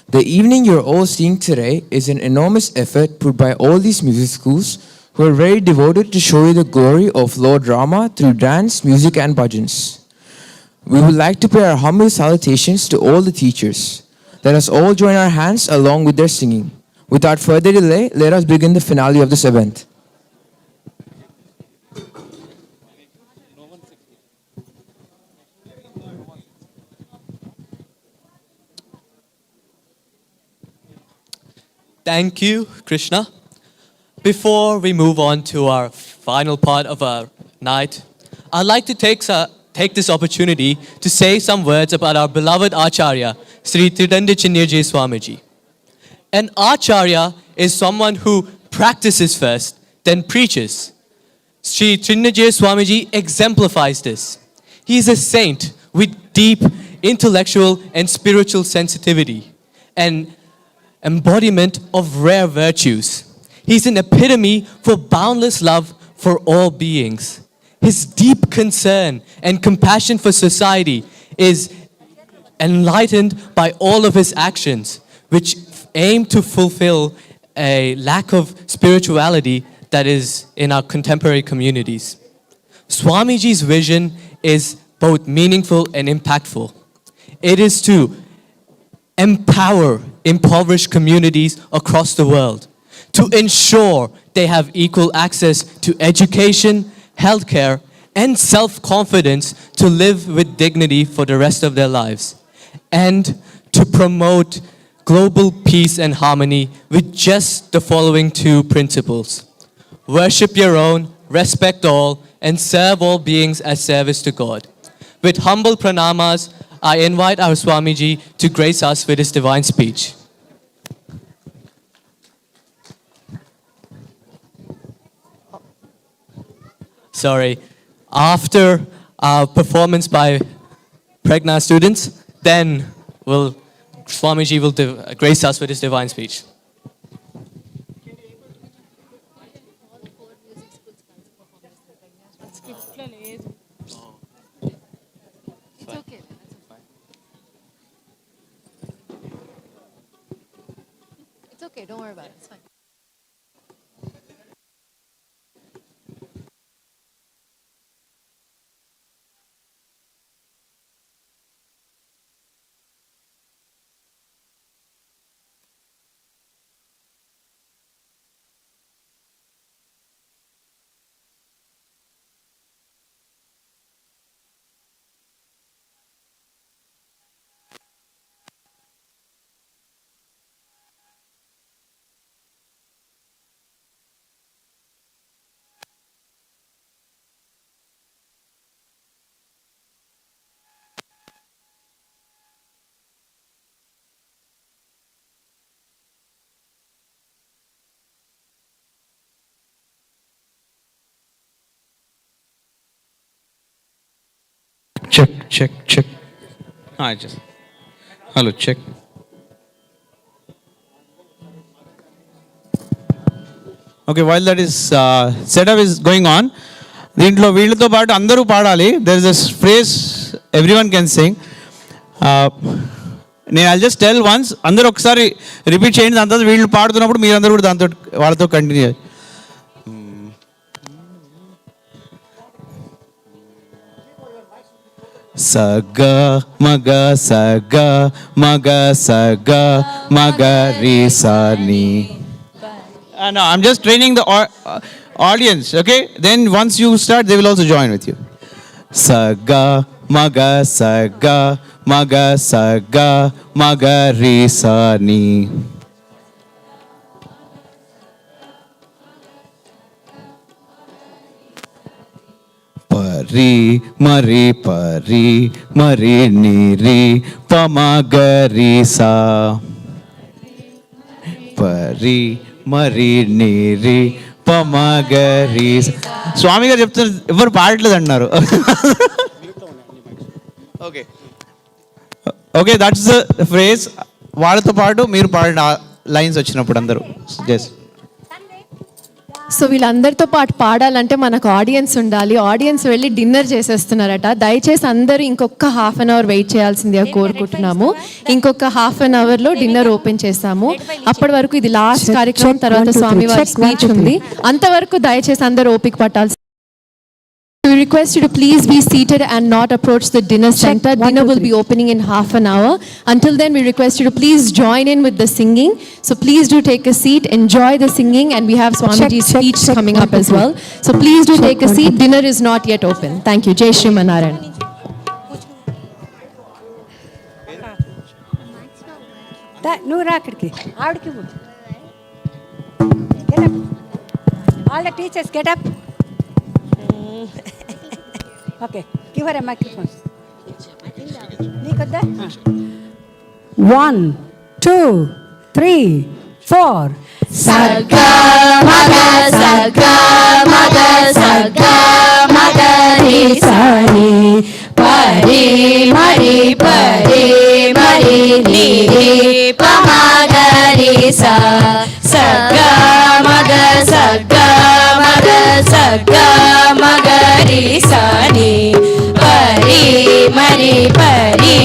The evening you're all seeing today is an enormous effort put by all these music schools who are very devoted to show you the glory of Lord Rama through dance, music and bhajans. We would like to pay our humble salutations to all the teachers. Let us all join our hands along with their singing. Without further delay, let us begin the finale of this event. Thank you, Krishna. Before we move on to our final part of our night, I'd like to take this opportunity to say some words about our beloved Acharya, Sri Tridandichinyaji Swami G. An Acharya is someone who practices first, then preaches. Sri Tridandichinyaji Swami Ji exemplifies this. He is a saint with deep intellectual and spiritual sensitivity, and embodiment of rare virtues. He's an epitome for boundless love for all beings. His deep concern and compassion for society is enlightened by all of his actions, which aim to fulfill a lack of spirituality that is in our contemporary communities. Swamiji's vision is both meaningful and impactful. It is to empower impoverished communities across the world, to ensure they have equal access to education, healthcare, and self-confidence to live with dignity for the rest of their lives, and to promote global peace and harmony with just the following two principles: worship your own, respect all, and serve all beings as service to God. With humble pranamas, I invite our Swamiji to grace us with his divine speech. Sorry, after our performance by Pregna students, then Swamiji will grace us with his divine speech. It's okay, don't worry about it. It's fine. Check. Hello, check. Okay, while that is setup is going on, దీంట్లో వీళ్ళతో పాటు అందరూ పాడాలి. There is a phrase everyone can sing. I'll just tell once, అందరూ ఒకసారి repeat చేయండి. దాని తర్వాత వీళ్ళు పాడుతున్నప్పుడు మీరందరూ కూడా దాంతో వాళ్ళతో continue. Saga maga maga re sa ni. No, I'm just training the audience, okay? Then once you start, they will also join with you. Saga maga maga re sa ni. Pari mari ni ri pamagari sa. Pari mari ni ri pamagari sa. స్వామి గారు చెప్తున్నారు, ఎవరు పాడట్లేదు అంటున్నారు. Okay, that's the phrase. వాళ్ళతో పాటు మీరు పాడిన lines వచ్చినప్పుడు అందరూ జస్ట్. సో వీళ్ళందరితో పాటు పాడాలంటే మనకు ఆడియన్స్ ఉండాలి. ఆడియన్స్ వెళ్ళి డిన్నర్ చేసేస్తున్నారట. దయచేసి అందరూ ఇంకొక హాఫ్ అన్ అవర్ వెయిట్ చేయాల్సిందిగా కోరుకుంటున్నాము. ఇంకొక హాఫ్ అన్ అవర్లో డిన్నర్ ఓపెన్ చేస్తాము. అప్పటి వరకు ఇది లాస్ట్ కార్యక్రమం, తర్వాత స్వామివారి స్పీచ్ ఉంది. అంతవరకు దయచేసి అందరూ ఓపిక పట్టాల్సి. We request you to please be seated and not approach the dinner center. Dinner will be opening in half an hour. Until then, we request you to please join in with the singing. So please do take a seat, enjoy the singing, and we have Swami G's speech coming up as well. So please do take a seat. Dinner is not yet open. Thank you. Jai Shri Narayana. నువ్వు రా అక్కడికి ఆవిడకి all the teachers get up okay give her a microphone నీకొద్దా 1 2 3 4 సగా మగ సగా మగ సగా మగ రి సని పరి మరి పరి మరి ని రి పమగరి సా సగా మగ సగా మగ సగా మగరి సని పరి మరి పరి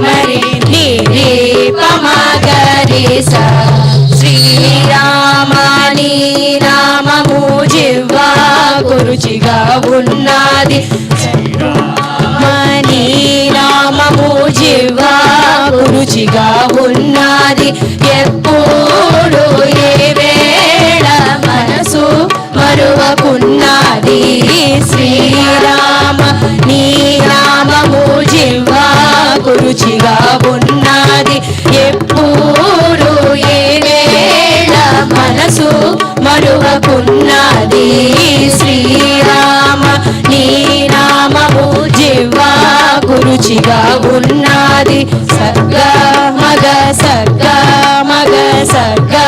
మరి ని రి పమగరి సా శ్రీరామని నామము జివ్వా కురుచిగా ఉన్నది శ్రీరామని నామము జివ్వా కురుచిగా ఉన్నది ఎప్పుడు ఏ వేళ మనసు మరువకున్నది శ్రీరామ నీ నామము జివ్వా కురుచిగా ఉన్నది ఎప్పుడు ఏ వేళ మనసు మరువకున్నది శ్రీరామ నీ నామము జివ్వా కురుచిగా ఉన్నది సర్గా మగ సర్గా మగ సర్గా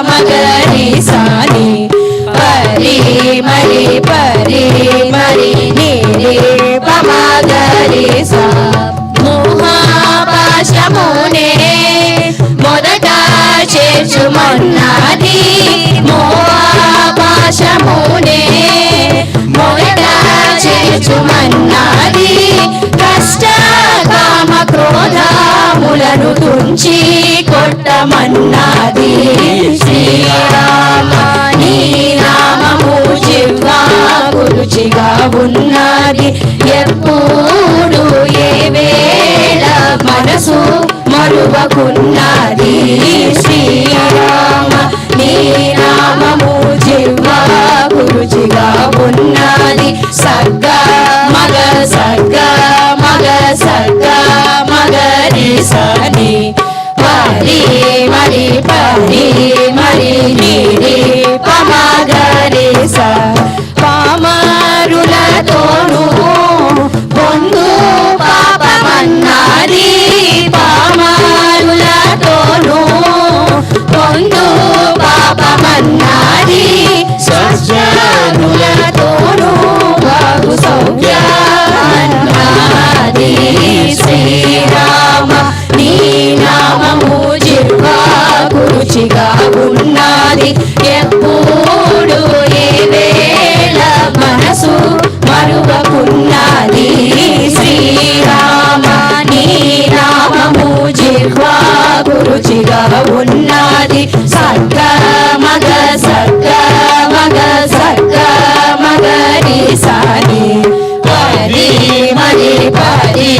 మగ రి సాని పరి మరి పరి మరి ని రి పమగరి సా మోహాపాశమునే మొదట చేర్చుమన్నది మోహాపాశమునే మొదట చేర్చుమన్నది కష్ట కామ క్రోధములను తుంచి కొట్టమన్నది శ్రీరామ నీ నామము జివ్వా కురుచిగా ఉన్నది ఎప్పుడు ఏ వేళ మనసు మరువకున్నది శ్రీరామ నీ నామము జివ్వా కురుచిగా ఉన్నది సర్గా మగ సర్గా మగ సర్గా మగ రి సని పరి మరి పరి మరి ని రి పమగరి సా పామరులతోను పొందు పాపమన్నది పామరులతోను పొందు పాపమన్నది సజ్జనులతోను బాగు సౌఖ్యమన్నది శ్రీరామ నీ నామము జివ్వా కురుచిగా ఉన్నది ఎప్పుడు ఏ వేళ మనసు మరువకున్నది శ్రీరామ నీ నామము జివ్వా కురుచిగా ఉన్నది సర్గా మగ సర్గా మగ సర్గా మగ రి సాని పరి మరి పరి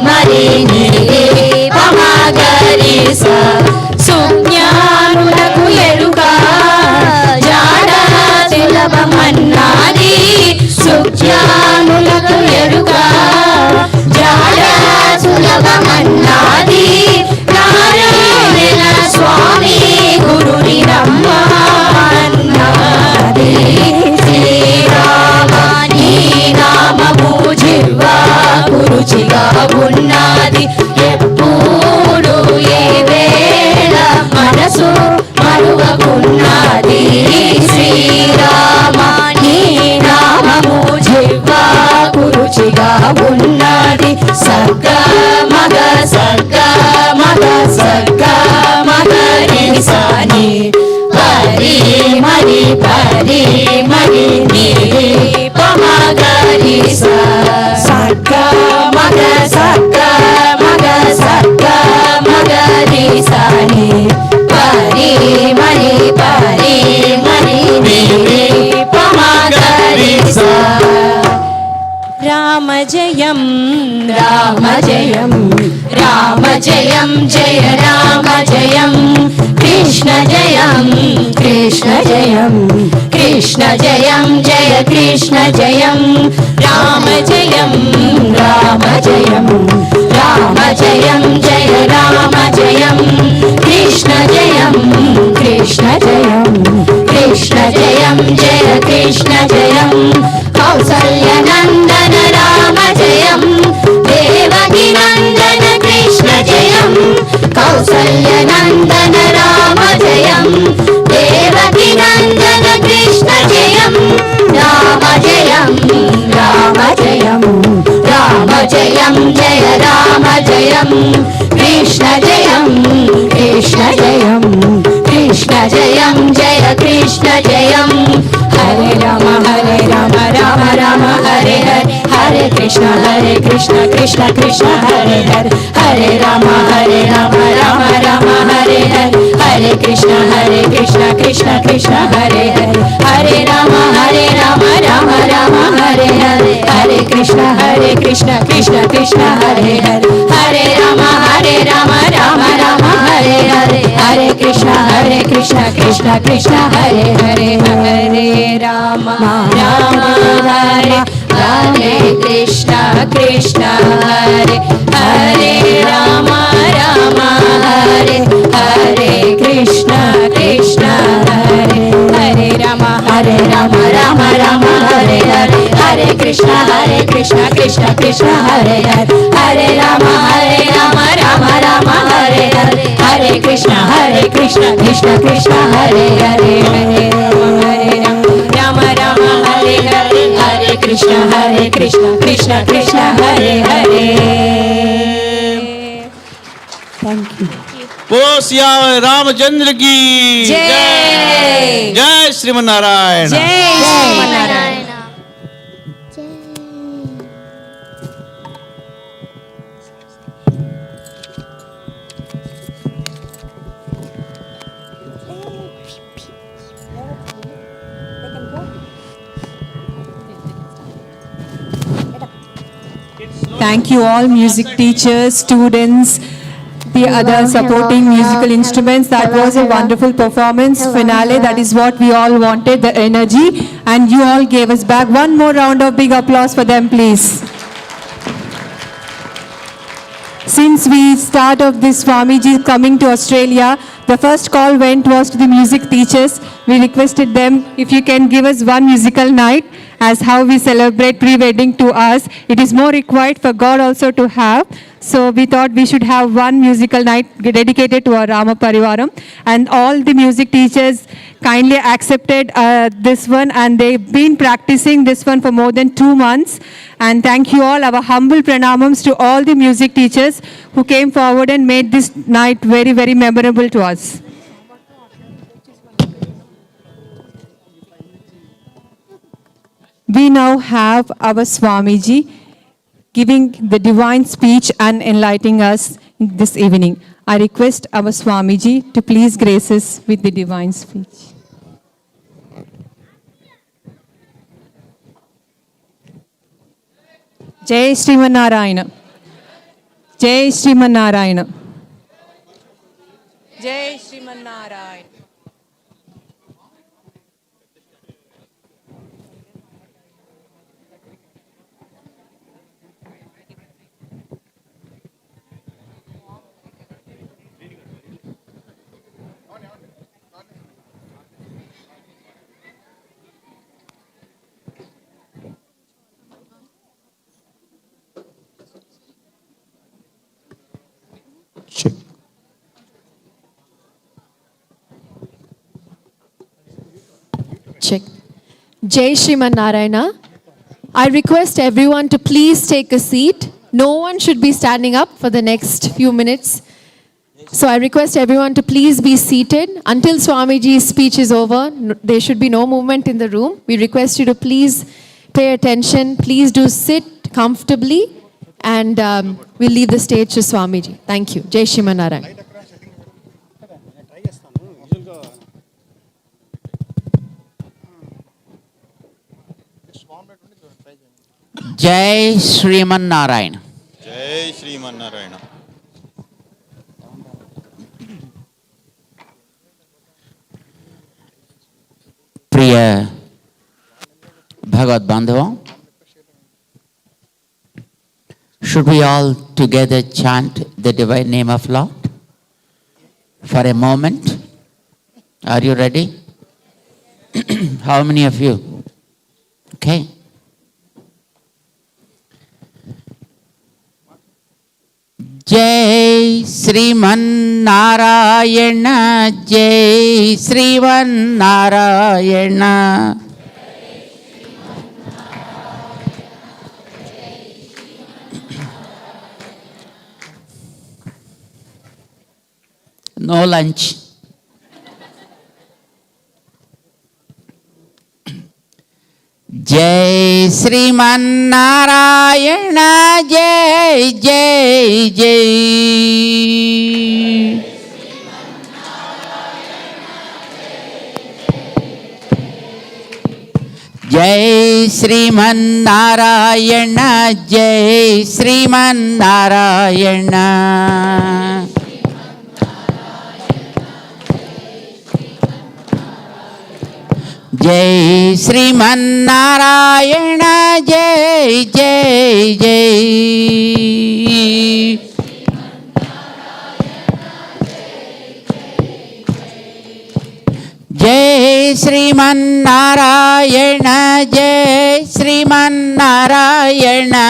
మరి ని రి పమగరి సా సుజ్ఞానులకు ఎరుక జాడ సులభమన్నది సుజ్ఞానులకు ఎరుక జాడ సులభమన్నది నారాయణ స్వామి గురుని రమ్మన్నది శ్రీరామ నీ నామము జివ్వా కురుచిగా ఉన్నది ఎప్పుడు ఏ వేళ మనసు మరువకున్నది శ్రీరామ నీ నామము జివ్వా కురుచిగా ఉన్నది సర్గా మగ సర్గా మగ సర్గా మగ రి సాని పరి మరి పరి మరి ని రి పమగరి సా సర్గా మగ సర్గా మగ సర్గా మగ రి సాని పరి మరి పరి మరి ని రి పమగరి సా जयं जय राम जयं कृष्ण जयं कृष्ण जयं कृष्ण जयं जय कृष्ण जयं राम जयं राम जयं राम जयं जय राम जयं कृष्ण जयं कृष्ण जयं कृष्ण जयं जय कृष्ण जयं कौसल्यनन्दन राम जयं देवकी नन्दन कृष्ण जयं कौसल्यनन्दन राम जयं देवकी नन्दन कृष्ण जयं राम जयं राम जयं राम जयं जय राम जयं कृष्ण जयं कृष्ण जयं कृष्ण जयं जय कृष्ण जयं हरे राम राम राम हरे हरे हरे कृष्ण कृष्ण कृष्ण हरे हरे हरे राम राम राम हरे हरे हरे कृष्ण कृष्ण कृष्ण हरे हरे हरे राम राम राम हरे हरे हरे कृष्ण कृष्ण कृष्ण हरे हरे हरे राम राम राम हरे हरे हरे कृष्ण कृष्ण कृष्ण हरे हरे हरे राम राम हरे हरे कृष्ण कृष्ण हरे हरे राम राम हरे हरे कृष्ण कृष्ण हरे हरे राम राम हरे हरे हरे कृष्ण कृष्ण कृष्ण हरे हरे हरे राम राम हरे हरे हरे कृष्ण कृष्ण कृष्ण हरे हरे हरे राम राम हरे हरे हरे कृष्ण कृष्ण कृष्ण हरे हरे Thank you. बोलो सियावर रामचंद्र की जय। जय श्रीमन नारायण जय Sriman Narayana Thank you all music teachers, students, the other supporting musical instruments. That was a wonderful performance finale. That is what we all wanted, the energy, and you all gave us back. One more round of big applause for them, please. Since we start of this Swami G coming to Australia, the first call was to the music teachers. We requested them if you can give us one musical night as how we celebrate pre-wedding to us. It is more required for God also to have. So we thought we should have one musical night dedicated to our Rama Parivaram. And all the music teachers kindly accepted this one, and they've been practicing this one for more than 2 months. And thank you all. Our humble pranamams to all the music teachers who came forward and made this night very, very memorable to us. We now have our Swami Ji giving the divine speech and enlightening us this evening. I request our Swami Ji to please grace us with the divine speech. Jai Sriman Narayana. Jai Sriman Narayana. Jai Sriman Narayana. Check. Check. Jai Shriman Narayana. I request everyone to please take a seat. No one should be standing up for the next few minutes. So I request everyone to please be seated until Swamiji's speech is over. There should be no movement in the room. We request you to please pay attention. Please do sit comfortably, and we'll leave the stage to Swamiji. Thank you. Jai Shriman Narayana. Jai Sriman Narayana. जय Shriman Narayan Dear Bhagavad Bandhavam, should we all together chant the divine name of Lord for a moment? Are you ready? How many of you? Okay. Jai Sriman Narayana, Jai Sriman Narayana. No lunch. Jai Sriman Narayana, Jai Jai Jai. Jai Sriman Narayana, Jai Sriman Narayana. Jai Sriman Narayana, Jai Jai Jai. Jai Sriman Narayana, Jai Sriman Narayana.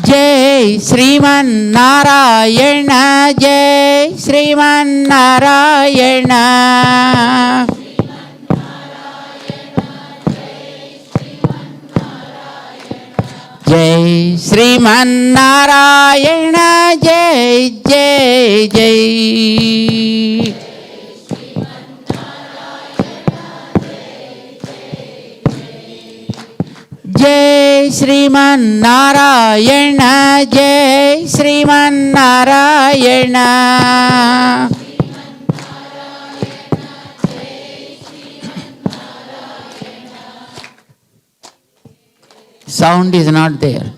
Jai Sriman Narayana, Jai Sriman Narayana. Jai Sriman Narayana, Jai Jai Jai. Jai Sriman Narayana, Jai Sriman Narayana. Sound is not there.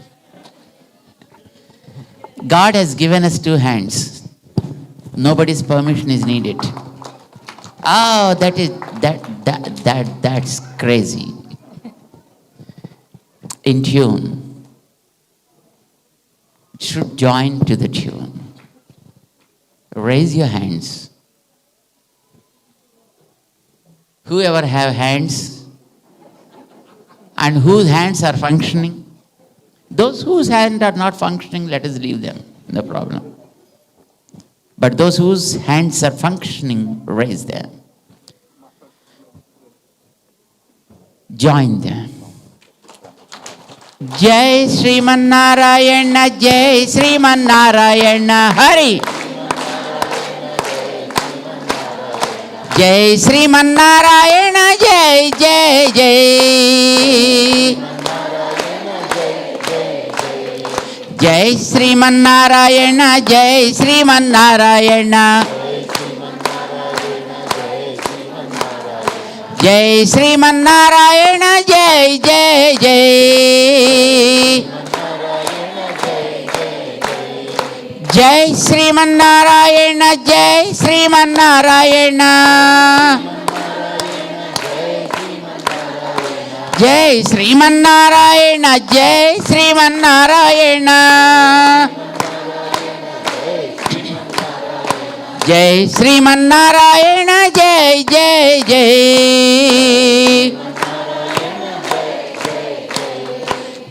God has given us two hands. Nobody's permission is needed. Oh, that's crazy. In tune. Should join to the tune. Raise your hands. Whoever have hands and whose hands are functioning, those whose hands are not functioning, let us leave them, no problem. But those whose hands are functioning, raise them. Join them. Jai Sriman Narayana, Jai Sriman Narayana, Hari. Jai Sriman Narayana, Jai Jai Jai. Jai Sriman Narayana, Jai Sriman Narayana. Jai Sriman Narayana, Jai Jai Jai. Jai Sriman Narayana, Jai Sriman Narayana. Jai Sriman Narayana, Jai Sriman Narayana. Jai Sriman Narayana, Jai Jai Jai.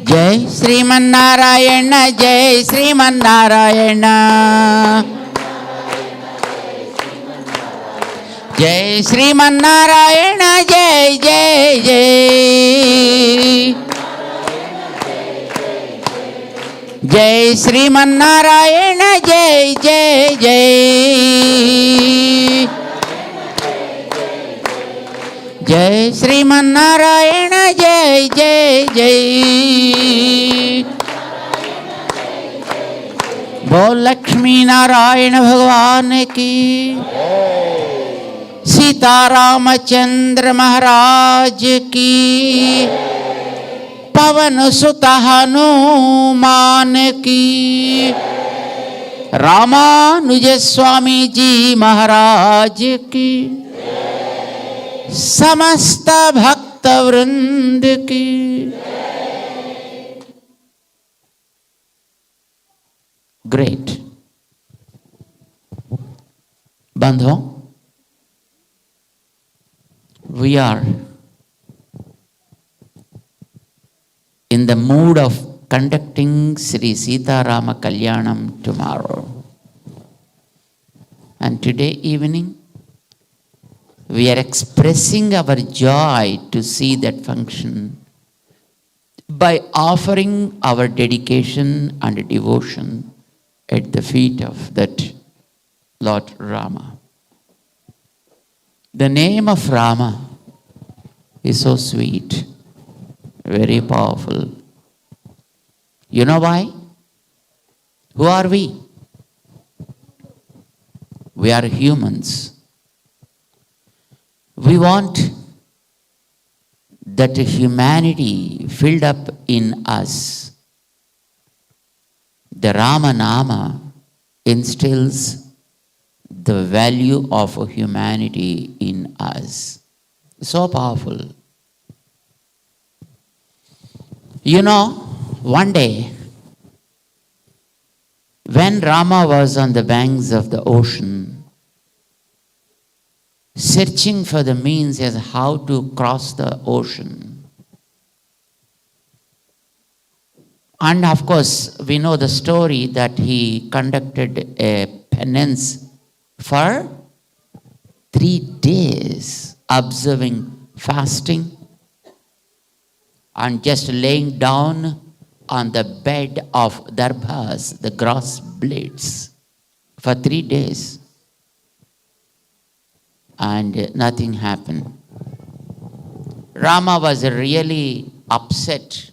Jai Sriman Narayana, Jai Sriman Narayana. Jai Sriman Narayana, Jai Jai Jai. Jai Sriman Narayana, Jai Jai Jai. Jai Sriman Narayana, Jai Jai Jai. बोल लक्ष्मी नारायण भगवान की, सीता रामचंद्र महाराज की, पवन सुत हनुमान की, रामानुज स्वामी जी महाराज की, समस्त भक्त वृंद की। Great. Bandho, we are in the mood of conducting Sri Sita Rama Kalyanam tomorrow. And today evening, we are expressing our joy to see that function by offering our dedication and devotion at the feet of that Lord Rama. The name of Rama is so sweet, very powerful. You know why? Who are we? We are humans. We want that humanity filled up in us. The Rama Nama instills the value of humanity in us. So powerful. You know, one day, when Rama was on the banks of the ocean, searching for the means as how to cross the ocean. And of course, we know the story that he conducted a penance for 3 days, observing fasting and just laying down on the bed of darbhas, the grass blades, for 3 days. And nothing happened. Rama was really upset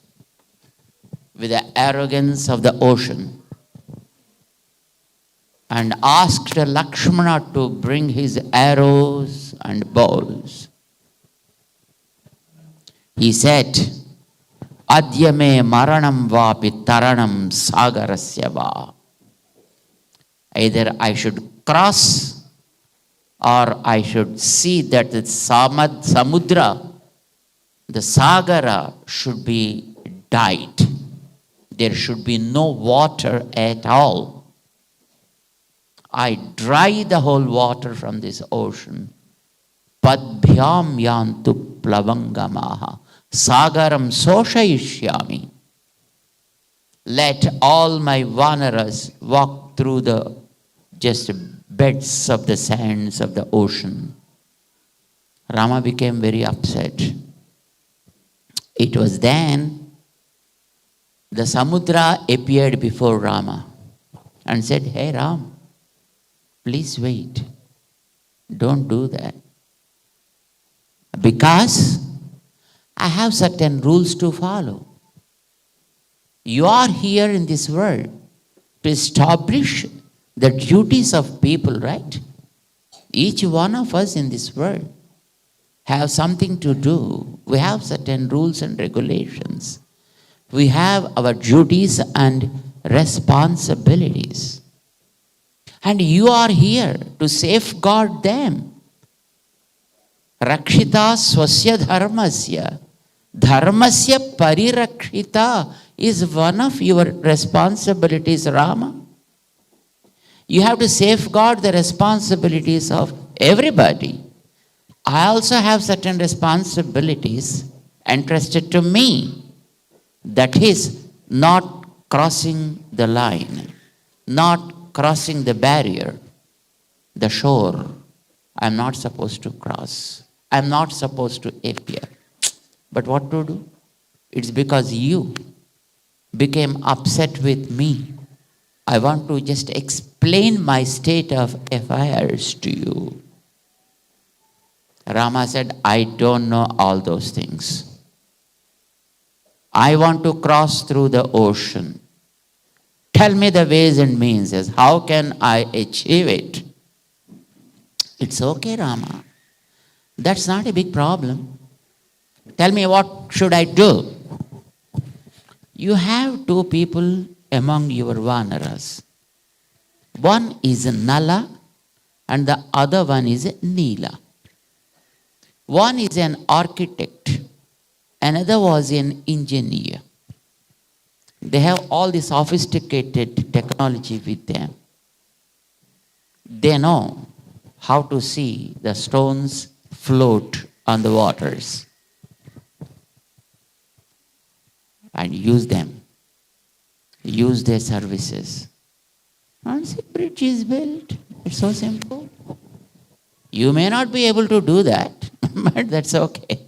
with the arrogance of the ocean and asked Lakshmana to bring his arrows and bows. He said, Adya me maranam vapi taranam sagarasya va. Either I should cross or I should see that the samudra, the sagara, should be died. There should be no water at all. I dry the whole water from this ocean. Padbhyam yantu plavangamaha sagaram soshayishyami. Let all my vanaras walk through the just beds of the sands of the ocean. Rama became very upset. It was then the Samudra appeared before Rama and said, Hey Ram, please wait. Don't do that. Because I have certain rules to follow. You are here in this world to establish the duties of people, right? Each one of us in this world have something to do. We have certain rules and regulations. We have our duties and responsibilities. And you are here to safeguard them. Rakshita swasya dharmasya. Dharmasya parirakshita is one of your responsibilities, Rama. You have to safeguard the responsibilities of everybody. I also have certain responsibilities entrusted to me. That is, not crossing the line, not crossing the barrier, the shore. I'm not supposed to cross. I'm not supposed to appear. But what to do? It's because you became upset with me. I want to just explain my state of affairs to you. Rama said, I don't know all those things. I want to cross through the ocean. Tell me the ways and means. As how can I achieve it? It's okay, Rama. That's not a big problem. Tell me what should I do? You have 2 people among your vanaras. One is Nala and the other one is Neela. One is an architect, another was an engineer. They have all the sophisticated technology with them. They know how to see the stones float on the waters and use them, use their services. Once a bridge is built, it's so simple. You may not be able to do that, but that's okay.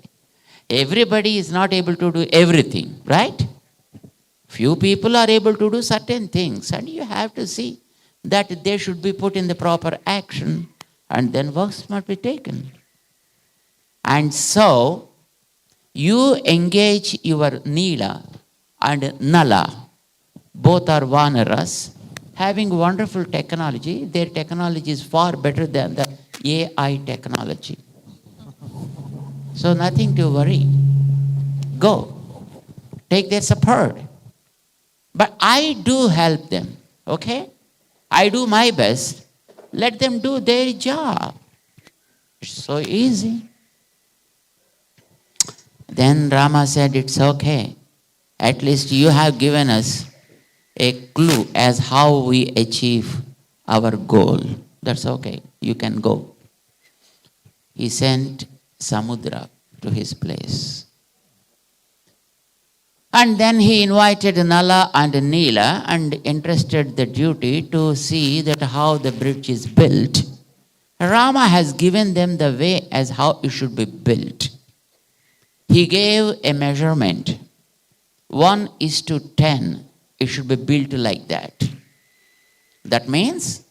Everybody is not able to do everything, right? Few people are able to do certain things, and you have to see that they should be put in the proper action, and then works must be taken. And so, you engage your Neela and Nala, both are Vanaras, having wonderful technology. Their technology is far better than the AI technology. So nothing to worry. Go. Take their support. But I do help them, okay? I do my best. Let them do their job. It's so easy. Then Rama said, it's okay. At least you have given us a clue as how we achieve our goal. That's okay. You can go. He sent Samudra to his place. And then he invited Nala and Neela and entrusted the duty to see that how the bridge is built. Rama has given them the way as how it should be built. He gave a measurement. 1:10. It should be built like that. That means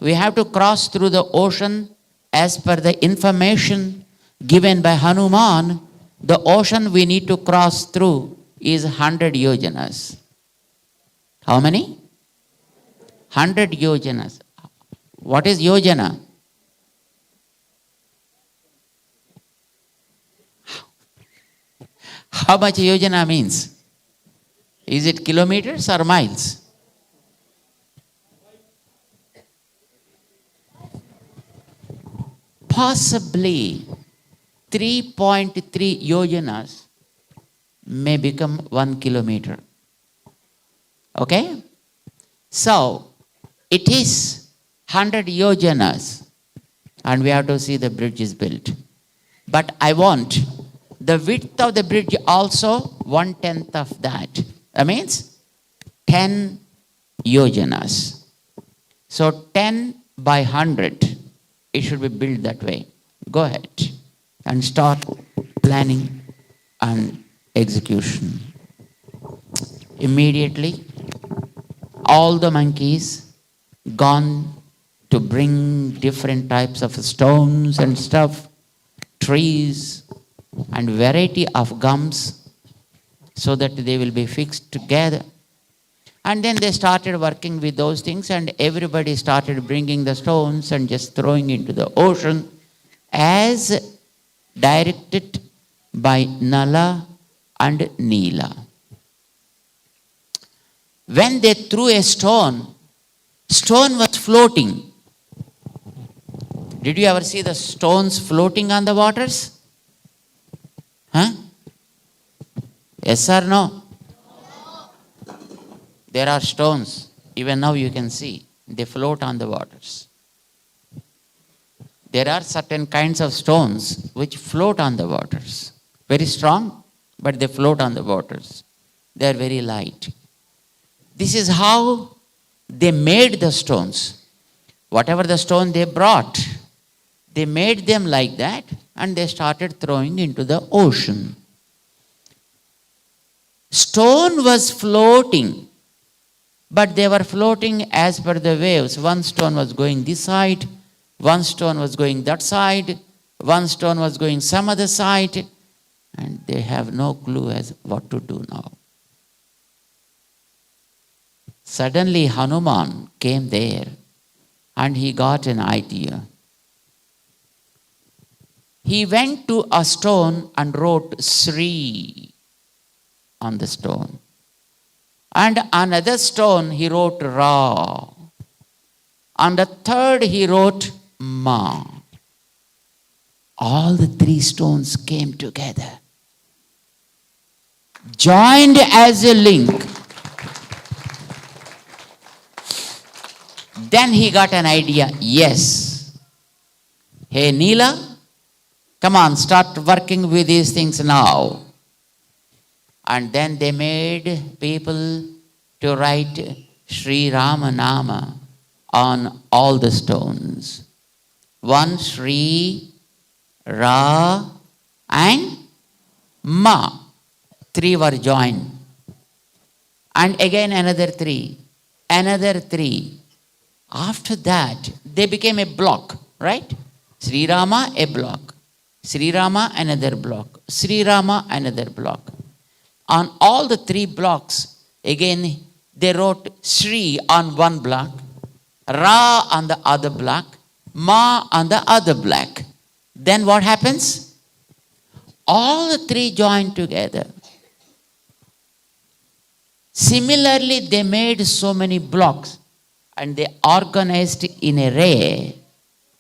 we have to cross through the ocean as per the information given by Hanuman. The ocean we need to cross through is 100 yojanas. How many? 100 yojanas. What is yojana? How much yojana means? Is it kilometers or miles? Possibly 3.3 yojanas may become 1 kilometer. Okay? So, it is 100 yojanas and we have to see the bridge is built. But I want the width of the bridge also 1/10 of that. That means 10 yojanas. So 10 by 100, it should be built that way. Go ahead and start planning and execution. Immediately, all the monkeys gone to bring different types of stones and stuff, trees and variety of gums, so that they will be fixed together. And then they started working with those things, and everybody started bringing the stones and just throwing into the ocean as directed by Nala and Neela. When they threw a stone was floating. Did you ever see the stones floating on the waters? Huh? Yes or no? There are stones, even now you can see, they float on the waters. There are certain kinds of stones which float on the waters. Very strong, but they float on the waters. They are very light. This is how they made the stones. Whatever the stone they brought, they made them like that and they started throwing into the ocean. Stone was floating, but they were floating as per the waves. One stone was going this side, one stone was going that side, one stone was going some other side, and they have no clue as what to do now. Suddenly Hanuman came there and he got an idea. He went to a stone and wrote Sri on the stone. And another stone he wrote Ra. On the third, he wrote Ma. All the three stones came together, joined as a link. Then he got an idea. Yes. Hey, Neela, come on, start working with these things now. And then they made people to write Sri Rama Nama on all the stones. One Sri, Ra, and Ma. Three were joined. And again another three. Another three. After that, they became a block, right? Sri Rama, a block. Sri Rama, another block. Sri Rama, another block. On all the three blocks, again, they wrote Sri on one block, Ra on the other block, Ma on the other block. Then what happens? All the three join together. Similarly, they made so many blocks and they organized in a ray,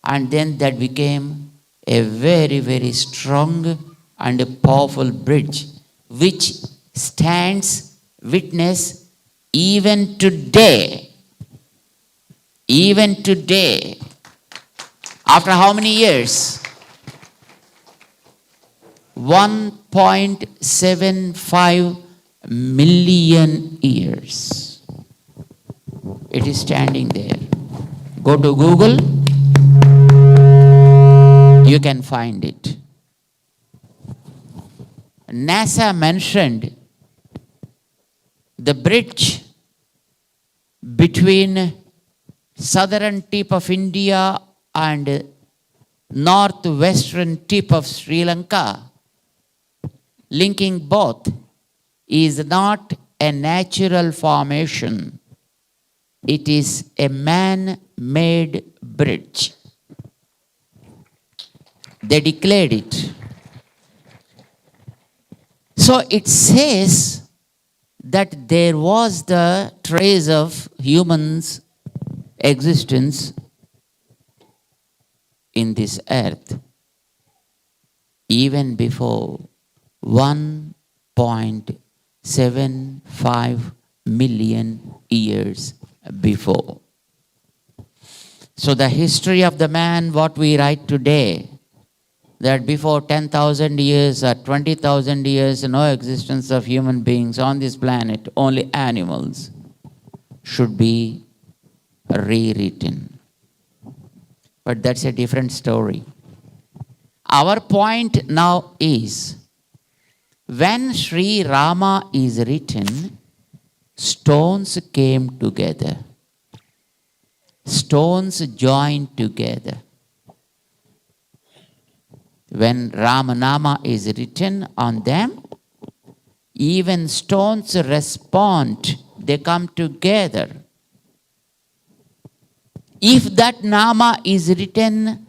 and then that became a very, very strong and a powerful bridge which stands witness even today. Even today. After how many years? 1.75 million years. It is standing there. Go to Google, you can find it. NASA mentioned the bridge between southern tip of India and northwestern tip of Sri Lanka, linking both, is not a natural formation. It is a man-made bridge. They declared it. So it says that there was the trace of humans' existence in this earth even before 1.75 million years before. So the history of the man, what we write today, that before 10,000 years or 20,000 years, no existence of human beings on this planet, only animals, should be rewritten. But that's a different story. Our point now is, when Sri Rama is written, stones came together. Stones joined together. When Ramanama is written on them, even stones respond, they come together. If that Nama is written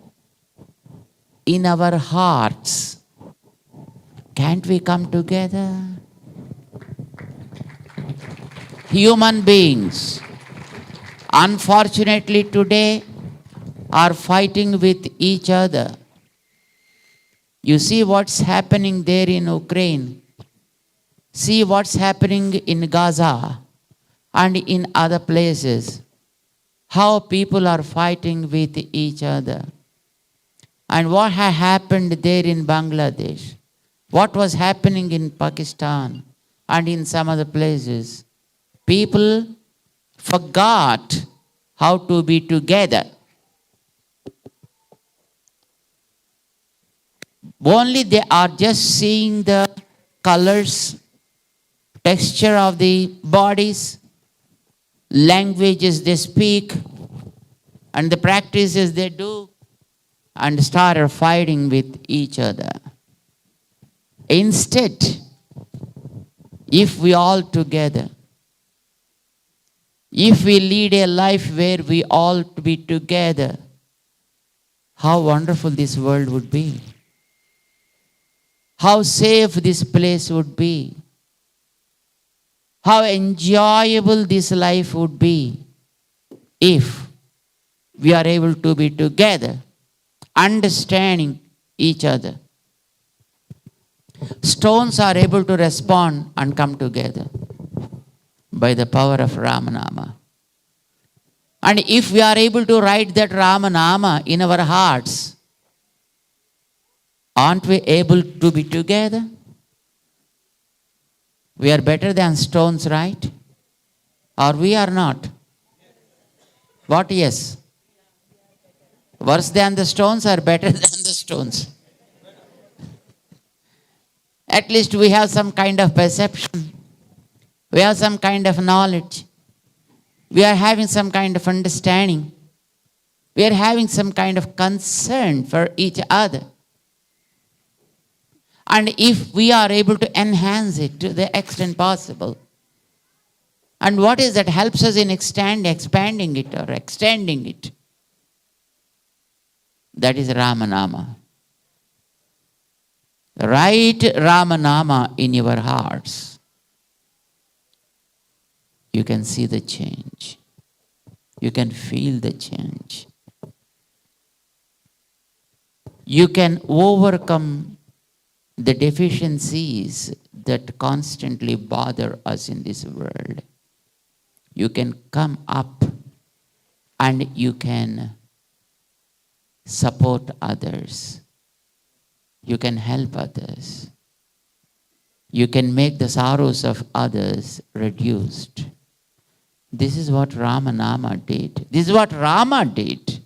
in our hearts, can't we come together? Human beings, unfortunately today, are fighting with each other. You see what's happening there in Ukraine. See what's happening in Gaza and in other places. How people are fighting with each other. And what had happened there in Bangladesh. What was happening in Pakistan and in some other places. People forgot how to be together. Only they are just seeing the colors, texture of the bodies, languages they speak, and the practices they do, and started fighting with each other. Instead, if we all together, if we lead a life where we all be together, how wonderful this world would be. How safe this place would be. How enjoyable this life would be if we are able to be together, understanding each other. Stones are able to respond and come together by the power of Ramanama. And if we are able to write that Ramanama in our hearts, aren't we able to be together? We are better than stones, right? Or we are not? What yes? Worse than the stones or better than the stones? At least we have some kind of perception. We have some kind of knowledge. We are having some kind of understanding. We are having some kind of concern for each other. And if we are able to enhance it to the extent possible, and what is that helps us in expanding it or extending it? That is Ramanama. Write Ramanama in your hearts. You can see the change. You can feel the change. You can overcome the deficiencies that constantly bother us in this world. You can come up and you can support others. You can help others. You can make the sorrows of others reduced. This is what Ramanama did. This is what Rama did.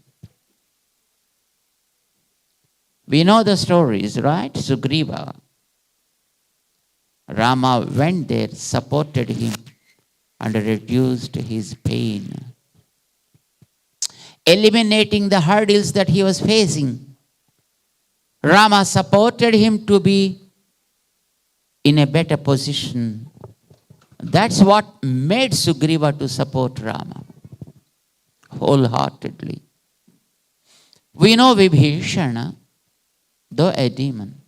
We know the stories, right? Sugriva. Rama went there, supported him, and reduced his pain, eliminating the hurdles that he was facing. Rama supported him to be in a better position. That's what made Sugriva to support Rama wholeheartedly. We know Vibhishana, though a demon,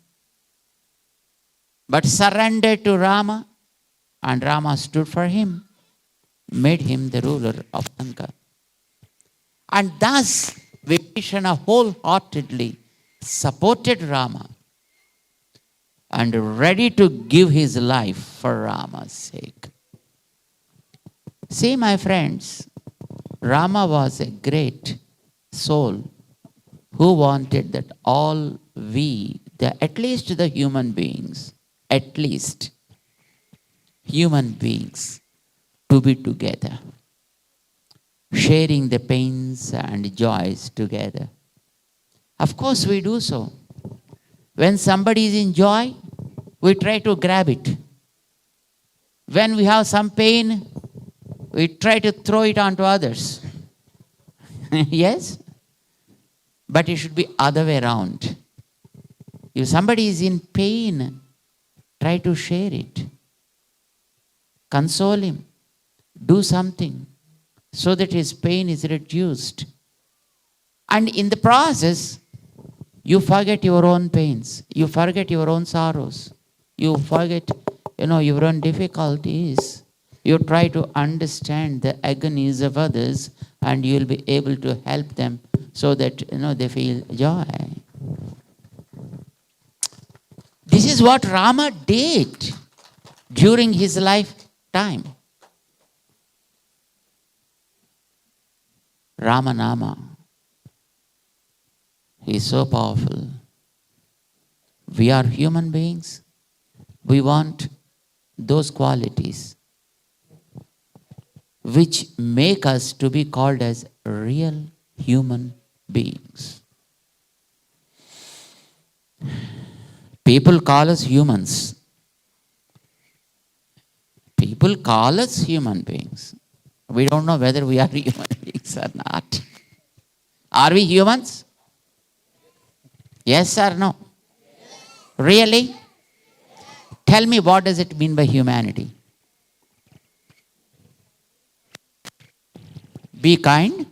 but surrendered to Rama, and Rama stood for him, made him the ruler of Lanka. And thus Vibhishana wholeheartedly supported Rama and ready to give his life for Rama's sake. See, my friends, Rama was a great soul who wanted that all we, at least the human beings, at least human beings, to be together, sharing the pains and joys together. Of course, we do so. When somebody is in joy, we try to grab it. When we have some pain, we try to throw it onto others. Yes? But it should be other way around. If somebody is in pain, try to share it. Console him. Do something so that his pain is reduced. And in the process, you forget your own pains. You forget your own sorrows. You forget, your own difficulties. You try to understand the agonies of others, and you will be able to help them so that, they feel joy. This is what Rama did during his lifetime. Ramanama is so powerful. We are human beings. We want those qualities which make us to be called as real human beings. People call us humans. People call us human beings. We don't know whether we are human beings or not. Are we humans? Yes or no? Really? Tell me, what does it mean by humanity? Be kind.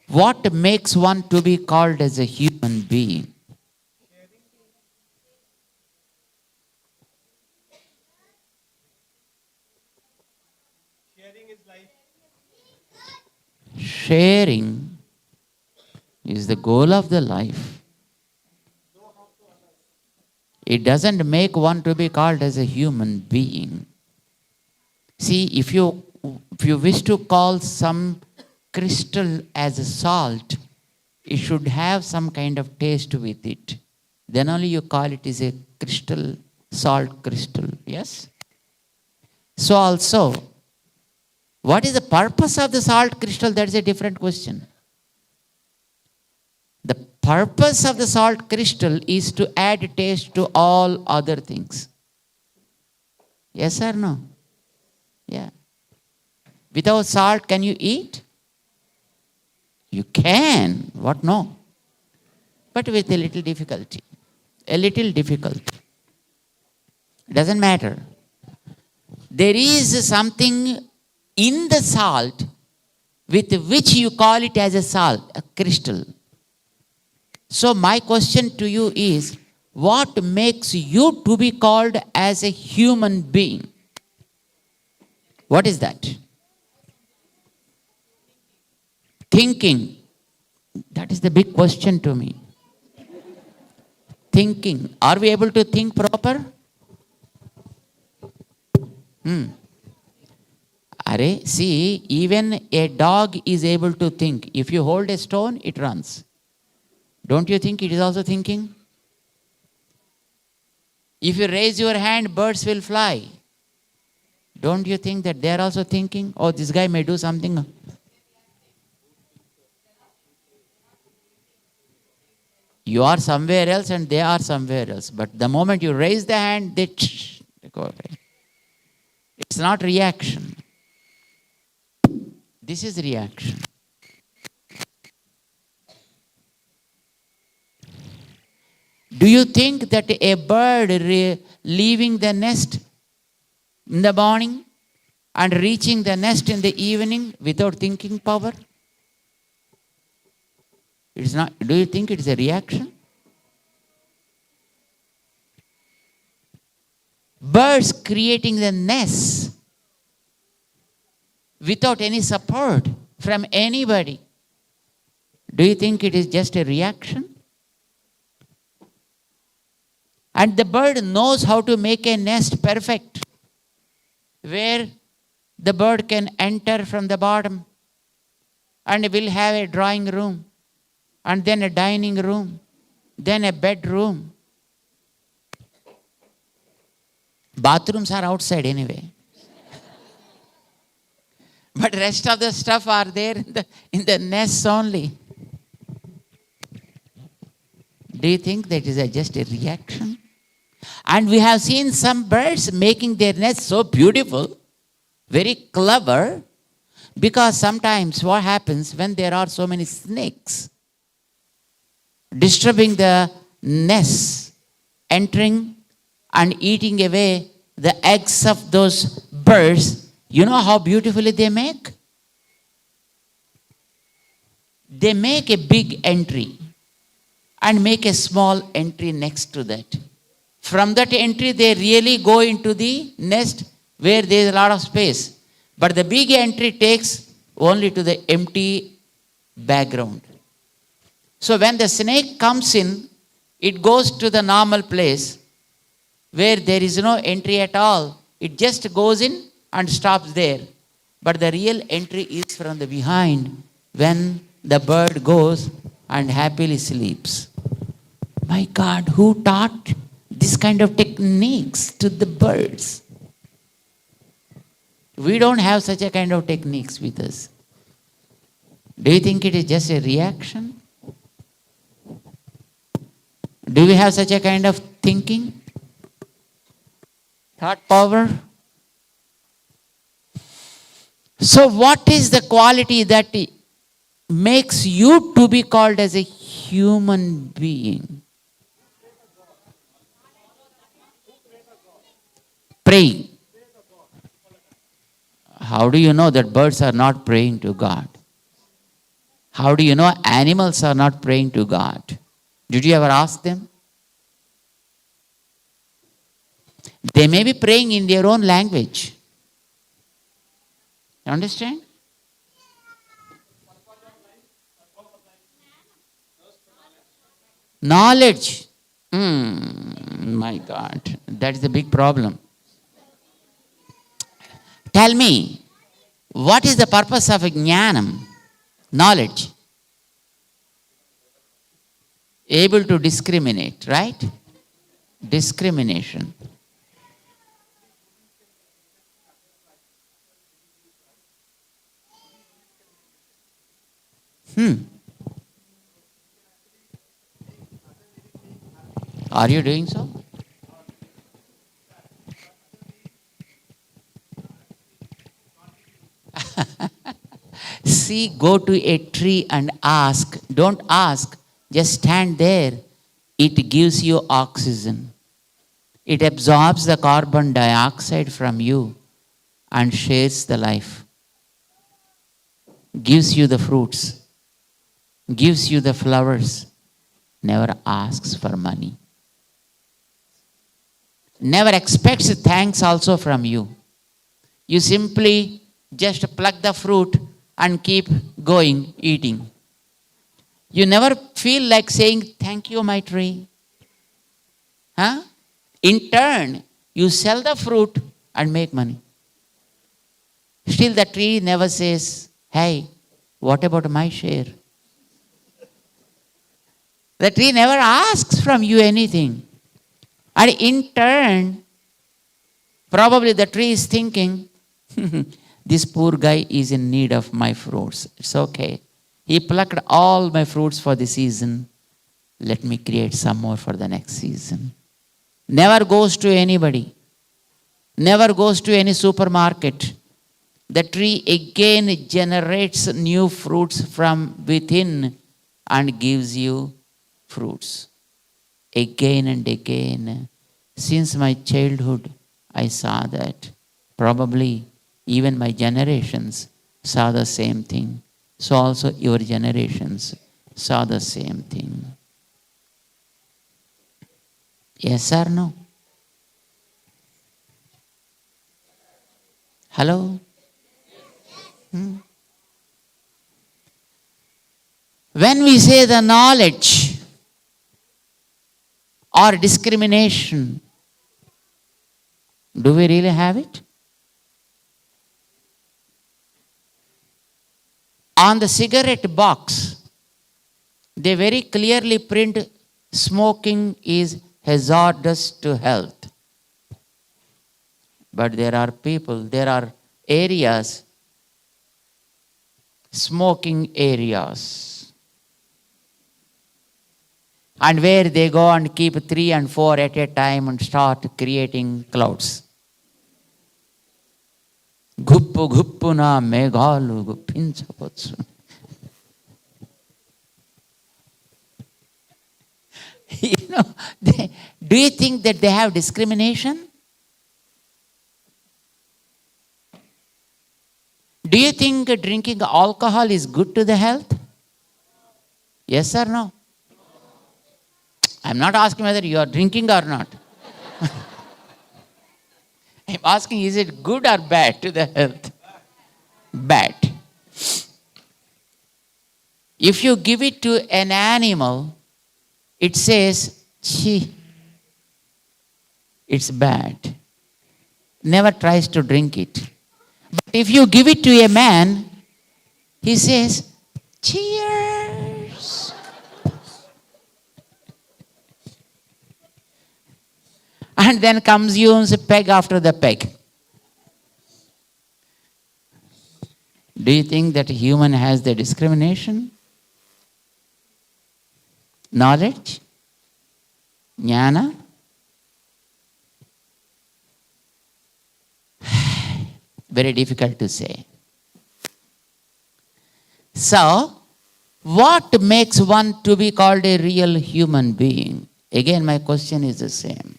What makes one to be called as a human being? sharing is the goal of the life. It doesn't make one to be called as a human being. See, if you wish to call some crystal as a salt, it should have some kind of taste with it. Then only you call it is a crystal, salt crystal. Yes? So also, what is the purpose of the salt crystal? That is a different question. The purpose of the salt crystal is to add taste to all other things. Yes or no? Yeah. Without salt, can you eat? You can. What no? But with a little difficulty. A little difficult. Doesn't matter. There is something in the salt with which you call it as a salt, a crystal. So my question to you is, what makes you to be called as a human being? What is that? Thinking. That is the big question to me. Thinking. Are we able to think proper? See, even a dog is able to think. If you hold a stone, it runs. Don't you think it is also thinking? If you raise your hand, birds will fly. Don't you think that they are also thinking? Oh, this guy may do something. You are somewhere else and they are somewhere else. But the moment you raise the hand, they go away. It's not reaction. This is reaction. Do you think that a bird leaving the nest in the morning and reaching the nest in the evening without thinking power? It's not. Do you think it is a reaction? Birds creating the nest without any support from anybody. Do you think it is just a reaction? And the bird knows how to make a nest perfect, where the bird can enter from the bottom and will have a drawing room, and then a dining room, then a bedroom. Bathrooms are outside anyway. But rest of the stuff are there in the nests only. Do you think that is just a reaction? And we have seen some birds making their nests so beautiful, very clever, because sometimes what happens when there are so many snakes disturbing the nests, entering and eating away the eggs of those birds, you know how beautifully they make? They make a big entry and make a small entry next to that. From that entry, they really go into the nest where there is a lot of space. But the big entry takes only to the empty background. So when the snake comes in, it goes to the normal place where there is no entry at all. It just goes in and stops there. But the real entry is from the behind, when the bird goes and happily sleeps. My God, who taught this kind of techniques to the birds? We don't have such a kind of techniques with us. Do you think it is just a reaction? Do we have such a kind of thinking? Thought power? So what is the quality that makes you to be called as a human being? Praying. How do you know that birds are not praying to God? How do you know animals are not praying to God? Did you ever ask them? They may be praying in their own language. You understand? Knowledge. My God, that is the big problem. Tell me, what is the purpose of jnanam? Knowledge. Able to discriminate, right? Discrimination. Are you doing so? See, go to a tree and ask. Don't ask, just stand there. It gives you oxygen. It absorbs the carbon dioxide from you and shares the life. Gives you the fruits. Gives you the flowers. Never asks for money. Never expects thanks also from you. You simply just pluck the fruit and keep going, eating. You never feel like saying, thank you, my tree. Huh? In turn, you sell the fruit and make money. Still the tree never says, hey, what about my share? The tree never asks from you anything. And in turn, probably the tree is thinking, this poor guy is in need of my fruits. It's okay. He plucked all my fruits for the season. Let me create some more for the next season. Never goes to anybody. Never goes to any supermarket. The tree again generates new fruits from within and gives you fruits. Again and again. Since my childhood, I saw that. Probably even my generations saw the same thing. So also your generations saw the same thing. Yes or no? Hello? When we say the knowledge or discrimination, do we really have it? On the cigarette box, they very clearly print smoking is hazardous to health. But there are people, there are areas, smoking areas, and where they go and keep 3 and 4 at a time and start creating clouds. Guppu guppu na meghalu guppinchapotsu. You know, do you think that they have discrimination? Do you think drinking alcohol is good to the health? Yes or no? I'm not asking whether you are drinking or not. I'm asking, is it good or bad to the health? Bad. If you give it to an animal, it says, "Chee, it's bad." Never tries to drink it. But if you give it to a man, he says, "Cheers." And then consumes a peg after the peg. Do you think that a human has the discrimination? Knowledge? Jnana? Very difficult to say. So, what makes one to be called a real human being? Again, my question is the same.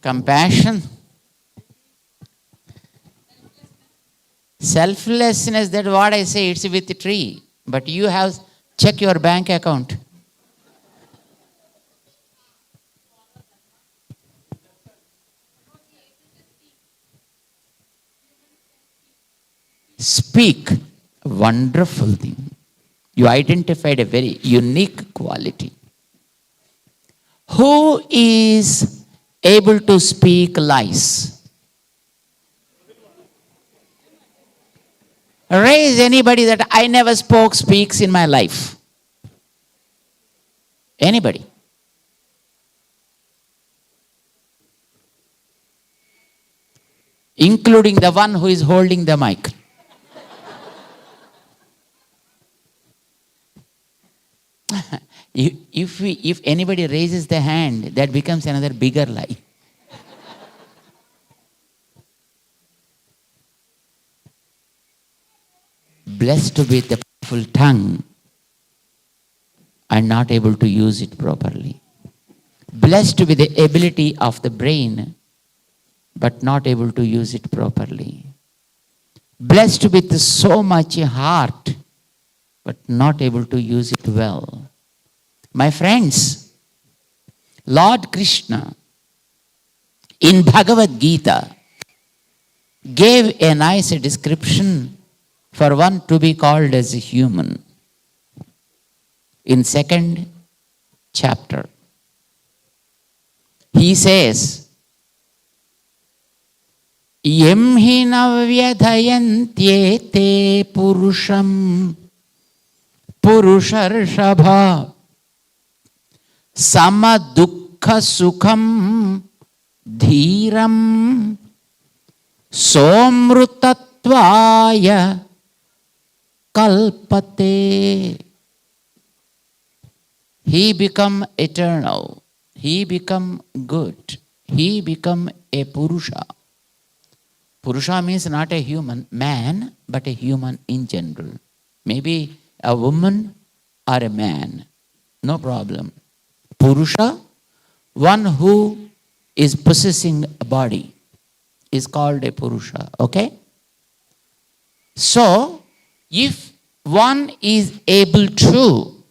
Compassion. Selflessness, that's what I say, it's with the tree. But you have, check your bank account. speak. A wonderful thing. You identified a very unique quality. Who is able to speak lies? Raise anybody that I never speaks in my life. Anybody? Including the one who is holding the mic. If anybody raises the hand, that becomes another bigger lie. Blessed to be the powerful tongue and not able to use it properly. Blessed to be the ability of the brain but not able to use it properly. Blessed with so much heart but not able to use it well. My friends, Lord Krishna in Bhagavad Gita gave a nice description for one to be called as a human. In 2nd chapter, he says, Yem hi navyadhayantyete purusham purusharshabha sama dukkha sukham dhiram somrutattvaya kalpate. He become eternal. He become good. He become a Purusha. Purusha means not a human man, but a human in general. Maybe a woman or a man. No problem. Purusha, one who is possessing a body, is called a Purusha. Okay? So, if one is able to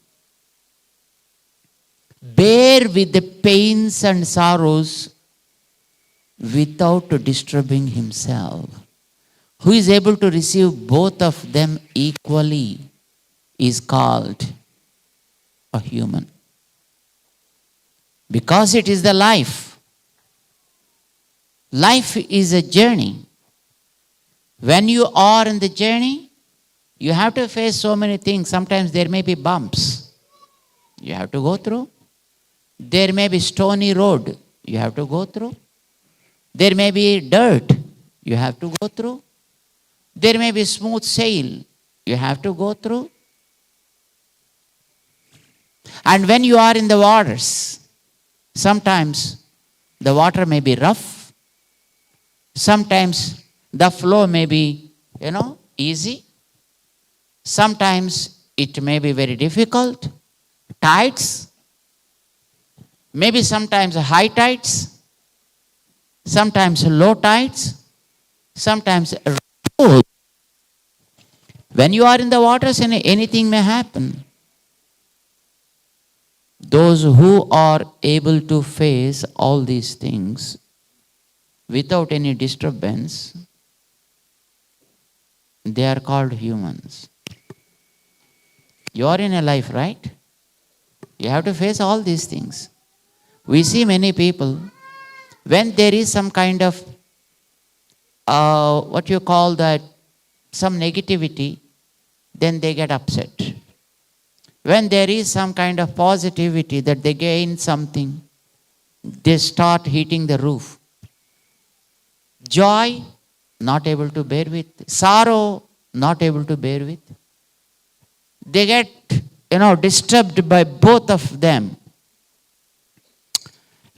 bear with the pains and sorrows without disturbing himself, who is able to receive both of them equally, is called a human. Because it is the life. Life is a journey. When you are in the journey, you have to face so many things. Sometimes there may be bumps you have to go through. There may be stony road you have to go through. There may be dirt you have to go through. There may be smooth sail you have to go through. And when you are in the waters, sometimes the water may be rough. Sometimes the flow may be, easy. Sometimes it may be very difficult. Tides. Maybe sometimes high tides. Sometimes low tides. Sometimes low. When you are in the waters, anything may happen. Those who are able to face all these things without any disturbance, they are called humans. You are in a life, right? You have to face all these things. We see many people, when there is some kind of, some negativity, then they get upset. When there is some kind of positivity that they gain something, they start hitting the roof. Joy, not able to bear with. Sorrow, not able to bear with. They get, disturbed by both of them.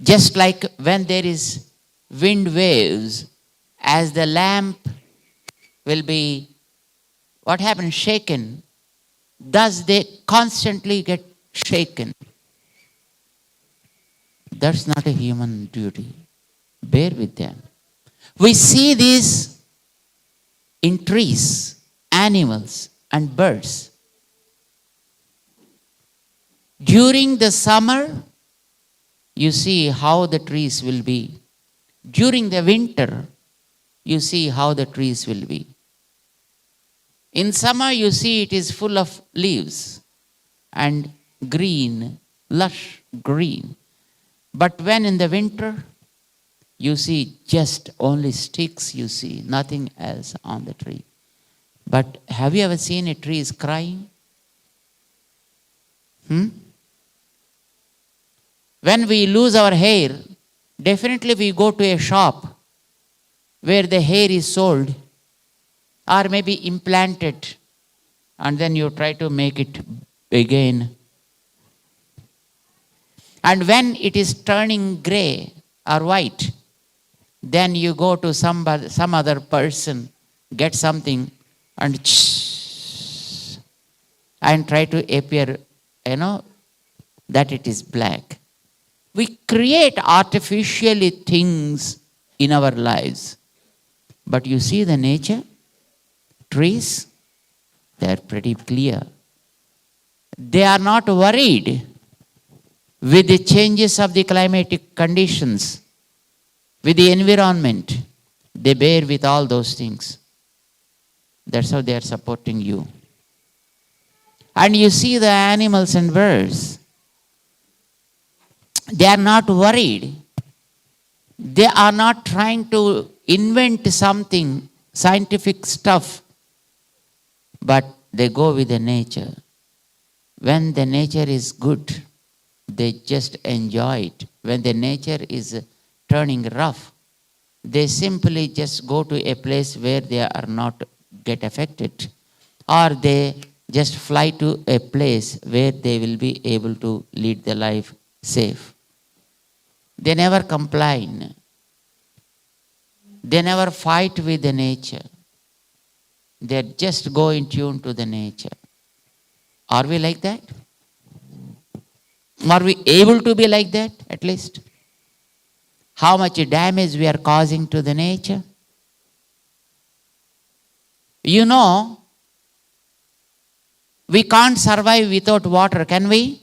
Just like when there is wind waves, as the lamp will be, shaken, thus they constantly get shaken. That's not a human duty. Bear with them. We see these in trees, animals, and birds. During the summer, you see how the trees will be. During the winter, you see how the trees will be. In summer, you see it is full of leaves and green, lush green. But when in the winter, you see just only sticks, you see, nothing else on the tree. But have you ever seen a tree is crying? When we lose our hair, definitely we go to a shop where the hair is sold or maybe implanted, and then you try to make it again. And when it is turning gray or white, then you go to some other person, get something, and try to appear, that it is black. We create artificially things in our lives. But you see the nature, trees, they are pretty clear. They are not worried with the changes of the climatic conditions, with the environment. They bear with all those things. That's how they are supporting you. And you see the animals and birds. They are not worried. They are not trying to invent something, scientific stuff, but they go with the nature. When the nature is good, they just enjoy it. When the nature is turning rough, they simply just go to a place where they are not get affected, or they just fly to a place where they will be able to lead their life safe. They never complain. They never fight with the nature. They just go in tune to the nature. Are we like that? Are we able to be like that at least? How much damage we are causing to the nature? You know, we can't survive without water, can we?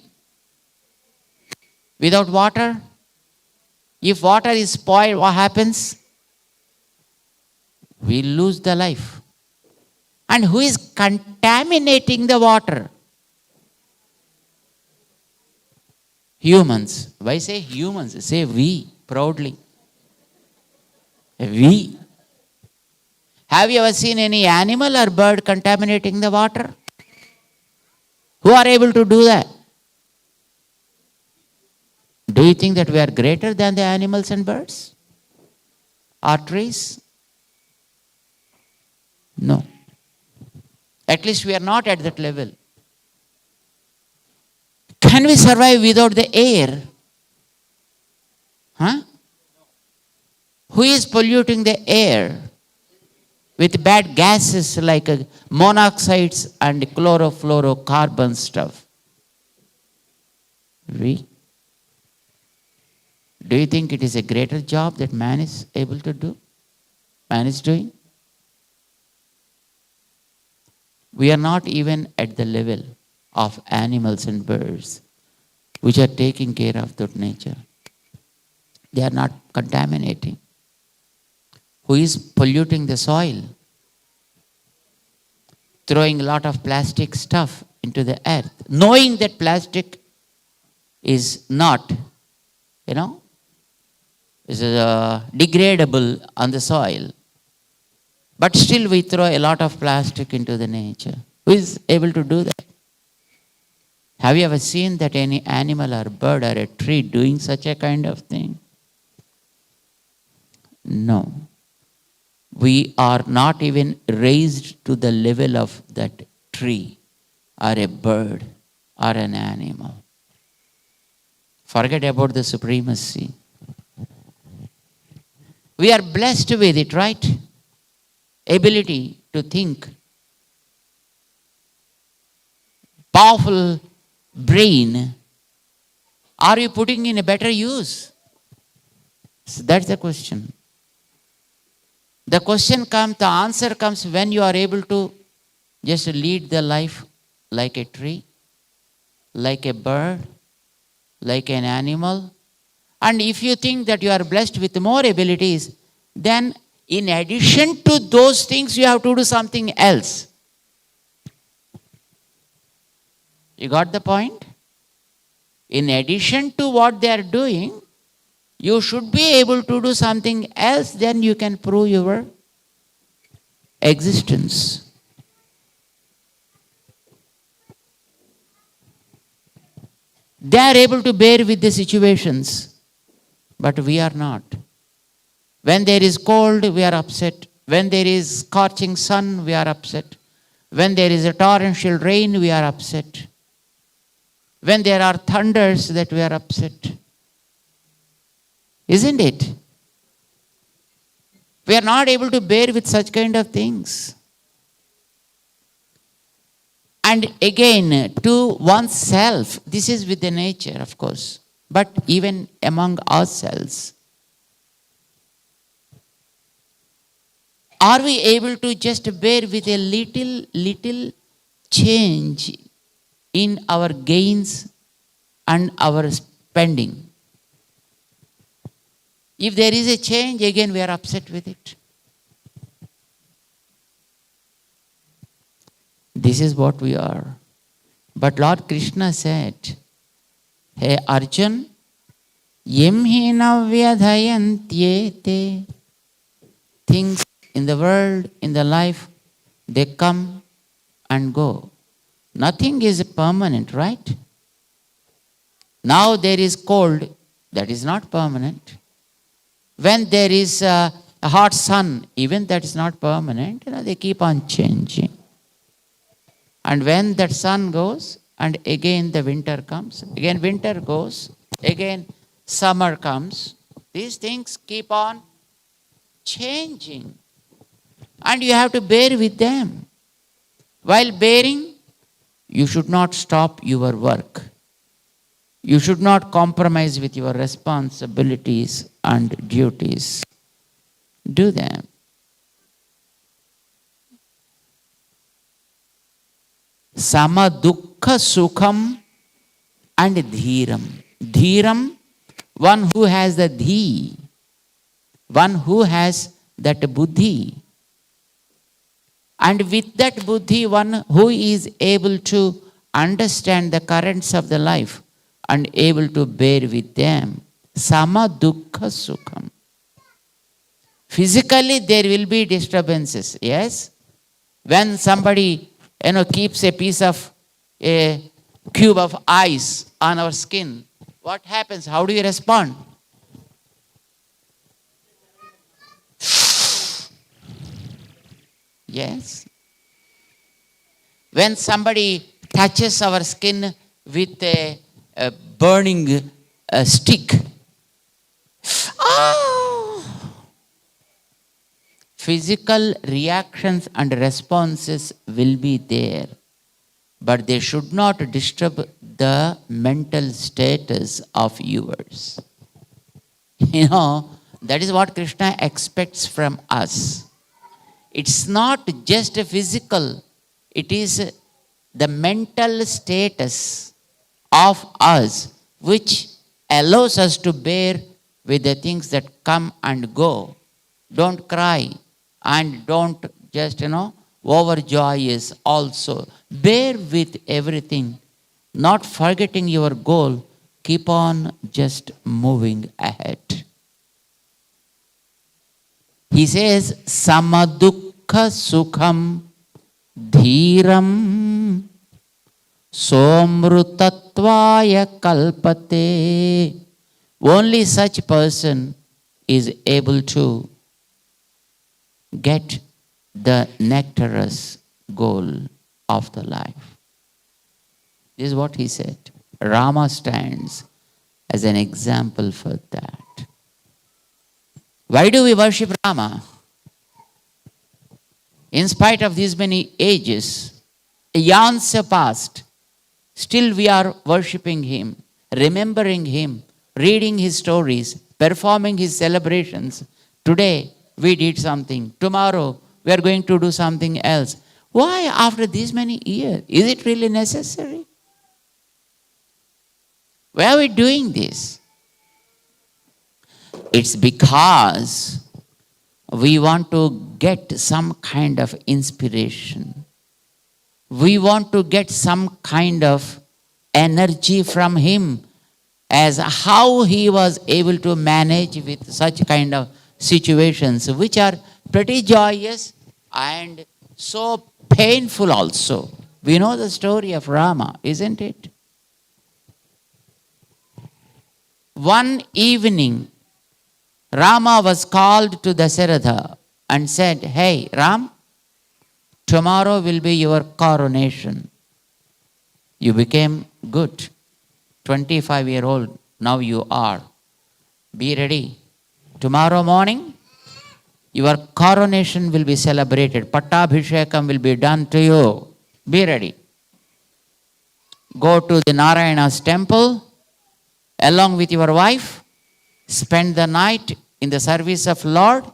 Without water? If water is spoiled, what happens? We lose the life. And who is contaminating the water? Humans. Why say humans? Say we, proudly. We. Have you ever seen any animal or bird contaminating the water? Who are able to do that? Do you think that we are greater than the animals and birds? Or trees? No. At least we are not at that level. Can we survive without the air? Who is polluting the air with bad gases like monoxides and chlorofluorocarbon stuff? We. Do you think it is a greater job that man is able to do? Man is doing? We are not even at the level of animals and birds which are taking care of that nature. They are not contaminating. Who is polluting the soil? Throwing a lot of plastic stuff into the earth, knowing that plastic is not, is degradable on the soil. But still we throw a lot of plastic into the nature. Who is able to do that? Have you ever seen that any animal or bird or a tree doing such a kind of thing? No. We are not even raised to the level of that tree or a bird or an animal. Forget about the supremacy. We are blessed with it, right? Ability to think. Powerful brain. Are you putting in a better use? So that's the question. The question comes, the answer comes when you are able to just lead the life like a tree, like a bird, like an animal. And if you think that you are blessed with more abilities, then in addition to those things, you have to do something else. You got the point? In addition to what they are doing, you should be able to do something else, then you can prove your existence. They are able to bear with the situations, but we are not. When there is cold, we are upset. When there is scorching sun, we are upset. When there is a torrential rain, we are upset. When there are thunders, that we are upset. Isn't it? We are not able to bear with such kind of things. And again, to oneself, this is with the nature, of course, but even among ourselves. Are we able to just bear with a little change in our gains and our spending? If there is a change, again we are upset with it. This is what we are. But Lord Krishna said, Hey Arjun, yem hina vyadhayantyete. Things in the world, in the life, they come and go. Nothing is permanent, right? Now there is cold, that is not permanent. When there is a hot sun, even that is not permanent, they keep on changing. And when that sun goes, and again the winter comes, again winter goes, again summer comes, these things keep on changing. And you have to bear with them. While bearing, you should not stop your work. You should not compromise with your responsibilities and duties. Do them. Sama dukkha sukham and dhiram. Dhiram, one who has the dhi, one who has that buddhi. And with that buddhi, one who is able to understand the currents of the life and able to bear with them. Sama dukkha sukham. Physically, there will be disturbances, yes? When somebody, keeps a piece of, a cube of ice on our skin, what happens? How do you respond? Yes. When somebody touches our skin with a burning stick, physical reactions and responses will be there, but they should not disturb the mental status of yours. That is what Krishna expects from us. It's not just a physical, it is the mental status of us which allows us to bear with the things that come and go. Don't cry and don't just, overjoyous also. Bear with everything, not forgetting your goal. Keep on just moving ahead. He says, Samadukha sukham dhiram somrutattvaya kalpate. Only such person is able to get the nectarous goal of the life. This is what he said. Rama stands as an example for that. Why do we worship Rama? In spite of these many ages, eons have passed, still we are worshipping him, remembering him, reading his stories, performing his celebrations. Today we did something. Tomorrow we are going to do something else. Why after these many years? Is it really necessary? Why are we doing this? It's because we want to get some kind of inspiration. We want to get some kind of energy from him as how he was able to manage with such kind of situations, which are pretty joyous and so painful also. We know the story of Rama, isn't it? One evening, Rama was called to Dasaratha and said, "Hey, Ram, tomorrow will be your coronation. You became good, 25-year-old, now you are. Be ready. Tomorrow morning, your coronation will be celebrated. Pattabhishekam will be done to you. Be ready. Go to the Narayana's temple along with your wife. Spend the night in the service of Lord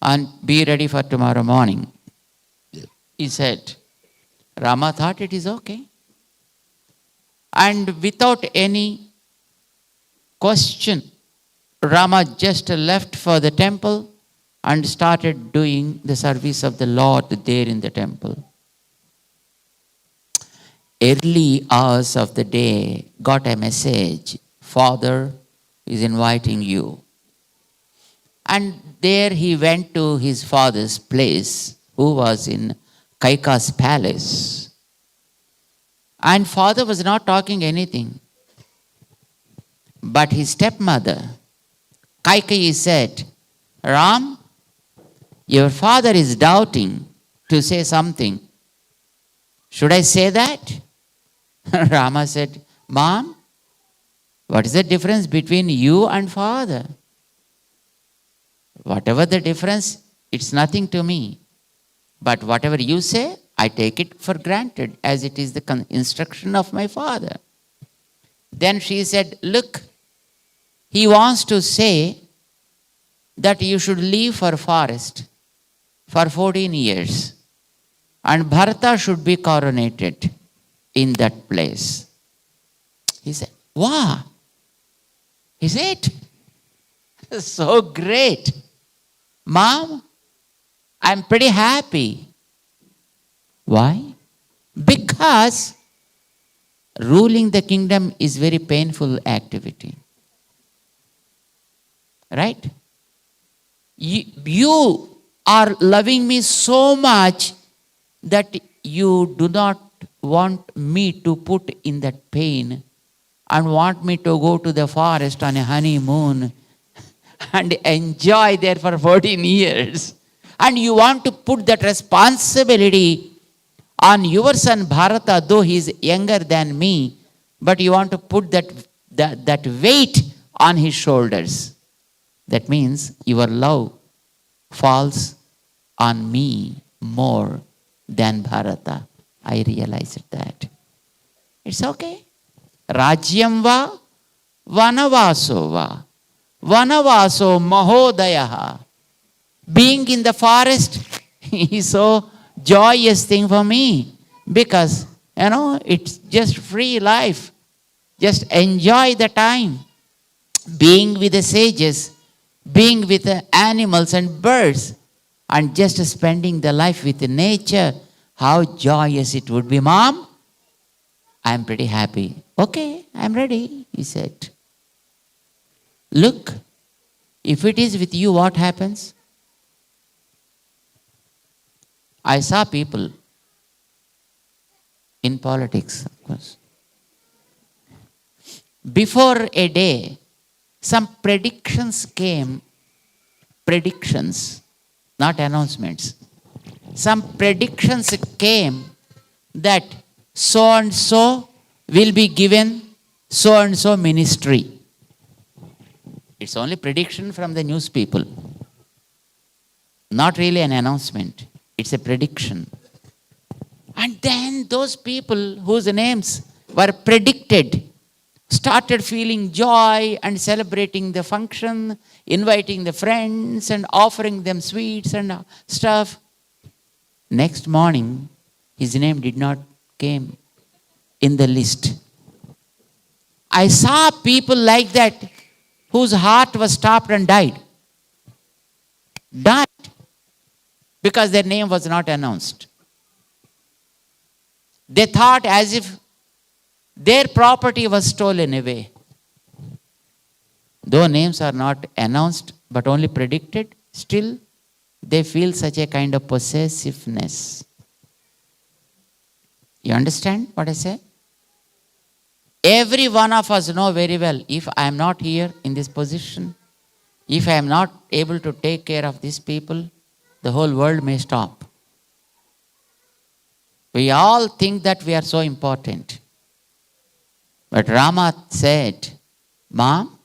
and be ready for tomorrow morning." He said. Rama thought it is okay. And without any question, Rama just left for the temple and started doing the service of the Lord there in the temple. Early hours of the day, got a message, "Father is inviting you." And there he went to his father's place, who was in Kaika's palace. And father was not talking anything. But his stepmother, Kaikeyi, said, "Ram, your father is doubting to say something. Should I say that?" Rama said, "Mom, what is the difference between you and father? Whatever the difference, it's nothing to me. But whatever you say, I take it for granted as it is the instruction of my father." Then she said, "Look, he wants to say that you should leave for forest for 14 years and Bharata should be coronated in that place." He said, "Wow, is it? So great. Mom, I'm pretty happy." Why? Because ruling the kingdom is very painful activity. Right? You are loving me so much that you do not want me to put in that pain and want me to go to the forest on a honeymoon and enjoy there for 14 years. And you want to put that responsibility on your son Bharata, though he is younger than me, but you want to put that weight on his shoulders. That means your love falls on me more than Bharata. I realized that. It's okay. Rajyam va, vanavaso va. Vanavaso mahodayaha. Being in the forest is so joyous thing for me because, it's just free life. Just enjoy the time. Being with the sages, being with the animals and birds, and just spending the life with the nature. How joyous it would be, Mom. I'm pretty happy. Okay, I'm ready, he said. Look, if it is with you, what happens? I saw people in politics, of course. Before a day, some predictions came, predictions, not announcements. Some predictions came that so and so will be given so and so ministry. It's only prediction from the news people. Not really an announcement. It's a prediction. And then those people whose names were predicted started feeling joy and celebrating the function, inviting the friends and offering them sweets and stuff. Next morning, his name did not came in the list. I saw people like that whose heart was stopped and died. Died because their name was not announced. They thought as if Their property was stolen away. Though names are not announced but only predicted, still they feel such a kind of possessiveness. You understand what I say? Every one of us know very well, if I am not here in this position, if I am not able to take care of these people, the whole world may stop. We all think that we are so important. But Rama said, Mom,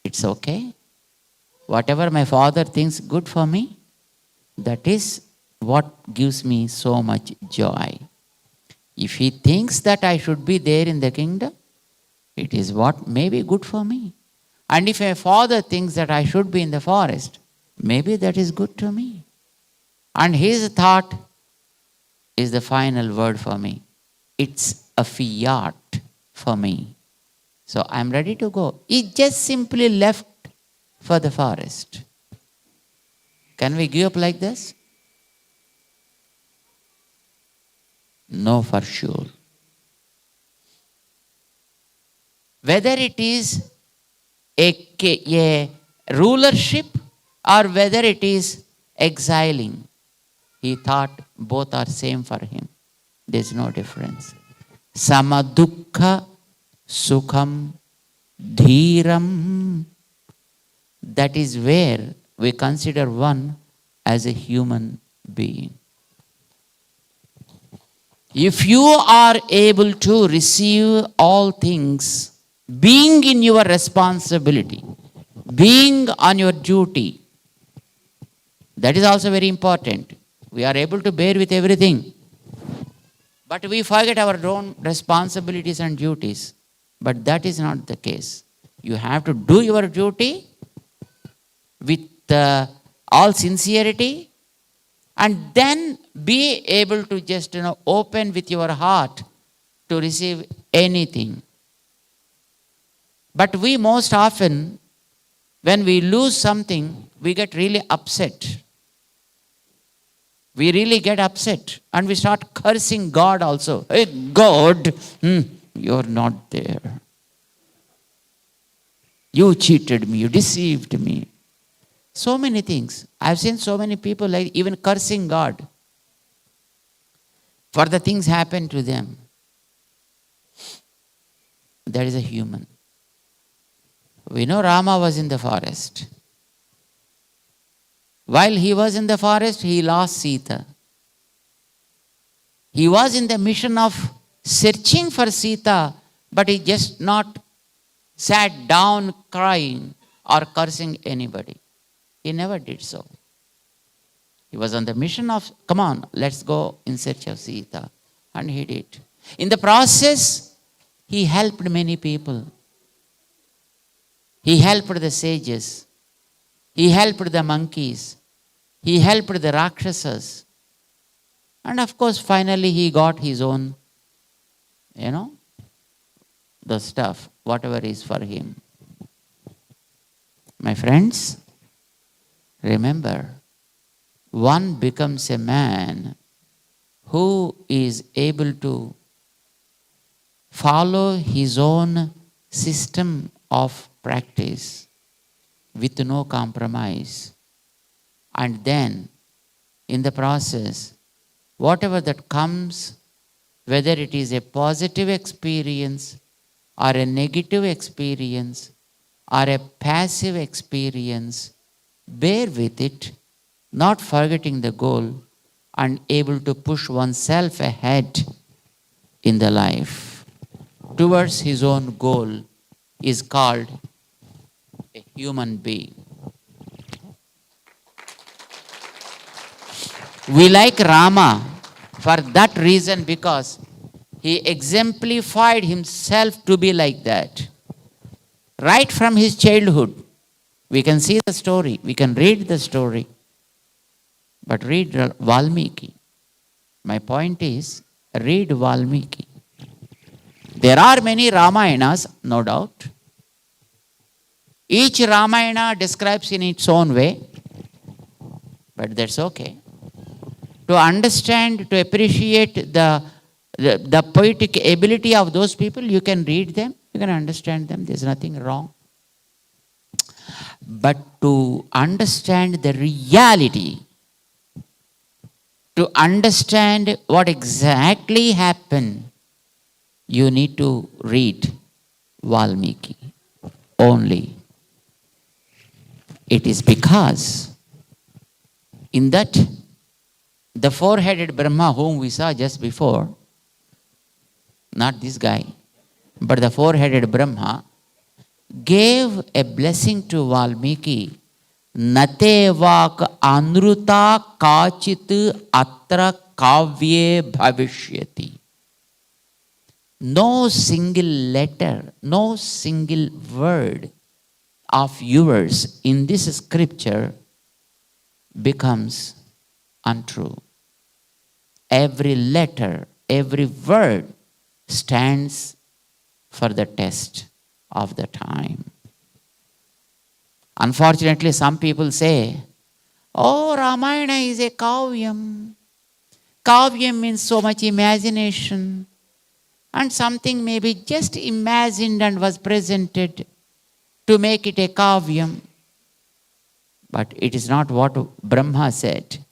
it's okay. Whatever my father thinks good for me, that is what gives me so much joy. If he thinks that I should be there in the kingdom, it is what may be good for me. And if my father thinks that I should be in the forest, maybe that is good to me. And his thought is the final word for me. It's a fiat for me. So I'm ready to go. He just simply left for the forest. Can we give up like this? No, for sure. Whether it is a rulership or whether it is exiling, he thought both are same for him. There's no difference. Samadukha sukham dhiram. That is where we consider one as a human being. If you are able to receive all things, being in your responsibility, being on your duty, that is also very important. We are able to bear with everything. But we forget our own responsibilities and duties. But that is not the case. You have to do your duty with all sincerity, and then be able to just open with your heart to receive anything. But we most often, when we lose something, we get really upset. We really get upset and we start cursing God also. Hey God, you're not there. You cheated me, you deceived me. So many things. I've seen so many people like even cursing God for the things happen to them. That is a human. We know Rama was in the forest. While he was in the forest, he lost Sita. He was in the mission of searching for Sita, but he just not sat down crying or cursing anybody. He never did so. He was on the mission of, come on, let's go in search of Sita. And he did. In the process, he helped many people. He helped the sages. He helped the monkeys. He helped the Rakshasas. And of course, finally he got his own, the stuff, whatever is for him. My friends, remember, one becomes a man who is able to follow his own system of practice with no compromise. And then, in the process, whatever that comes, whether it is a positive experience or a negative experience or a passive experience, bear with it, not forgetting the goal and able to push oneself ahead in the life towards his own goal is called a human being. We like Rama for that reason because he exemplified himself to be like that. Right from his childhood, we can see the story, we can read the story. But read Valmiki. My point is, read Valmiki. There are many Ramayanas, no doubt. Each Ramayana describes in its own way, but that's okay. To understand, to appreciate the the poetic ability of those people, you can read them, you can understand them, there's nothing wrong. But to understand the reality, to understand what exactly happened, you need to read Valmiki only. It is because in that the four-headed Brahma whom we saw just before, not this guy, but the four-headed Brahma gave a blessing to Valmiki. Nate vak anruta kachit atra kavye bhavishyati. No single letter, no single word of yours in this scripture becomes untrue. Every letter, every word stands for the test of the time. Unfortunately, some people say, oh, Ramayana is a kavyam. Kavyam means so much imagination. And something may be just imagined and was presented to make it a kavyam. But it is not what Brahma said.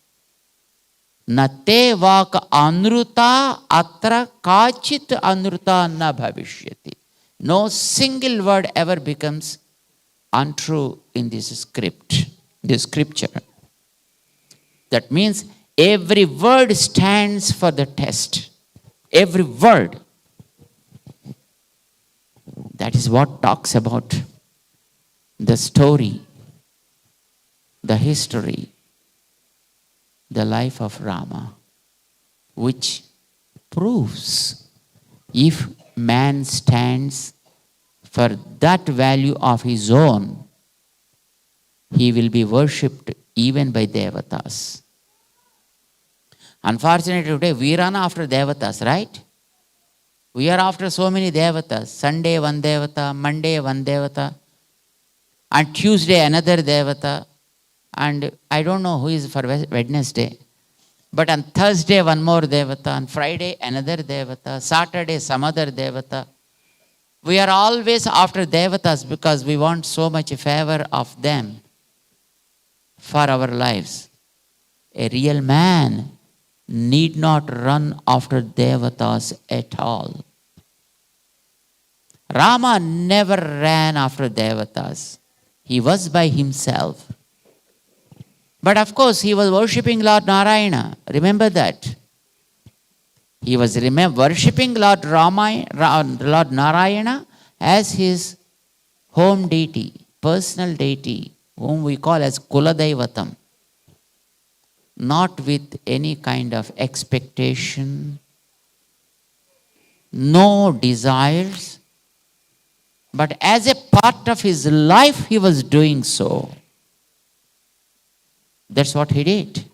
Nate vak anruta atra kachit anruta na bhavishyati. No single word ever becomes untrue in this scripture. That means every word stands for the test. Every word. That is what talks about the story, the history, the life of Rama, which proves if man stands for that value of his own, he will be worshipped even by devatas. Unfortunately today we run after devatas, right? We are after so many devatas. Sunday one devata, Monday one devata, and Tuesday another devata, and I don't know who is for Wednesday. But on Thursday one more devata, on Friday another devata, Saturday some other devata. We are always after devatas because we want so much favor of them for our lives. A real man need not run after devatas at all. Rama never ran after devatas. He was by himself. But of course, he was worshipping Lord Narayana. Remember that. He was worshipping Lord Narayana as his home deity, personal deity, whom we call as Kuladaivatam. Not with any kind of expectation, no desires, but as a part of his life he was doing so. That's what he did.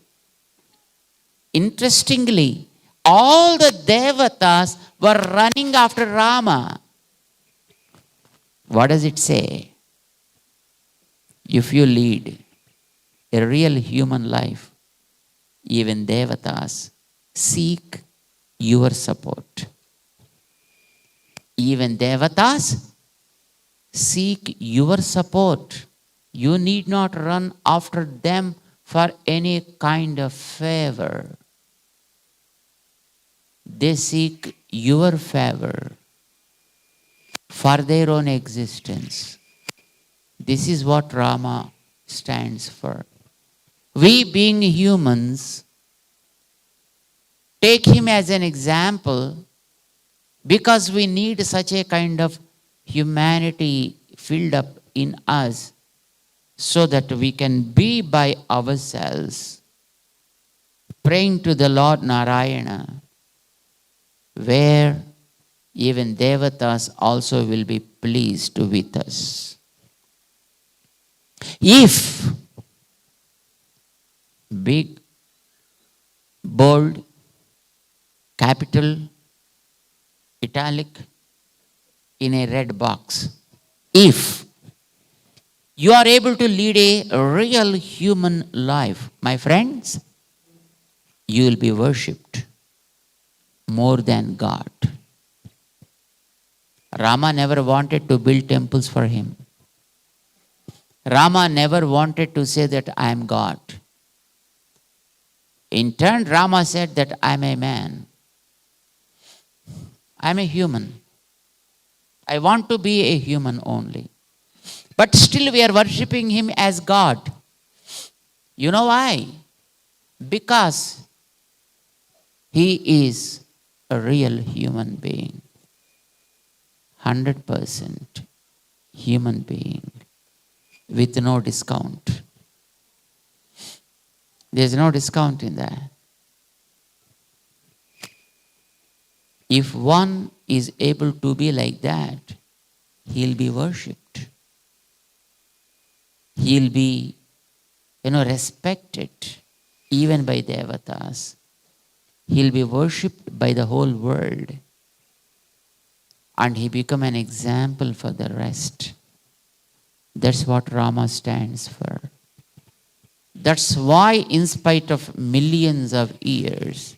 Interestingly, all the devatas were running after Rama. What does it say? If you lead a real human life, even devatas seek your support. Even devatas seek your support. You need not run after them for any kind of favor. They seek your favor for their own existence. This is what Rama stands for. We being humans take him as an example because we need such a kind of humanity filled up in us so that we can be by ourselves praying to the Lord Narayana, where even devatas also will be pleased with us. If big, bold, capital, italic, in a red box, if you are able to lead a real human life, my friends, you will be worshipped. more than God. Rama never wanted to build temples for him. Rama never wanted to say that I am God. In turn, Rama said that I am a man. I am a human. I want to be a human only. But still we are worshipping him as God. You know why? Because he is a real human being. 100% human being with no discount. There's no discount in that. If one is able to be like that, he'll be worshipped. He'll be, respected even by the avatars. He'll be worshipped by the whole world. And he become an example for the rest. That's what Rama stands for. That's why, in spite of millions of years,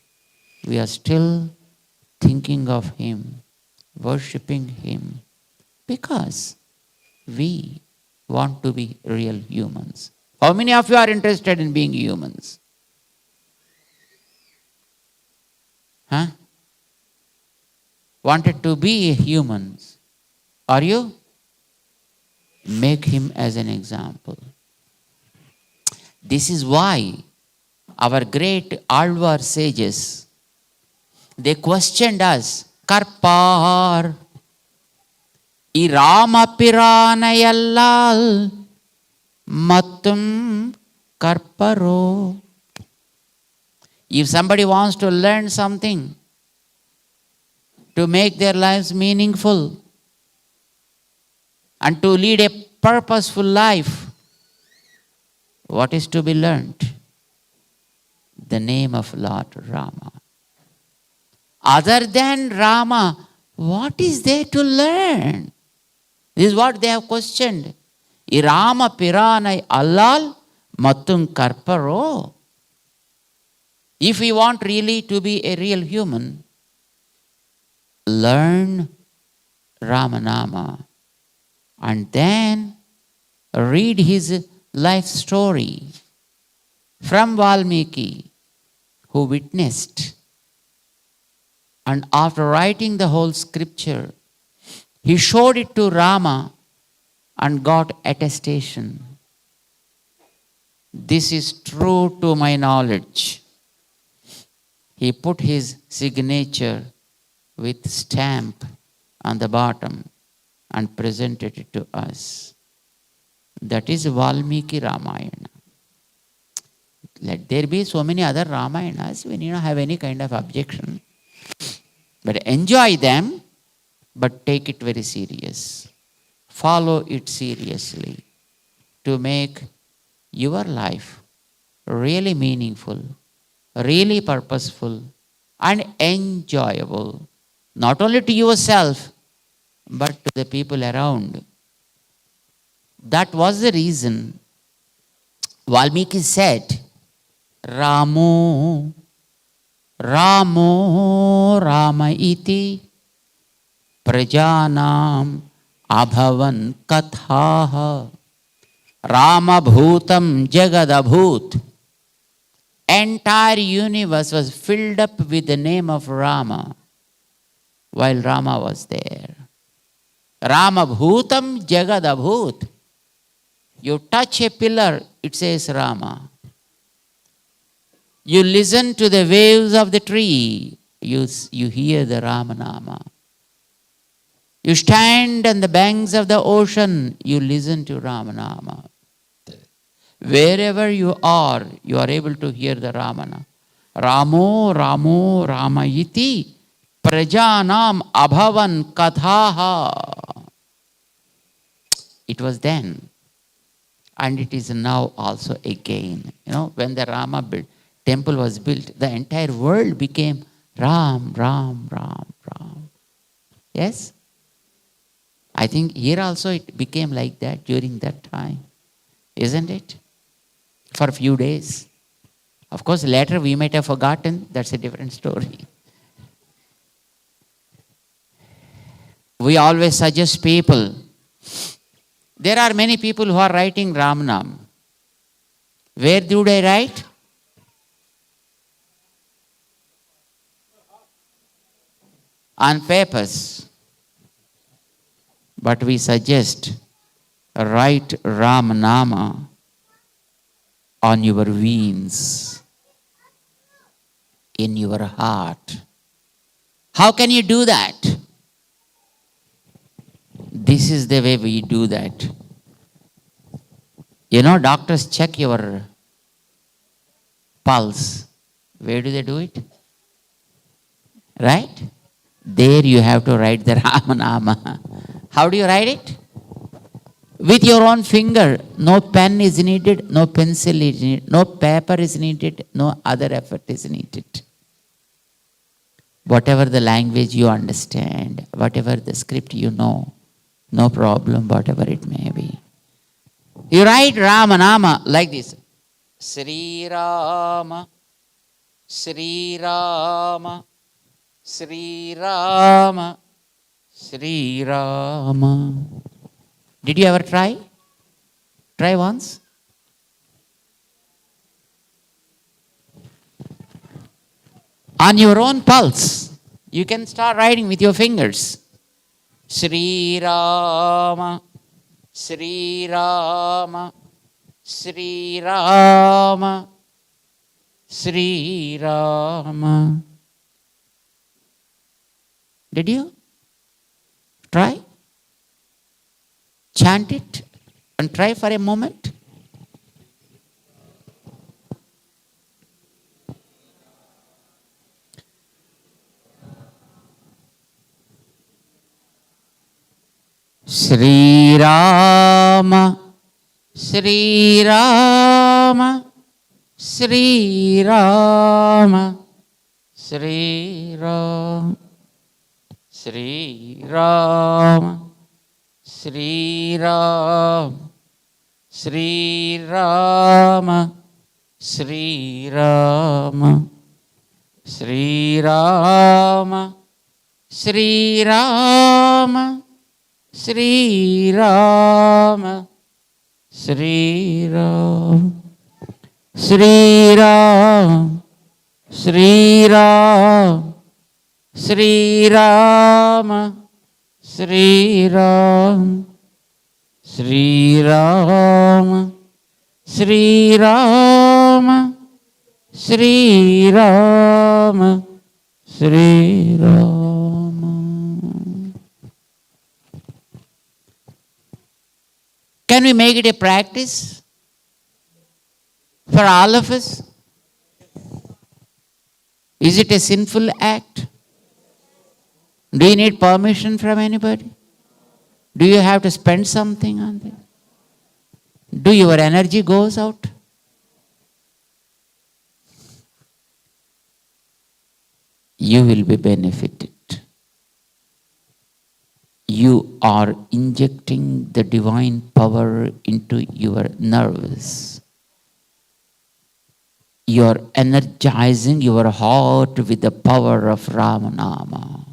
we are still thinking of him, worshipping him, because we want to be real humans. How many of you are interested in being humans? Huh? Wanted to be humans. Are you? Make him as an example. This is why our great Alvar sages, they questioned us. Karpar, I Rama Piranayallal Mattum Karparo. If somebody wants to learn something to make their lives meaningful and to lead a purposeful life, what is to be learned? The name of Lord Rama. Other than Rama, what is there to learn? This is what they have questioned. I Rama Piranai Allal Mattum Karparo. If we want really to be a real human, learn Ramanama and then read his life story from Valmiki, who witnessed. And after writing the whole scripture, he showed it to Rama and got attestation. This is true to my knowledge. He put his signature with stamp on the bottom and presented it to us. That is Valmiki Ramayana. Let there be so many other Ramayanas, we need not have any kind of objection. But enjoy them, but take it very serious. Follow it seriously to make your life really meaningful, really purposeful, and enjoyable. Not only to yourself, but to the people around. That was the reason Valmiki said, Ramo, Ramo, Rama iti, prajanam abhavan kathaha, Rama bhutam jagadabhut. Entire universe was filled up with the name of Rama while Rama was there. Rama bhutam jagadabhut. You touch a pillar, it says Rama. You listen to the waves of the tree, you hear the Ramanama. You stand on the banks of the ocean, you listen to Ramanama. Wherever you are able to hear the Ramana. Ramo, Ramo, Rama iti, prajanam abhavan kathaha. It was then. And it is now also again. When the Rama temple was built, the entire world became Ram, Ram, Ram, Ram. Yes? I think here also it became like that during that time. Isn't it? For a few days. Of course, later we might have forgotten. That's a different story. We always suggest people. There are many people who are writing Ramanam. Where do they write? On papers. But we suggest write Ramanama on your veins, in your heart. How can you do that? This is the way we do that. You know, doctors check your pulse. Where do they do it? Right? There you have to write the Ramanama. How do you write it? With your own finger. No pen is needed, no pencil is needed, no paper is needed, no other effort is needed. Whatever the language you understand, whatever the script you know, no problem, whatever it may be. You write Ramanama like this. Sri Rama, Sri Rama, Sri Rama, Sri Rama. Did you ever try? Try once. On your own pulse, you can start writing with your fingers. Sri Rama, Sri Rama, Sri Rama, Sri Rama. Did you try? Chant it and try for a moment. Sri Rama, Sri Rama, Sri Rama, Sri Rama, Sri Rama, Sri Rama, Sri Rama, Sri Rama, Sri Rama, Sri Rama, Sri Rama, Sri Rama, Sri Rama, Sri Rama, Sri Rama, Sri Rama, Sri Rama, Sri Rama, Sri Rama, Sri Rama. Can we make it a practice for all of us? Is it a sinful act? Do you need permission from anybody? Do you have to spend something on it? Do your energy goes out? You will be benefited. You are injecting the divine power into your nerves. You are energizing your heart with the power of Ramanama.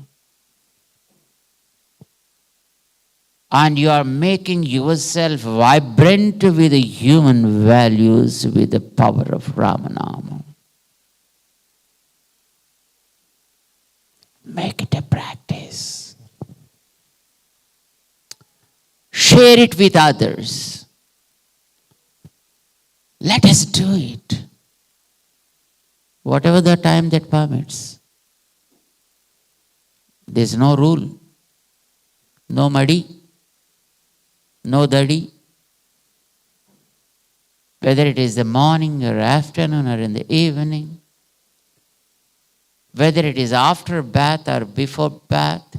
And you are making yourself vibrant with the human values with the power of Ramanama. Make it a practice. Share it with others. Let us do it. Whatever the time that permits. There's no rule. No muddy. No dadi. Whether it is the morning or afternoon or in the evening. Whether it is after bath or before bath.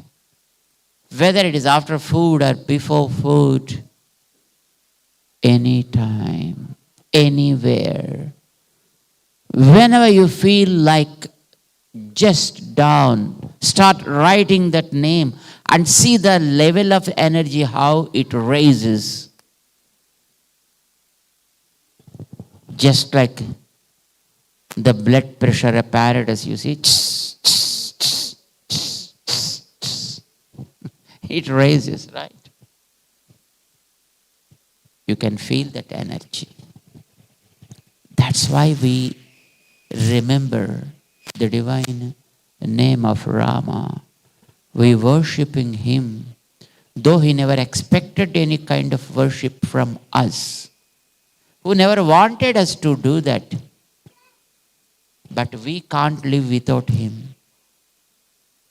Whether it is after food or before food. Anytime. Anywhere. Whenever you feel like just down, start writing that name and see the level of energy, how it raises. Just like the blood pressure apparatus, you see. It raises, right? You can feel that energy. That's why we remember the divine name of Rama. We worshiping him, though he never expected any kind of worship from us, who never wanted us to do that. But we can't live without him.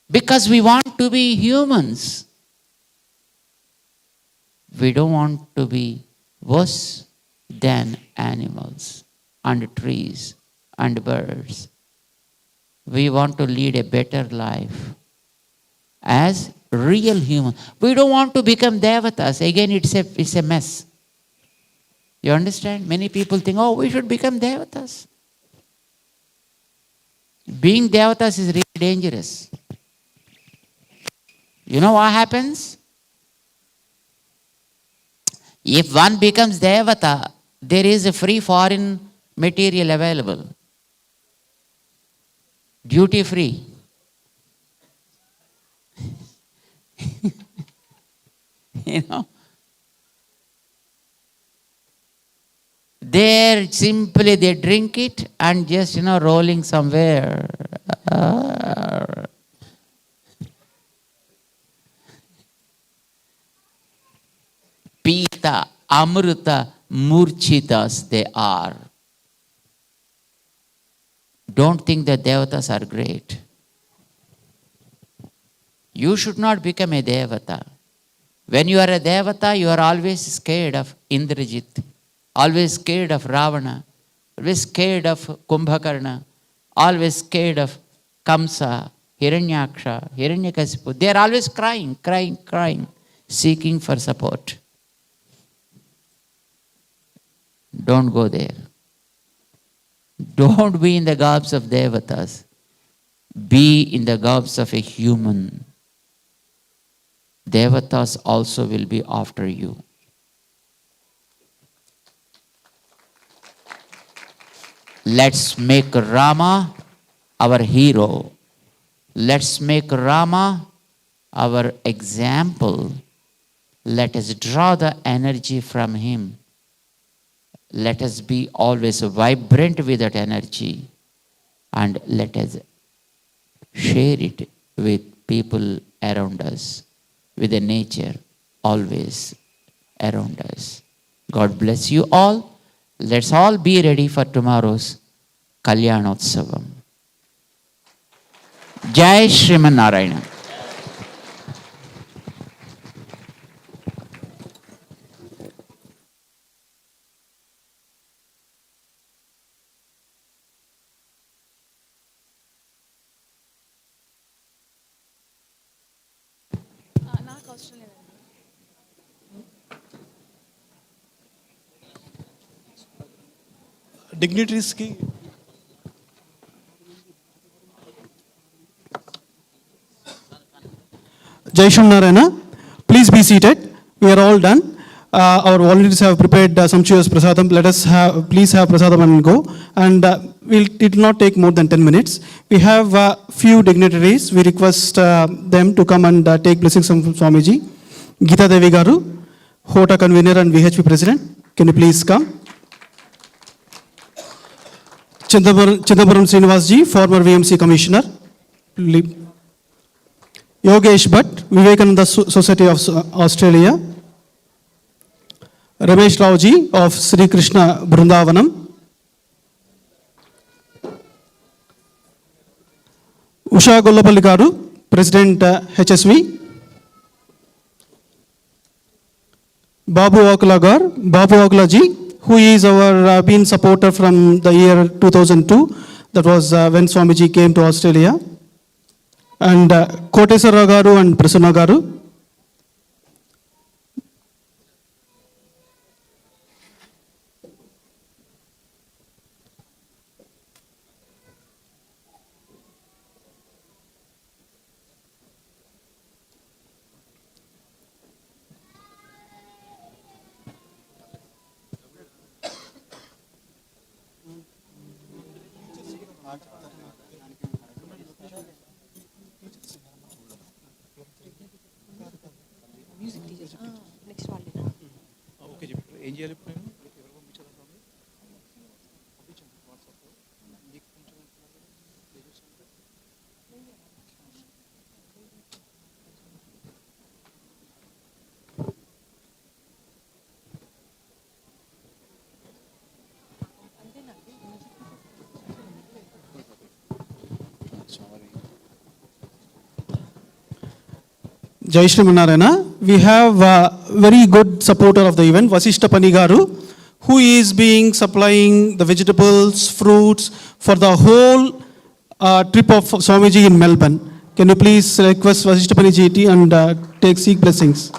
Because we want to be humans. We don't want to be worse than animals and trees and birds. We want to lead a better life as real humans. We don't want to become devatas. Again, it's a mess. You understand? Many people think, oh, we should become devatas. Being devatas is really dangerous. You know what happens? If one becomes devata, there is a free foreign material available. Duty free. You know? There simply they drink it and just, rolling somewhere. Pita, Amrita, Murchitas they are. Don't think that devatas are great. You should not become a devata. When you are a devata, you are always scared of Indrajit, always scared of Ravana, always scared of Kumbhakarna, always scared of Kamsa, Hiranyaksha, Hiranyakasipu. They are always crying, seeking for support. Don't go there. Don't be in the garbs of devatas. Be in the garbs of a human. Devatas also will be after you. Let's make Rama our hero. Let's make Rama our example. Let us draw the energy from him. Let us be always vibrant with that energy, and let us share it with people around us, with the nature always around us. God bless you all. Let's all be ready for tomorrow's Kalyanotsavam. Jai Shriman Narayana. dignitaries की Jai Shri Narayana, please be seated. We are all done. Our volunteers have prepared sumptuous prasadam. Let us please have prasadam and go. And it will not take more than 10 minutes. We have few dignitaries. We request them to come and take blessings from Swami G. Geeta Devi Garu, HOTA convener and VHP president. Can you please come? Chidambaram Srinivas Ji, former VMC commissioner. Yogesh Bhatt, Vivekananda Society of Australia. Ramesh Rao Ji of Sri Krishna Brundavanam. Usha Gollapalli Garu, President HSV. Babu Akula Ji, who is our been supporter from the year 2002. That was when Swami Ji came to Australia. And Koteswara Garu and Prasanna Garu. Next వాళ్ళు okay చెప్పు ఏం చేయాలి ఇప్పుడు నేను Jai Shri Manarayana. We have a very good supporter of the event, Vasishta Panigaru, who is being supplying the vegetables, fruits for the whole trip of Swami G in Melbourne. Can you please request Vasishta Paniji and seek blessings?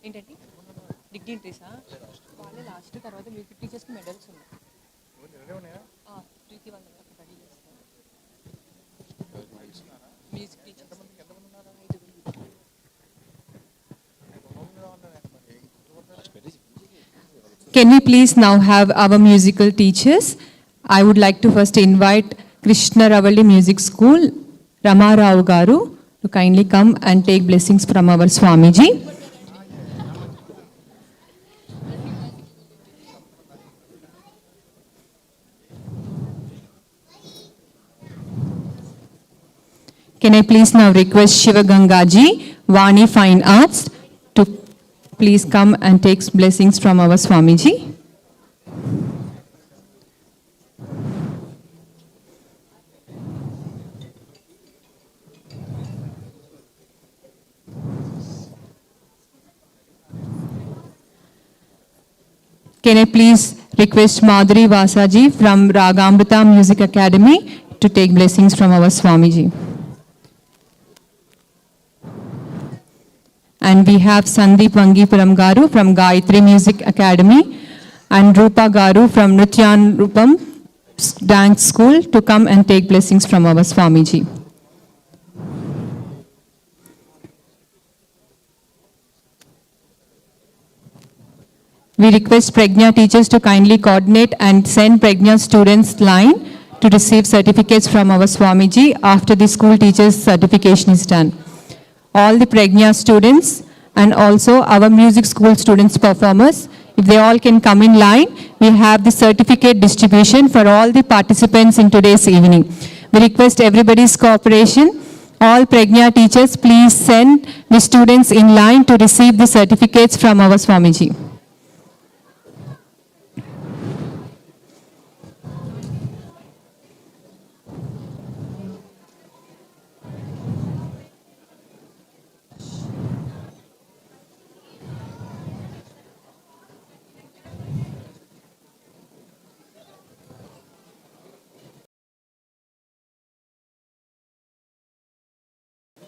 ఏంటండి డిగ్నిటరీసా వాళ్ళే last తర్వాత music టీచర్స్కి medals ఉన్నాయి ప్రీతి వాళ్ళ ready చేస్తారు music teachers Can we please now have our musical teachers? I would like to first invite Krishna Ravalli Music School, Rama Rao Garu, to kindly come and take blessings from our Swami G. Can I please now request Shiva Gangaji, Vani Fine Arts, to please come and take blessings from our Swami Ji. Can I please request Madhuri Vasaji from Ranganatha Music Academy to take blessings from our Swami Ji. And we have Sandeep Vangipuram Garu from Gayatri Music Academy and Rupa Garu from Nrityan Rupam Dance School to come and take blessings from our Swami Ji. We request Pragna teachers to kindly coordinate and send Pragna students line to receive certificates from our Swami Ji after the school teachers certification is done. All the Pragna students and also our music school students performers, if they all can come in line, we have the certificate distribution for all the participants in today's evening. We request everybody's cooperation. All Pragna teachers, please send the students in line to receive the certificates from our Swami Ji.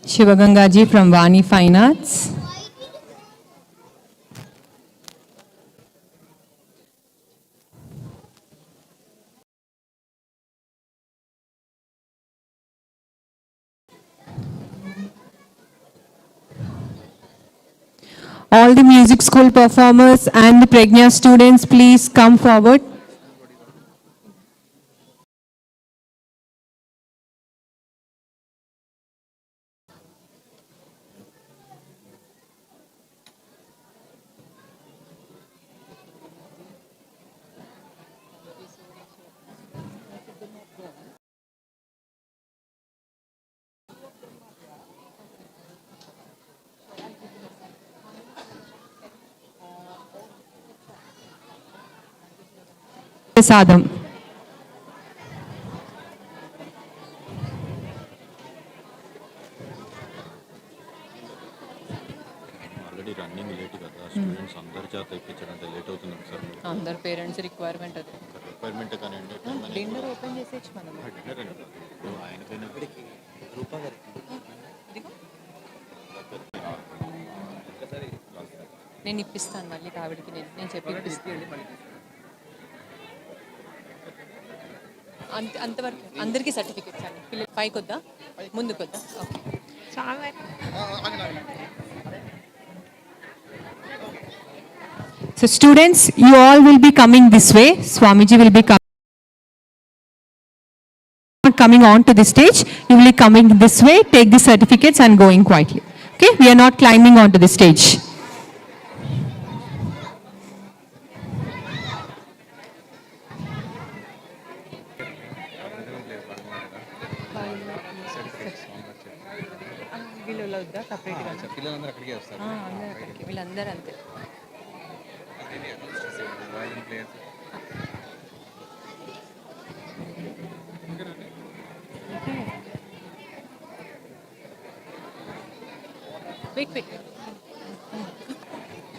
Shivagangaji from Vani Fine Arts. All the music school performers and the Pragna students, please come forward. Prasadam. Already running late కదా students అందరి చేత ఇప్పించడంటే late అవుతుంది sir అందరు parents requirement అది requirement కానీ dinner open చేసేచ్చు మనం dinner అండి ఆయనకైనా రూపా నేను ఇప్పిస్తాను మళ్ళీ ఆవిడకి నేను చెప్పి ఇప్పిస్తాను అంతవరకు అందరికీ సర్టిఫికెట్స్ అండి పిల్లలు పైకి వద్దా ముందుకు వద్దా okay So students, you all will be coming this way. Swamiji will be coming on to the stage. You will be coming this way, take the certificates and going quietly. Okay, we are not climbing onto the stage. వీళ్ళందరూ అంతే.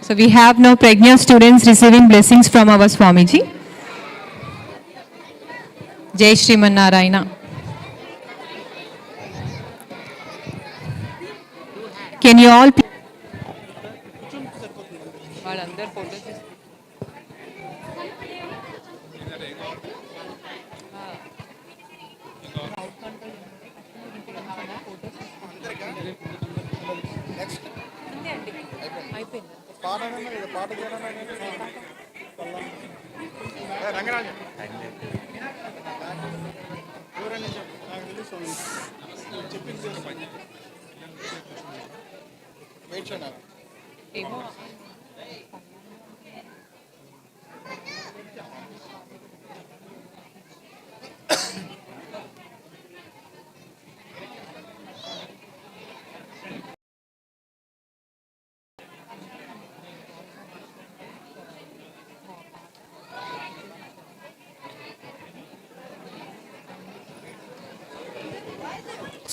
So we have now Pragya students receiving blessings from our Swami G. Jai Shriman Narayana. Can you all వాళ్ళందరూ photos ఏమో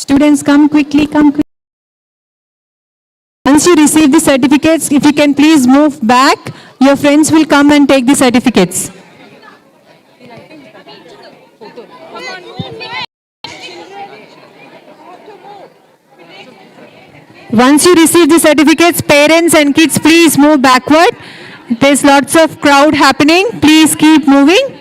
Students, come quickly, come quickly. Once you receive the certificates, if you can please move back, your friends will come and take the certificates. Once you receive the certificates, parents and kids, please move backward. There's lots of crowd happening. Please keep moving.